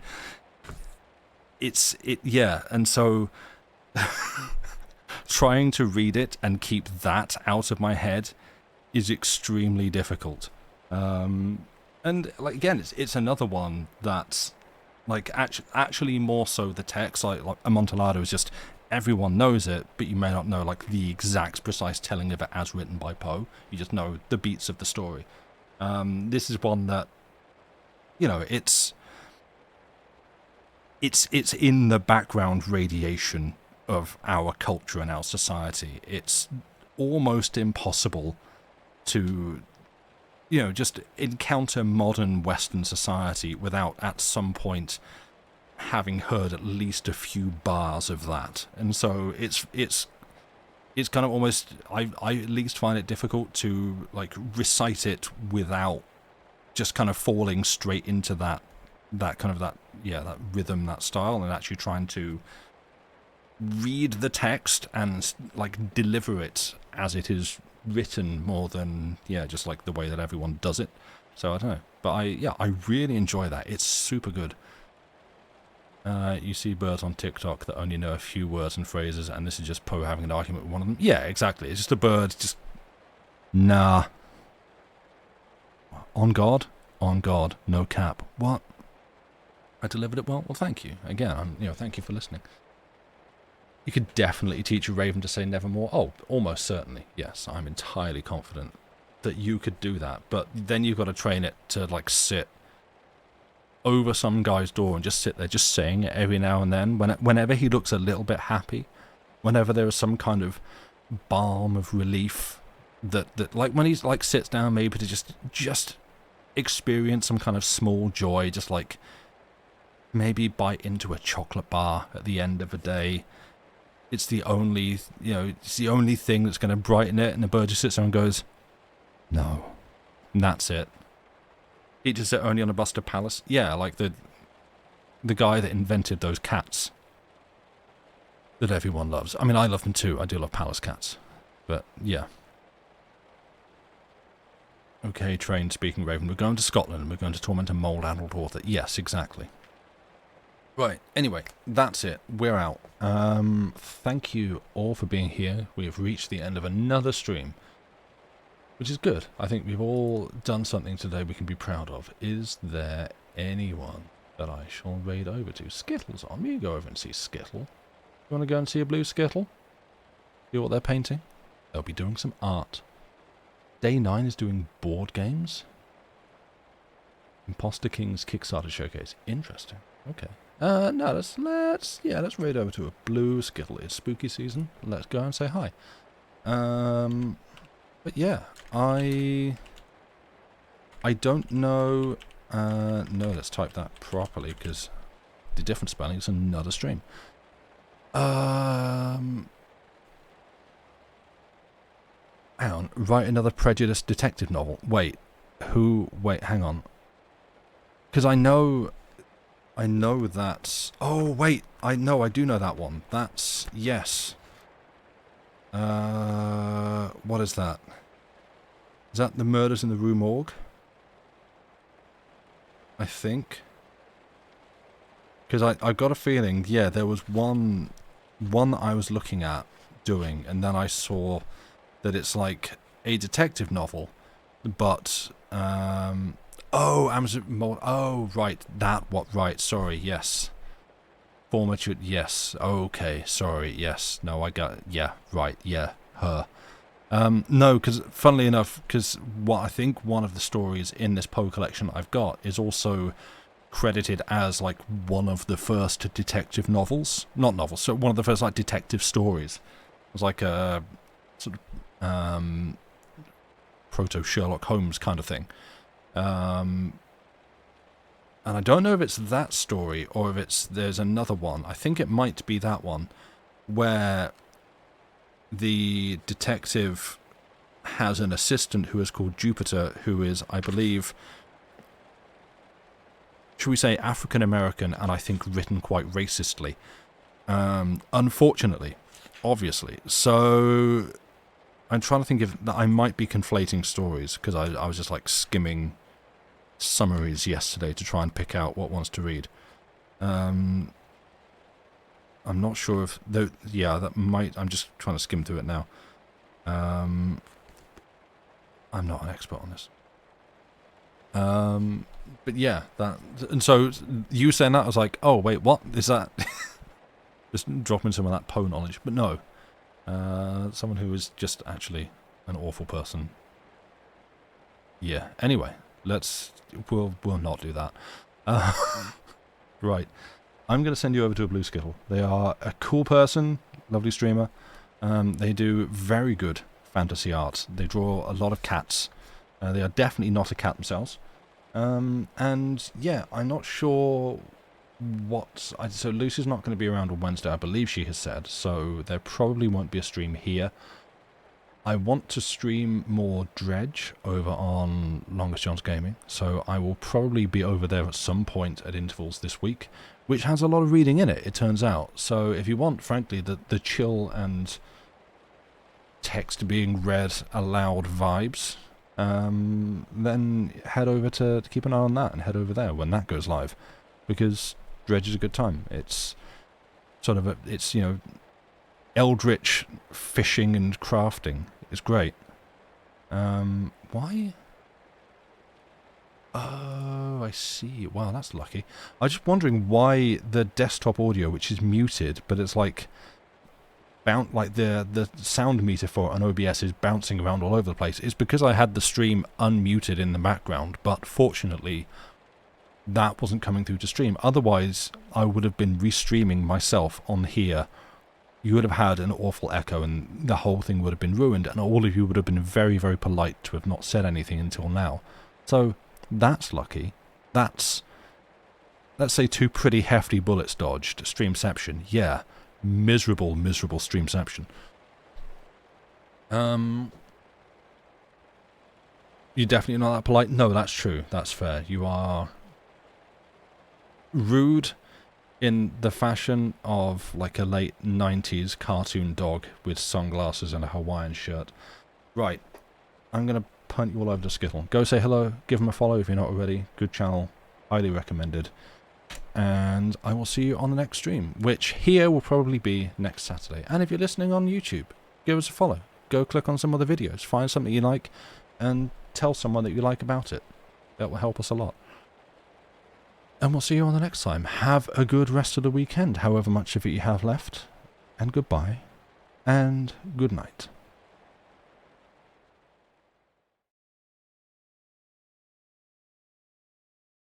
yeah, and so trying to read it and keep that out of my head is extremely difficult. And like again, it's another one that's like actually more so the text, like Amontillado is just everyone knows it, but you may not know like the exact precise telling of it as written by Poe. You just know the beats of the story. This is one that, you know, it's in the background radiation of our culture and our society. It's almost impossible to, just encounter modern Western society without at some point having heard at least a few bars of that. And so it's kind of almost, I at least find it difficult to like recite it without just kind of falling straight into that rhythm, that style, and actually trying to read the text and like deliver it as it is written more than just like the way that everyone does it. So I don't know, but I really enjoy that. It's super good. You see birds on TikTok that only know a few words and phrases, and this is just Poe having an argument with one of them. Yeah, exactly. It's just a bird. Just nah. On God, no cap. What? I delivered it well. Well, thank you again. Thank you for listening. You could definitely teach a raven to say nevermore. Oh, almost certainly. Yes, I'm entirely confident that you could do that. But then you've got to train it to like sit over some guy's door and just sit there just saying it every now and then. Whenever he looks a little bit happy, whenever there is some kind of balm of relief, that like when he's like sits down maybe to just experience some kind of small joy, just like maybe bite into a chocolate bar at the end of a day. It's the only thing that's going to brighten it, and the bird just sits there and goes, no. And that's it. He just sit only on a Buster Palace. Yeah, like the guy that invented those cats that everyone loves. I mean, I love them too. I do love palace cats. But, yeah. Okay, trained speaking raven. We're going to Scotland and we're going to torment a mole-addled author. Yes, exactly. Right, anyway, that's it. We're out. Thank you all for being here. We have reached the end of another stream, which is good. I think we've all done something today we can be proud of. Is there anyone that I shall raid over to? Skittle's on. We go over and see Skittle. You want to go and see a blue Skittle? See what they're painting? They'll be doing some art. Day 9 is doing board games. Imposter King's Kickstarter showcase. Interesting. Okay. No, let's raid over to a blue Skittle. It's spooky season. Let's go and say hi. But yeah, I don't know. No, let's type that properly because the different spelling is another stream. Hang on. Write another prejudiced detective novel. Wait, hang on. Because I know that's... Oh, wait, I do know that one. That's... Yes. What is that? Is that The Murders in the Rue Morgue? I think. Because I got a feeling, yeah, there was one that I was looking at doing, and then I saw that it's like a detective novel, but... right, sorry, yes. Formature, yes, okay, sorry, yes, no, I got, yeah, right, yeah, her. No, because, funnily enough, because what I think one of the stories in this Poe collection I've got is also credited as, like, one of the first detective novels. Not novels, so one of the first, like, detective stories. It was like a sort of, proto-Sherlock Holmes kind of thing. And I don't know if it's that story or if there's another one. I think it might be that one where the detective has an assistant who is called Jupiter, who is, I believe, should we say African American, and I think written quite racistly. Unfortunately, obviously. So I'm trying to think if I might be conflating stories because I was just like skimming summaries yesterday to try and pick out what ones to read. I'm not sure if that might. I'm just trying to skim through it now. I'm not an expert on this. But yeah, that, and so you saying that, I was like, oh wait, what is that? Just dropping some of that Poe knowledge, but no, someone who is just actually an awful person. Yeah. Anyway, we'll not do that. Right. I'm going to send you over to a blue Skittle. They are a cool person, lovely streamer. They do very good fantasy art. They draw a lot of cats. They are definitely not a cat themselves. And yeah, I'm not sure so Lucy's not going to be around on Wednesday, I believe she has said, so there probably won't be a stream here. I want to stream more Dredge over on Longest John's Gaming, so I will probably be over there at some point at intervals this week, which has a lot of reading in it, it turns out. So if you want, frankly, the chill and text being read aloud vibes, then head over to keep an eye on that and head over there when that goes live, because Dredge is a good time. It's sort of eldritch fishing and crafting. It's great. Why? Oh, I see. Wow, that's lucky. I was just wondering why the desktop audio, which is muted, but it's like the sound meter for an OBS is bouncing around all over the place. It's because I had the stream unmuted in the background, but fortunately that wasn't coming through to stream. Otherwise, I would have been restreaming myself on here. You would have had an awful echo and the whole thing would have been ruined, and all of you would have been very, very polite to have not said anything until now. So that's lucky. That's, let's say, 2 pretty hefty bullets dodged. Streamception, yeah. Miserable, miserable streamception. You're definitely not that polite? No, that's true. That's fair. You are rude in the fashion of like a late 90s cartoon dog with sunglasses and a Hawaiian shirt. Right. I'm going to punt you all over to Skittle. Go say hello. Give him a follow if you're not already. Good channel. Highly recommended. And I will see you on the next stream, which here will probably be next Saturday. And if you're listening on YouTube, give us a follow. Go click on some other videos. Find something you like and tell someone that you like about it. That will help us a lot. And we'll see you on the next time. Have a good rest of the weekend, however much of it you have left. And goodbye. And good night.